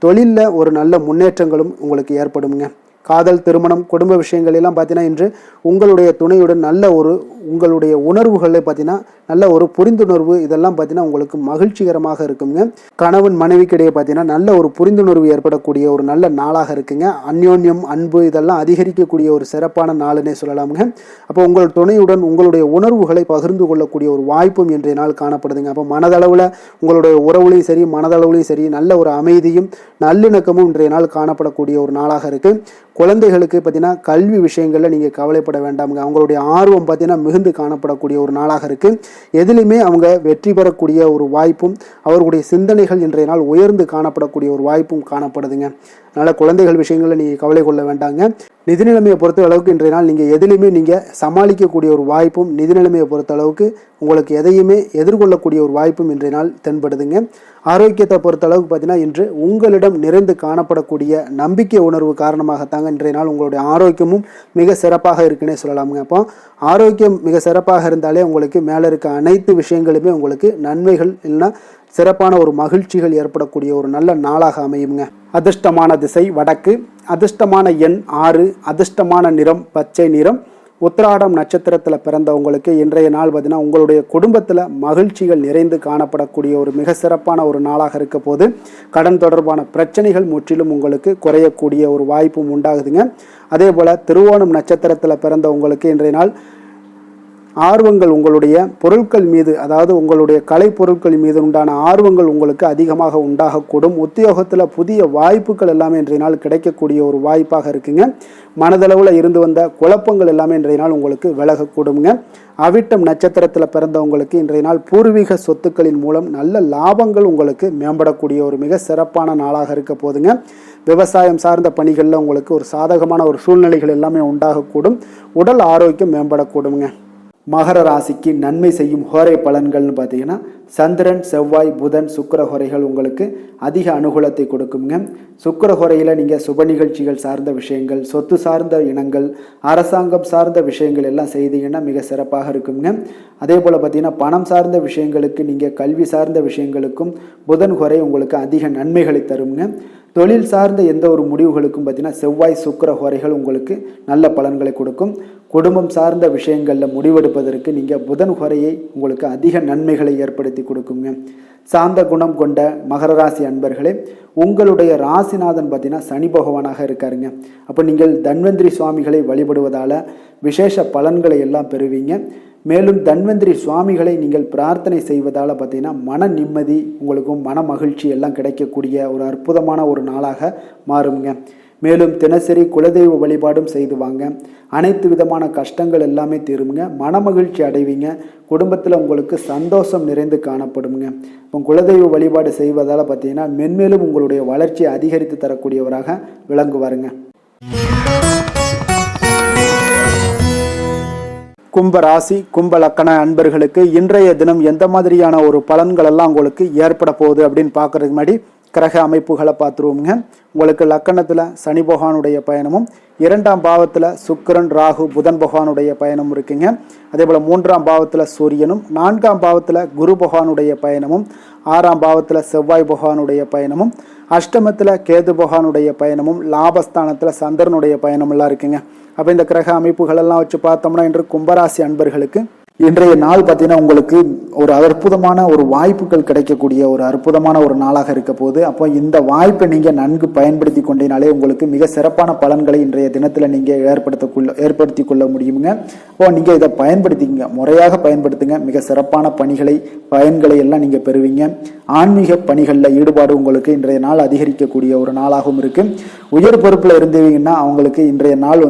தொழிலில் ஒரு நல்ல முன்னேற்றங்களும் உங்களுக்கு ஏற்படுங்க. காதல், திருமணம், குடும்ப விஷயங்கள் எல்லாம் பார்த்தீங்கன்னா இன்று உங்களுடைய துணையுடன் நல்ல ஒரு உங்களுடைய உணர்வுகளை பார்த்தீங்கன்னா நல்ல ஒரு புரிந்துணர்வு இதெல்லாம் பார்த்தீங்கன்னா உங்களுக்கு மகிழ்ச்சிகரமாக இருக்குங்க. கணவன் மனைவிக்கிடையே பார்த்தீங்கன்னா நல்ல ஒரு புரிந்துணர்வு ஏற்படக்கூடிய ஒரு நல்ல நாளாக இருக்குங்க. அந்யோன்யம், அன்பு இதெல்லாம் அதிகரிக்கக்கூடிய ஒரு சிறப்பான நாளுன்னே சொல்லலாமுங்க. அப்போ உங்கள் துணையுடன் உங்களுடைய உணர்வுகளை பகிர்ந்து கொள்ளக்கூடிய ஒரு வாய்ப்பும் இன்றைய நாள் காணப்படுதுங்க. அப்போ மனதளவில் உங்களுடைய உறவுலையும் சரி, மனதளவுலையும் சரி நல்ல ஒரு அமைதியும் நல்லிணக்கமும் இன்றைய நாள் காணப்படக்கூடிய ஒரு நாளாக இருக்கு. குழந்தைகளுக்கு பார்த்தீங்கன்னா கல்வி விஷயங்களில் நீங்கள் கவலைப்பட வேண்டாமுங்க. அவங்களுடைய ஆர்வம் பார்த்தீங்கன்னா மிகுந்து காணப்படக்கூடிய ஒரு நாளாக இருக்குது. எதிலுமே அவங்க வெற்றி பெறக்கூடிய ஒரு வாய்ப்பும் அவர்களுடைய சிந்தனைகள் இன்றைய நாள் உயர்ந்து காணப்படக்கூடிய ஒரு வாய்ப்பும் காணப்படுதுங்க. அதனால் குழந்தைகள் விஷயங்களில் நீங்கள் கவலை கொள்ள வேண்டாங்க. நிதி நிலைமையை பொறுத்த அளவுக்கு இன்றைய நாள் நீங்கள் எதிலுமே நீங்கள் சமாளிக்கக்கூடிய ஒரு வாய்ப்பும், நிதி நிலைமையை பொறுத்த அளவுக்கு உங்களுக்கு எதையுமே எதிர்கொள்ளக்கூடிய ஒரு வாய்ப்பும் இன்றைய நாள் தென்படுதுங்க. ஆரோக்கியத்தை பொறுத்த அளவுக்கு பார்த்தீங்கன்னா இன்று உங்களிடம் நிறைந்து காணப்படக்கூடிய நம்பிக்கை உணர்வு காரணமாகத்தாங்க இன்றைய நாள் உங்களுடைய ஆரோக்கியமும் மிக சிறப்பாக இருக்குன்னே சொல்லலாமுங்க. அப்போ ஆரோக்கியம் மிக சிறப்பாக இருந்தாலே உங்களுக்கு மேலே இருக்க அனைத்து விஷயங்களுமே உங்களுக்கு நன்மைகள் இல்லைன்னா சிறப்பான ஒரு மகிழ்ச்சிகள் ஏற்படக்கூடிய ஒரு நல்ல நாளாக அமையுங்க. அதிர்ஷ்டமான திசை வடக்கு, அதிர்ஷ்டமான எண் 6, அதிர்ஷ்டமான நிறம் பச்சை நிறம். உத்திராடம் நட்சத்திரத்தில் பிறந்தவங்களுக்கு இன்றைய நாள் பார்த்தீங்கன்னா உங்களுடைய குடும்பத்தில் மகிழ்ச்சிகள் நிறைந்து காணப்படக்கூடிய ஒரு மிக சிறப்பான ஒரு நாளாக இருக்க போது கடன் தொடர்பான பிரச்சனைகள் முற்றிலும் உங்களுக்கு குறையக்கூடிய ஒரு வாய்ப்பும் உண்டாகுதுங்க. அதே போல் திருவோணம் நட்சத்திரத்தில் பிறந்தவங்களுக்கு இன்றைய நாள் ஆர்வங்கள் உங்களுடைய பொருட்கள் மீது, அதாவது உங்களுடைய கலை பொருட்கள் மீது உண்டான ஆர்வங்கள் உங்களுக்கு அதிகமாக உண்டாகக்கூடும். உத்தியோகத்தில் புதிய வாய்ப்புகள் எல்லாமே இன்றைய நாள் கிடைக்கக்கூடிய ஒரு வாய்ப்பாக இருக்குங்க. மனதளவில் இருந்து வந்த குழப்பங்கள் எல்லாமே இன்றைய நாள் உங்களுக்கு விலகக்கூடுங்க. அவிட்டம் நட்சத்திரத்தில் பிறந்தவங்களுக்கு இன்றைய நாள் பூர்வீக சொத்துக்களின் மூலம் நல்ல லாபங்கள் உங்களுக்கு மேம்படக்கூடிய ஒரு மிக சிறப்பான நாளாக இருக்க போதுங்க. விவசாயம் சார்ந்த பணிகளில் உங்களுக்கு ஒரு சாதகமான ஒரு சூழ்நிலைகள் எல்லாமே உண்டாகக்கூடும். உடல் ஆரோக்கியம் மேம்படக்கூடுங்க. மகர ராசிக்கு நன்மை செய்யும் ஹோரை பலன்கள்னு பார்த்தீங்கன்னா சந்திரன், செவ்வாய், புதன், சுக்கிர ஹோரைகள் உங்களுக்கு அதிக அனுகூலத்தை கொடுக்குங்க. சுக்கிர ஹோரையில் நீங்கள் சுப நிகழ்ச்சிகள் சார்ந்த விஷயங்கள், சொத்து சார்ந்த இனங்கள், அரசாங்கம் சார்ந்த விஷயங்கள் எல்லாம் செய்தீங்கன்னா மிக சிறப்பாக இருக்குங்க. அதே போல் பார்த்தீங்கன்னா பணம் சார்ந்த விஷயங்களுக்கு, நீங்கள் கல்வி சார்ந்த விஷயங்களுக்கும் புதன் ஹோரை உங்களுக்கு அதிக நன்மைகளை தருங்க. தொழில் சார்ந்த எந்த ஒரு முடிவுகளுக்கும் பார்த்தீங்கன்னா செவ்வாய், சுக்கிர ஹோரைகள் உங்களுக்கு நல்ல பலன்களை கொடுக்கும். குடும்பம் சார்ந்த விஷயங்களில் முடிவெடுப்பதற்கு நீங்கள் புதன் ஹோரையை உங்களுக்கு அதிக நன்மைகளை ஏற்படுத்தி கொடுக்குங்க. சாந்த குணம் கொண்ட மகர ராசி அன்பர்களே, உங்களுடைய ராசிநாதன் பார்த்தீங்கன்னா சனி பகவானாக இருக்காருங்க. அப்போ நீங்கள் தன்வந்திரி சுவாமிகளை வழிபடுவதால் விசேஷ பலன்களை எல்லாம் பெறுவீங்க. மேலும் தன்வந்திரி சுவாமிகளை நீங்கள் பிரார்த்தனை செய்வதால் பார்த்தீங்கன்னா மன நிம்மதி உங்களுக்கும் மன மகிழ்ச்சி எல்லாம் கிடைக்கக்கூடிய ஒரு அற்புதமான ஒரு நாளாக மாறுங்க. மேலும் தினசரி குலதெய்வ வழிபாடும் செய்து வாங்க. அனைத்து விதமான கஷ்டங்கள் எல்லாமே தீருங்க. மனமகிழ்ச்சி அடைவீங்க. குடும்பத்தில் உங்களுக்கு சந்தோஷம் நிறைந்து காணப்படுங்க. இப்போ குலதெய்வ வழிபாடு செய்வதால் பார்த்தீங்கன்னா மென்மேலும் உங்களுடைய வளர்ச்சியை அதிகரித்து தரக்கூடியவராக விளங்குவாருங்க. கும்ப ராசி, கும்ப லக்கண அன்பர்களுக்கு இன்றைய தினம் எந்த மாதிரியான ஒரு பலன்கள் எல்லாம் உங்களுக்கு ஏற்பட போகுது அப்படின்னு பார்க்கறதுக்கு முன்னாடி கிரக அமைப்புகளை பார்த்துருவோங்க. உங்களுக்கு லக்கணத்தில் சனி பகவானுடைய பயணமும், 2ஆம் பாவத்தில் சுக்கிரன், ராகு, புதன் பகவானுடைய பயணம் இருக்குங்க. அதே போல் 3ஆம் பாவத்தில் சூரியனும், 4ஆம் பாவத்தில் குரு பகவானுடைய பயணமும், 6ஆம் பாவத்தில் செவ்வாய் பகவானுடைய பயணமும், அஷ்டமத்தில் கேது பகவானுடைய பயணமும், லாபஸ்தானத்தில் சந்திரனுடைய பயணம் எல்லாம் இருக்குங்க. அப்போ இந்த கிரக அமைப்புகள் எல்லாம் வச்சு பார்த்தோம்னா இன்று கும்பராசி அன்பர்களுக்கு இன்றைய நாள் பார்த்தீங்கன்னா உங்களுக்கு ஒரு அற்புதமான ஒரு வாய்ப்புகள் கிடைக்கக்கூடிய ஒரு அற்புதமான ஒரு நாளாக இருக்க போது. அப்போ இந்த வாய்ப்பை நீங்கள் நன்கு பயன்படுத்தி கொண்டீனாலே உங்களுக்கு மிக சிறப்பான பலன்களை இன்றைய தினத்தில் நீங்கள் ஏற்படுத்தி கொள்ள முடியுங்க. அப்போ நீங்கள் இதை பயன்படுத்திங்க, முறையாக பயன்படுத்துங்க. மிக சிறப்பான பயன்களை எல்லாம் நீங்கள் பெறுவீங்க. ஆன்மீக பணிகளில் ஈடுபாடு உங்களுக்கு இன்றைய நாள் அதிகரிக்கக்கூடிய ஒரு நாளாகவும் இருக்கு. உயர் பொறுப்பில் இருந்தீங்கன்னா அவங்களுக்கு இன்றைய நாள்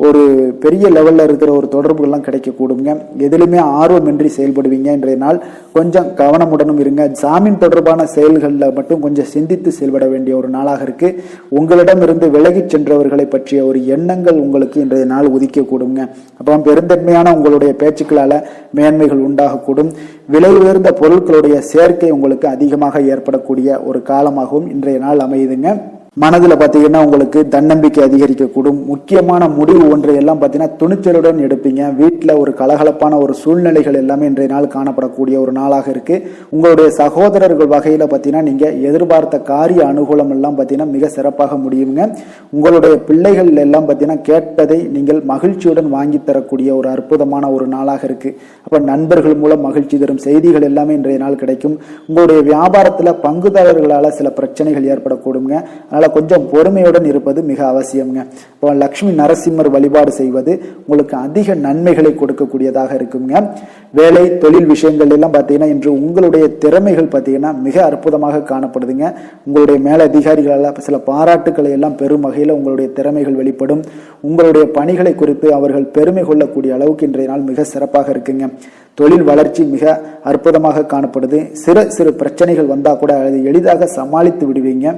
ஒரு பெரிய லெவலில் இருக்கிற ஒரு தொடர்புகள்லாம் கிடைக்கக்கூடுங்க. எதிலுமே ஆர்வமின்றி செயல்படுவீங்க. இன்றைய நாள் கொஞ்சம் கவனமுடனும் இருங்க. ஜாமீன் தொடர்பான செயல்களில் மட்டும் கொஞ்சம் சிந்தித்து செயல்பட வேண்டிய ஒரு நாளாக இருக்கு. உங்களிடம் இருந்து விலகி சென்றவர்களை பற்றிய ஒரு எண்ணங்கள் உங்களுக்கு இன்றைய நாள் உதிக்கக்கூடுங்க. அப்போ பெருந்தன்மையான உங்களுடைய பேச்சுக்களால் மேன்மைகள் உண்டாகக்கூடும். விலை உயர்ந்த பொருட்களுடைய சேர்க்கை உங்களுக்கு அதிகமாக ஏற்படக்கூடிய ஒரு காலமாகவும் இன்றைய நாள் அமையுதுங்க. மனதில் பார்த்தீங்கன்னா உங்களுக்கு தன்னம்பிக்கை அதிகரிக்கக்கூடும். முக்கியமான முடிவு ஒன்றை எல்லாம் பார்த்தீங்கன்னா துணிச்சலுடன் எடுப்பீங்க. வீட்டில் ஒரு கலகலப்பான ஒரு சூழ்நிலைகள் எல்லாமே இன்றைய நாள் காணப்படக்கூடிய ஒரு நாளாக இருக்கு. உங்களுடைய சகோதரர்கள் வகையில் பார்த்தீங்கன்னா நீங்க எதிர்பார்த்த காரிய அனுகூலம் எல்லாம் பார்த்தீங்கன்னா மிக சிறப்பாக முடியுங்க. உங்களுடைய பிள்ளைகள் எல்லாம் பார்த்தீங்கன்னா கேட்பதை நீங்கள் மகிழ்ச்சியுடன் வாங்கி தரக்கூடிய ஒரு அற்புதமான ஒரு நாளாக இருக்கு. அப்ப நண்பர்கள் மூலம் மகிழ்ச்சி தரும் செய்திகள் எல்லாமே இன்றைய நாள் கிடைக்கும். உங்களுடைய வியாபாரத்தில் பங்குதாரர்களால் சில பிரச்சனைகள் ஏற்படக்கூடுங்க. அதனால கொஞ்சம் பொறுமையுடன் இருப்பது மிக அவசியம்ங்க. இப்போ லட்சுமி நரசிம்மர் வழிபாடு செய்வது உங்களுக்கு அதிக நன்மைகளை கொடுக்கக்கூடியதாக இருக்குங்க. வேலை தொழில் விஷயங்கள் எல்லாம் பார்த்தீங்கன்னா இன்று உங்களுடைய திறமைகள் பார்த்தீங்கன்னா மிக அற்புதமாக காணப்படுதுங்க. உங்களுடைய மேலதிகாரிகளால் சில பாராட்டுக்களை எல்லாம் பெரும் வகையில் உங்களுடைய திறமைகள் வெளிப்படும். உங்களுடைய பணிகளை குறித்து அவர்கள் பெருமை கொள்ளக்கூடிய அளவுக்கு இன்றைய நாள் மிக சிறப்பாக இருக்குங்க. தொழில் வளர்ச்சி மிக அற்புதமாக காணப்படுது. சிறு சிறு பிரச்சனைகள் வந்தா கூட அதை எளிதாக சமாளித்து விடுவீங்க.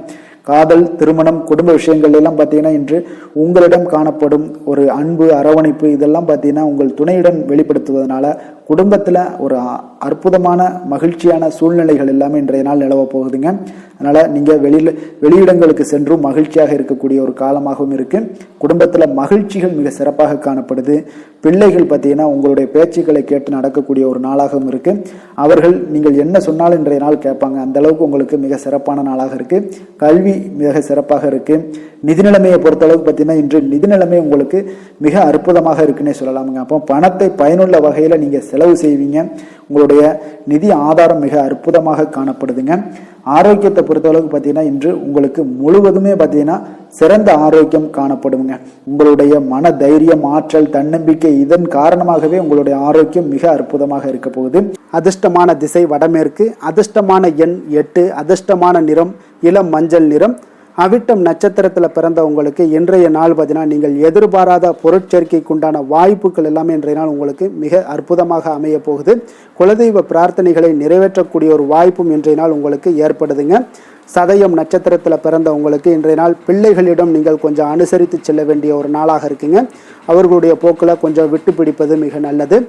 காதல், திருமணம், குடும்ப விஷயங்கள் எல்லாம் பார்த்தீங்கன்னா இன்று உங்களிடம் காணப்படும் ஒரு அன்பு, அரவணைப்பு இதெல்லாம் பார்த்தீங்கன்னா உங்கள் துணையுடன் வெளிப்படுத்துவதனால குடும்பத்தில் ஒரு அற்புதமான மகிழ்ச்சியான சூழ்நிலைகள் எல்லாமே இன்றைய நாள் நிலவ போகுதுங்க. அதனால நீங்க வெளியிடங்களுக்கு சென்றும் மகிழ்ச்சியாக இருக்கக்கூடிய ஒரு காலமாகவும் இருக்கு. குடும்பத்தில் மகிழ்ச்சிகள் மிக சிறப்பாக காணப்படுது. பிள்ளைகள் பார்த்தீங்கன்னா உங்களுடைய பேச்சுக்களை கேட்டு நடக்கக்கூடிய ஒரு நாளாகவும் இருக்கு. அவர்கள் நீங்கள் என்ன சொன்னாலும் இன்றைய நாள் கேட்பாங்க. அந்த அளவுக்கு உங்களுக்கு மிக சிறப்பான நாளாக இருக்கு. கல்வி மிக சிறப்பாக இருக்கு. நிதி நிலைமையை பொறுத்தளவுக்கு பார்த்தீங்கன்னா இன்று நிதி நிலைமை உங்களுக்கு மிக அற்புதமாக இருக்குன்னே சொல்லலாமுங்க. அப்போ பணத்தை பயனுள்ள வகையில் நீங்க செலவு செய்வீங்க. உங்களுடைய நிதி ஆதாரம் மிக அற்புதமாக காணப்படுதுங்க. ஆரோக்கியத்தை பொறுத்தளவுக்கு பார்த்தீங்கன்னா இன்று உங்களுக்கு முழுவதுமே பார்த்தீங்கன்னா சிறந்த ஆரோக்கியம் காணப்படுங்க. உங்களுடைய மன தைரியம், ஆற்றல், தன்னம்பிக்கை இதன் காரணமாகவே உங்களுடைய ஆரோக்கியம் மிக அற்புதமாக இருக்க போகுது. அதிர்ஷ்டமான திசை வடமேற்கு, அதிர்ஷ்டமான எண் 8, அதிர்ஷ்டமான நிறம் இளம் மஞ்சள் நிறம். அவிட்டம் நட்சத்திரத்தில் பிறந்த உங்களுக்கு இன்றைய நாள் பார்த்தீங்கன்னா நீங்கள் எதிர்பாராத பொருட்சேர்க்கைக்கு உண்டான வாய்ப்புகள் எல்லாமே இன்றைய நாள் உங்களுக்கு மிக அற்புதமாக அமைய போகுது. குலதெய்வ பிரார்த்தனைகளை நிறைவேற்றக்கூடிய ஒரு வாய்ப்பும் இன்றைய நாள் உங்களுக்கு ஏற்படுதுங்க. சதயம் நட்சத்திரத்தில் பிறந்த உங்களுக்கு இன்றைய நாள் பிள்ளைகளிடம் நீங்கள் கொஞ்சம் அனுசரித்து செல்ல வேண்டிய ஒரு நாளாக இருக்குங்க. அவர்களுடைய போக்கில் கொஞ்சம் விட்டு பிடிப்பது மிக நல்லது.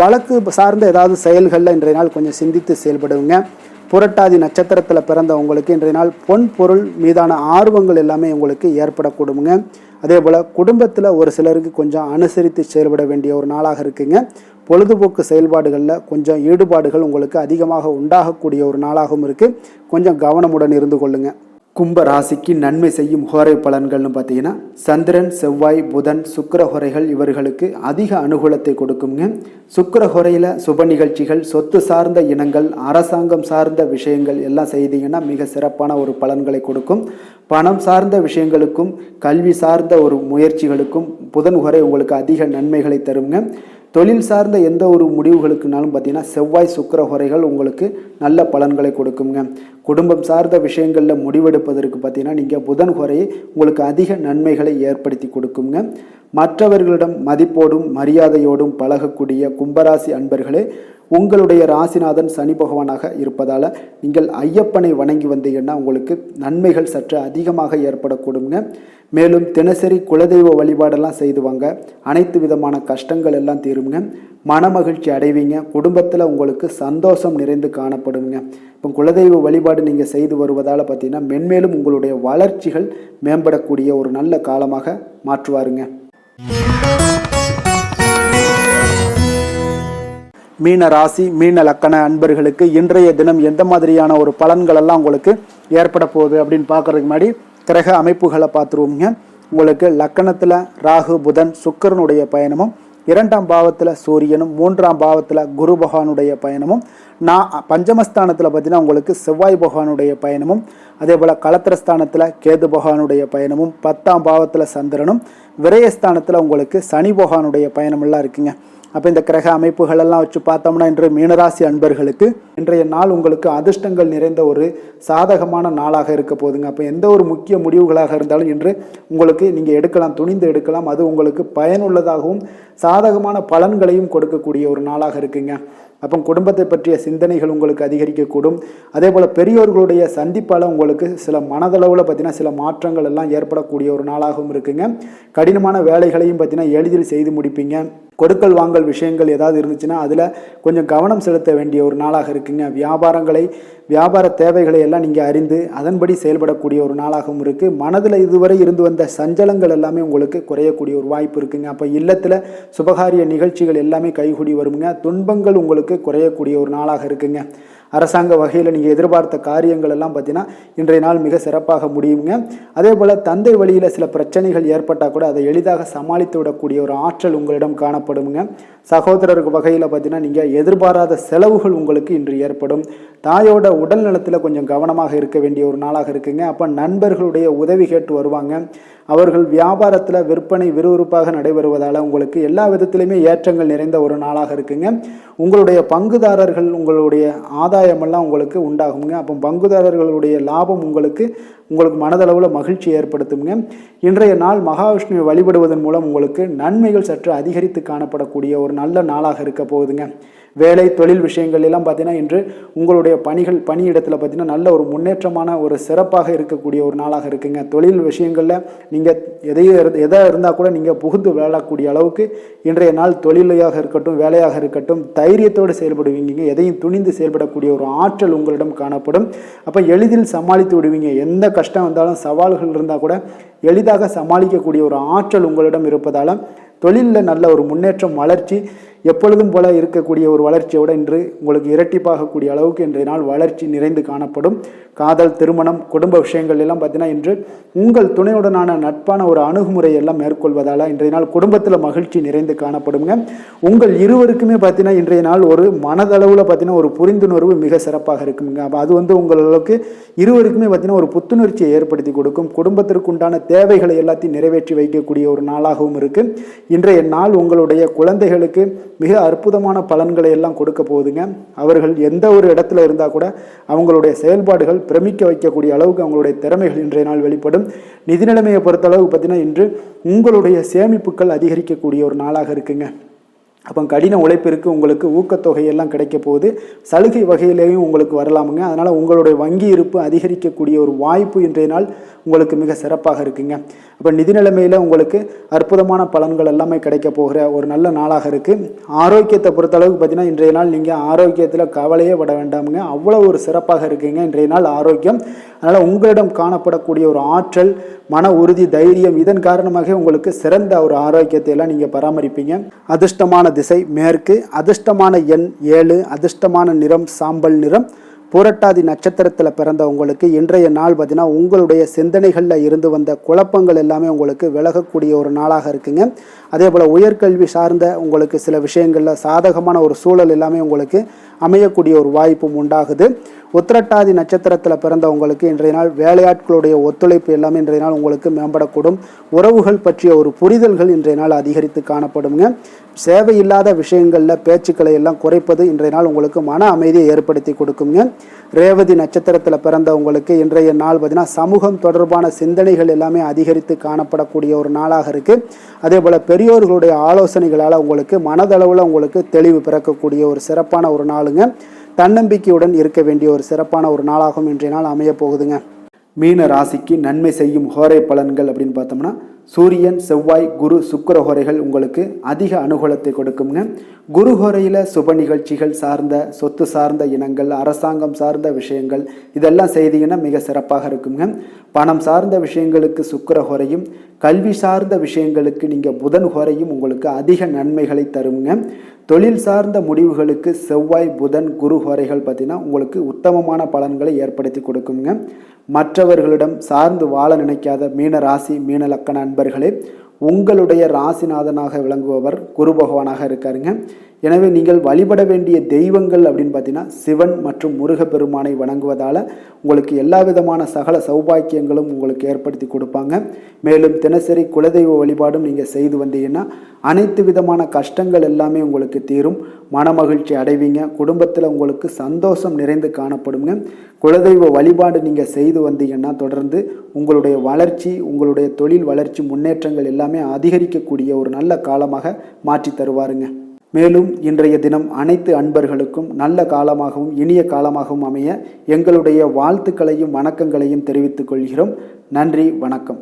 வழக்கு சார்ந்த ஏதாவது செயல்களில் இன்றைய நாள் கொஞ்சம் சிந்தித்து செயல்படுங்க. புரட்டாதி நட்சத்திரத்தில் பிறந்த உங்களுக்கு இன்றைய நாள் பொன் பொருள் மீதான ஆர்வங்கள் எல்லாமே உங்களுக்கு ஏற்படக்கூடுங்க. அதே போல் குடும்பத்தில் ஒரு சிலருக்கு கொஞ்சம் அனுசரித்து செயல்பட வேண்டிய ஒரு நாளாக இருக்குங்க. பொழுதுபோக்கு செயல்பாடுகளில் கொஞ்சம் ஈடுபாடுகள் உங்களுக்கு அதிகமாக உண்டாகக்கூடிய ஒரு நாளாகவும் இருக்குது. கொஞ்சம் கவனமுடன் இருந்து கொள்ளுங்க. கும்ப ராசிக்கு நன்மை செய்யும் ஹோரை பலன்கள்னு பார்த்தீங்கன்னா சந்திரன், செவ்வாய், புதன், சுக்கிர ஹோரைகள் இவர்களுக்கு அதிக அனுகூலத்தை கொடுக்குங்க. சுக்கிர ஹோரையில் சுப நிகழ்ச்சிகள், சொத்து சார்ந்த இனங்கள், அரசாங்கம் சார்ந்த விஷயங்கள் எல்லாம் செய்தீங்கன்னா மிக சிறப்பான ஒரு பலன்களை கொடுக்கும். பணம் சார்ந்த விஷயங்களுக்கும் கல்வி சார்ந்த ஒரு முயற்சிகளுக்கும் புதன் ஹோரை உங்களுக்கு அதிக நன்மைகளை தருங்க. தொழில் சார்ந்த எந்த ஒரு முடிவுகளுக்குனாலும் பார்த்தீங்கன்னா செவ்வாய், சுக்கிர ஹோரைகள் உங்களுக்கு நல்ல பலன்களை கொடுக்குங்க. குடும்பம் சார்ந்த விஷயங்களில் முடிவெடுப்பதற்கு பார்த்தீங்கன்னா நீங்கள் புதன் ஹோரையை உங்களுக்கு அதிக நன்மைகளை ஏற்படுத்தி கொடுக்குங்க. மற்றவர்களிடம் மதிப்போடும் மரியாதையோடும் பழகக்கூடிய கும்பராசி அன்பர்களே, உங்களுடைய ராசிநாதன் சனி பகவானாக இருப்பதால் நீங்கள் ஐயப்பனை வணங்கி வந்தீங்கன்னா உங்களுக்கு நன்மைகள் சற்று அதிகமாக ஏற்படக்கூடுங்க. மேலும் தினசரி குலதெய்வ வழிபாடெல்லாம் செய்து வாங்க. அனைத்து விதமான கஷ்டங்கள் எல்லாம் தீருங்க. மனமகிழ்ச்சி அடைவீங்க. குடும்பத்தில் உங்களுக்கு சந்தோஷம் நிறைந்து காணப்படுங்க. இப்போ குலதெய்வ வழிபாடு நீங்கள் செய்து வருவதால் பார்த்தீங்கன்னா மென்மேலும் உங்களுடைய வளர்ச்சிகள் மேம்படக்கூடிய ஒரு நல்ல காலமாக மாற்றுவாருங்க. மீன ராசி, மீன லக்கண அன்பர்களுக்கு இன்றைய தினம் எந்த மாதிரியான ஒரு பலன்கள் எல்லாம் உங்களுக்கு ஏற்பட போகுது அப்படின்னு பார்க்கறதுக்கு முன்னாடி கிரக அமைப்புகளை பார்த்துருவோங்க. உங்களுக்கு லக்கணத்தில் ராகு, புதன், சுக்கிரனுடைய பயணமும், 2ஆம் பாவத்தில் சூரியனும், 3ஆம் பாவத்தில் குரு பகவானுடைய பயணமும், பஞ்சமஸ்தானத்தில் பார்த்தீங்கன்னா உங்களுக்கு செவ்வாய் பகவானுடைய பயணமும், அதே போல் களத்திரஸ்தானத்தில் கேது பகவானுடைய பயணமும், 10ஆம் பாவத்தில் சந்திரனும், விரயஸ்தானத்தில் உங்களுக்கு சனி பகவானுடைய பயணமெல்லாம் இருக்குங்க. அப்போ இந்த கிரக அமைப்புகளெல்லாம் வச்சு பார்த்தோம்னா இன்று மீனராசி அன்பர்களுக்கு இன்றைய நாள் உங்களுக்கு அதிர்ஷ்டங்கள் நிறைந்த ஒரு சாதகமான நாளாக இருக்க போகுதுங்க. அப்போ எந்த ஒரு முக்கிய முடிவுகளாக இருந்தாலும் இன்று உங்களுக்கு நீங்கள் எடுக்கலாம், துணிந்து எடுக்கலாம். அது உங்களுக்கு பயனுள்ளதாகவும் சாதகமான பலன்களையும் கொடுக்கக்கூடிய ஒரு நாளாக இருக்குங்க. அப்போ குடும்பத்தை பற்றிய சிந்தனைகள் உங்களுக்கு அதிகரிக்கக்கூடும். அதே போல் பெரியோர்களுடைய சந்திப்பால் உங்களுக்கு சில மனதளவில் பார்த்தீங்கன்னா சில மாற்றங்கள் எல்லாம் ஏற்படக்கூடிய ஒரு நாளாகவும் இருக்குங்க. கடினமான வேலைகளையும் பார்த்தீங்கன்னா எளிதில் செய்து முடிப்பீங்க. கொடுக்கல் வாங்கல் விஷயங்கள் ஏதாவது இருந்துச்சுன்னா அதில் கொஞ்சம் கவனம் செலுத்த வேண்டிய ஒரு நாளாக இருக்குங்க. வியாபார தேவைகளை எல்லாம் நீங்கள் அறிந்து அதன்படி செயல்படக்கூடிய ஒரு நாளாகவும் இருக்குது. மனதில் இதுவரை இருந்து வந்த சஞ்சலங்கள் எல்லாமே உங்களுக்கு குறையக்கூடிய ஒரு வாய்ப்பு இருக்குங்க. அப்போ இல்லத்தில் சுபகாரிய நிகழ்ச்சிகள் எல்லாமே கைகூடி வருங்க. துன்பங்கள் உங்களுக்கு குறையக்கூடிய ஒரு நாளாக இருக்குங்க. அரசாங்க வகையில் நீங்கள் எதிர்பார்த்த காரியங்கள் எல்லாம் பார்த்தீங்கன்னா இன்றைய நாள் மிக சிறப்பாக முடியுங்க. அதே போல் தந்தை வழியில் சில பிரச்சனைகள் ஏற்பட்டால் கூட அதை எளிதாக சமாளித்து விடக்கூடிய ஒரு ஆற்றல் உங்களிடம் காணப்படுங்க. சகோதரருக்கு வகையில் பார்த்தீங்கன்னா நீங்கள் எதிர்பாராத செலவுகள் உங்களுக்கு இன்று ஏற்படும். தாயோட உடல் நலத்தில் கொஞ்சம் கவனமாக இருக்க வேண்டிய ஒரு நாளாக இருக்குங்க. அப்போ நண்பர்களுடைய உதவி கேட்டு வருவாங்க. அவர்கள் வியாபாரத்தில் விற்பனை விறுவிறுப்பாக நடைபெறுவதால் உங்களுக்கு எல்லா விதத்திலுமே ஏற்றங்கள் நிறைந்த ஒரு நாளாக இருக்குங்க. உங்களுடைய பங்குதாரர்கள் உங்களுடைய ஆதாயமெல்லாம் உங்களுக்கு உண்டாகுங்க. அப்போ பங்குதாரர்களுடைய லாபம் உங்களுக்கு மனதளவில் மகிழ்ச்சி ஏற்படுத்துங்க. இன்றைய நாள் மகாவிஷ்ணுவை வழிபடுவதன் மூலம் உங்களுக்கு நன்மைகள் சற்று அதிகரித்து காணப்படக்கூடிய ஒரு நல்ல நாளாக இருக்க போகுதுங்க. வேலை தொழில் விஷயங்கள் எல்லாம் பார்த்தீங்கன்னா இன்று உங்களுடைய பணியிடத்தில் பார்த்தீங்கன்னா நல்ல ஒரு முன்னேற்றமான ஒரு சிறப்பாக இருக்கக்கூடிய ஒரு நாளாக இருக்குங்க. தொழில் விஷயங்களில் நீங்கள் எதாக இருந்தால் கூட நீங்கள் புகுந்து விளையாடக்கூடிய அளவுக்கு இன்றைய நாள் தொழிலையாக இருக்கட்டும் வேலையாக இருக்கட்டும் தைரியத்தோடு செயல்படுவீங்க. எதையும் துணிந்து செயல்படக்கூடிய ஒரு ஆற்றல் உங்களிடம் காணப்படும். அப்போ எளிதில் சமாளித்து விடுவீங்க. எந்த கஷ்டம் வந்தாலும் சவால்கள் இருந்தால் கூட எளிதாக சமாளிக்கக்கூடிய ஒரு ஆற்றல் உங்களிடம் இருப்பதால் தொழிலில் நல்ல ஒரு முன்னேற்றம் வளர்ச்சி எப்பொழுதும் போல இருக்கக்கூடிய ஒரு வளர்ச்சியோடு இன்று உங்களுக்கு இரட்டிப்பாகக்கூடிய அளவுக்கு இன்றைய நாள் வளர்ச்சி நிறைந்து காணப்படும். காதல் திருமணம் குடும்ப விஷயங்கள் எல்லாம் பார்த்தீங்கன்னா இன்று உங்கள் துணையுடனான நட்பான ஒரு அணுகுமுறை எல்லாம் மேற்கொள்வதால் இன்றைய நாள் குடும்பத்தில் மகிழ்ச்சி நிறைந்து காணப்படுங்க. உங்கள் இருவருக்குமே பார்த்தீங்கன்னா இன்றைய நாள் ஒரு மனதளவில் பார்த்தீங்கன்னா ஒரு புரிந்துணர்வு மிக சிறப்பாக இருக்குங்க. அப்போ அது உங்களுக்கு இருவருக்குமே பார்த்தீங்கன்னா ஒரு புத்துணர்ச்சியை ஏற்படுத்தி கொடுக்கும். குடும்பத்திற்கு உண்டான தேவைகளை எல்லாத்தையும் நிறைவேற்றி வைக்கக்கூடிய ஒரு நாளாகவும் இருக்குது. இன்றைய நாள் உங்களுடைய குழந்தைகளுக்கு மிக அற்புதமான பலன்களை எல்லாம் கொடுக்க போகுதுங்க. அவர்கள் எந்த ஒரு இடத்துல இருந்தால் கூட அவங்களுடைய செயல்பாடுகள் பிரமிக்க வைக்கக்கூடிய அளவுக்கு அவங்களுடைய திறமைகள் இன்றைய நாள் வெளிப்படும். நிதி நிலைமையை பொறுத்த அளவுக்கு பார்த்தீங்கன்னா இன்று உங்களுடைய சேமிப்புகள் அதிகரிக்கக்கூடிய ஒரு நாளாக இருக்குங்க. அப்போ கடின உழைப்பிற்கு உங்களுக்கு ஊக்கத்தொகையெல்லாம் கிடைக்க போகுது. சலுகை வகையிலேயும் உங்களுக்கு வரலாமுங்க. அதனால் உங்களுடைய வங்கி இருப்பு அதிகரிக்கக்கூடிய ஒரு வாய்ப்பு இன்றைய நாள் உங்களுக்கு மிக சிறப்பாக இருக்குங்க. அப்போ நிதி நிலைமையில் உங்களுக்கு அற்புதமான பலன்கள் எல்லாமே கிடைக்க போகிற ஒரு நல்ல நாளாக இருக்குது. ஆரோக்கியத்தை பொறுத்தளவுக்கு பார்த்தீங்கன்னா இன்றைய நாள் நீங்கள் ஆரோக்கியத்தில் கவலையே பட வேண்டாமுங்க. அவ்வளோ ஒரு சிறப்பாக இருக்குங்க இன்றைய நாள் ஆரோக்கியம். அதனால் உங்களிடம் காணப்படக்கூடிய ஒரு ஆற்றல் மன உறுதி தைரியம் இதன் காரணமாக உங்களுக்கு சிறந்த ஒரு ஆரோக்கியத்தை எல்லாம் நீங்கள் பராமரிப்பீங்க. அதிர்ஷ்டமான திசை மேற்கு, அதிர்ஷ்டமான எண் 7, அதிர்ஷ்டமான நிறம் சாம்பல் நிறம். பூரட்டாதி நட்சத்திரத்தில் பிறந்த உங்களுக்கு இன்றைய நாள் பார்த்தீங்கன்னா உங்களுடைய சிந்தனைகளில் இருந்து வந்த குழப்பங்கள் எல்லாமே உங்களுக்கு விலகக்கூடிய ஒரு நாளாக இருக்குங்க. அதே போல் உயர்கல்வி சார்ந்த உங்களுக்கு சில விஷயங்களில் சாதகமான ஒரு சூழல் எல்லாமே உங்களுக்கு அமையக்கூடிய ஒரு வாய்ப்பும் உண்டாகுது. உத்திரட்டாதி நட்சத்திரத்தில் பிறந்த உங்களுக்கு இன்றைய நாள் வேலையாட்களுடைய ஒத்துழைப்பு எல்லாமே இன்றைய நாள் உங்களுக்கு மேம்படக்கூடும். உறவுகள் பற்றிய ஒரு புரிதல்கள் இன்றைய நாள் அதிகரித்து காணப்படுங்க. சேவையில்லாத விஷயங்களில் பேச்சுக்களை எல்லாம் குறைப்பது இன்றைய நாள் உங்களுக்கு மன அமைதியை ஏற்படுத்தி கொடுக்குங்க. ரேவதி நட்சத்திரத்தில் பிறந்த உங்களுக்கு இன்றைய நாள் பார்த்தீங்கன்னா சமூகம் தொடர்பான சிந்தனைகள் எல்லாமே அதிகரித்து காணப்படக்கூடிய ஒரு நாளாக இருக்குது. அதே போல் பெரியோர்களுடைய ஆலோசனைகளால் உங்களுக்கு மனதளவில் உங்களுக்கு தெளிவு பிறக்கக்கூடிய ஒரு சிறப்பான ஒரு நாளுங்க. தன்னம்பிக்கையுடன் இருக்க வேண்டிய ஒரு சிறப்பான ஒரு நாளாகவும் இன்றைய நாள் அமைய போகுதுங்க. மீன ராசிக்கு நன்மை செய்யும் ஹோரை பலன்கள் அப்படின்னு பார்த்தோம்னா சூரியன் செவ்வாய் குரு சுக்கிர ஹோரைகள் உங்களுக்கு அதிக அனுகூலத்தை கொடுக்குங்க. குரு ஹோரையில் சுப நிகழ்ச்சிகள் சார்ந்த சொத்து சார்ந்த இனங்கள் அரசாங்கம் சார்ந்த விஷயங்கள் இதெல்லாம் செய்தீங்கன்னா மிக சிறப்பாக இருக்குங்க. பணம் சார்ந்த விஷயங்களுக்கு சுக்கிர ஹோரையும் கல்வி சார்ந்த விஷயங்களுக்கு நீங்கள் புதன் ஹோரையும் உங்களுக்கு அதிக நன்மைகளை தருங்க. தொழில் சார்ந்த முடிவுகளுக்கு செவ்வாய் புதன் குரு ஹோரைகள் பார்த்தீங்கன்னா உங்களுக்கு உத்தமமான பலன்களை ஏற்படுத்தி கொடுக்குங்க. மற்றவர்களிடம் சார்ந்து வாழ நினைக்காத மீன ராசி மீன லக்கண அன்பர்களே, உங்களுடைய ராசிநாதனாக விளங்குபவர் குரு பகவானாக இருக்காருங்க. எனவே நீங்கள் வழிபட வேண்டிய தெய்வங்கள் அப்படின்னு பார்த்தீங்கன்னா சிவன் மற்றும் முருகப்பெருமானை வணங்குவதால் உங்களுக்கு எல்லா விதமான சகல சௌபாக்கியங்களும் உங்களுக்கு ஏற்படுத்தி கொடுப்பாங்க. மேலும் தினசரி குலதெய்வ வழிபாடும் நீங்கள் செய்து வந்தீங்கன்னா அனைத்து விதமான கஷ்டங்கள் எல்லாமே உங்களுக்கு தீரும். மனமகிழ்ச்சி அடைவீங்க. குடும்பத்தில் உங்களுக்கு சந்தோஷம் நிறைந்து காணப்படுங்க. குலதெய்வ வழிபாடு நீங்கள் செய்து வந்தீங்கன்னா தொடர்ந்து உங்களுடைய வளர்ச்சி உங்களுடைய தொழில் வளர்ச்சி முன்னேற்றங்கள் எல்லாமே அதிகரிக்கக்கூடிய ஒரு நல்ல காலமாக மாற்றி தருவாருங்க. மேலும் இன்றைய தினம் அனைத்து அன்பர்களுக்கும் நல்ல காலமாகவும் இனிய காலமாகவும் அமைய எங்களுடைய வாழ்த்துக்களையும் வணக்கங்களையும் தெரிவித்துக் கொள்கிறோம். நன்றி, வணக்கம்.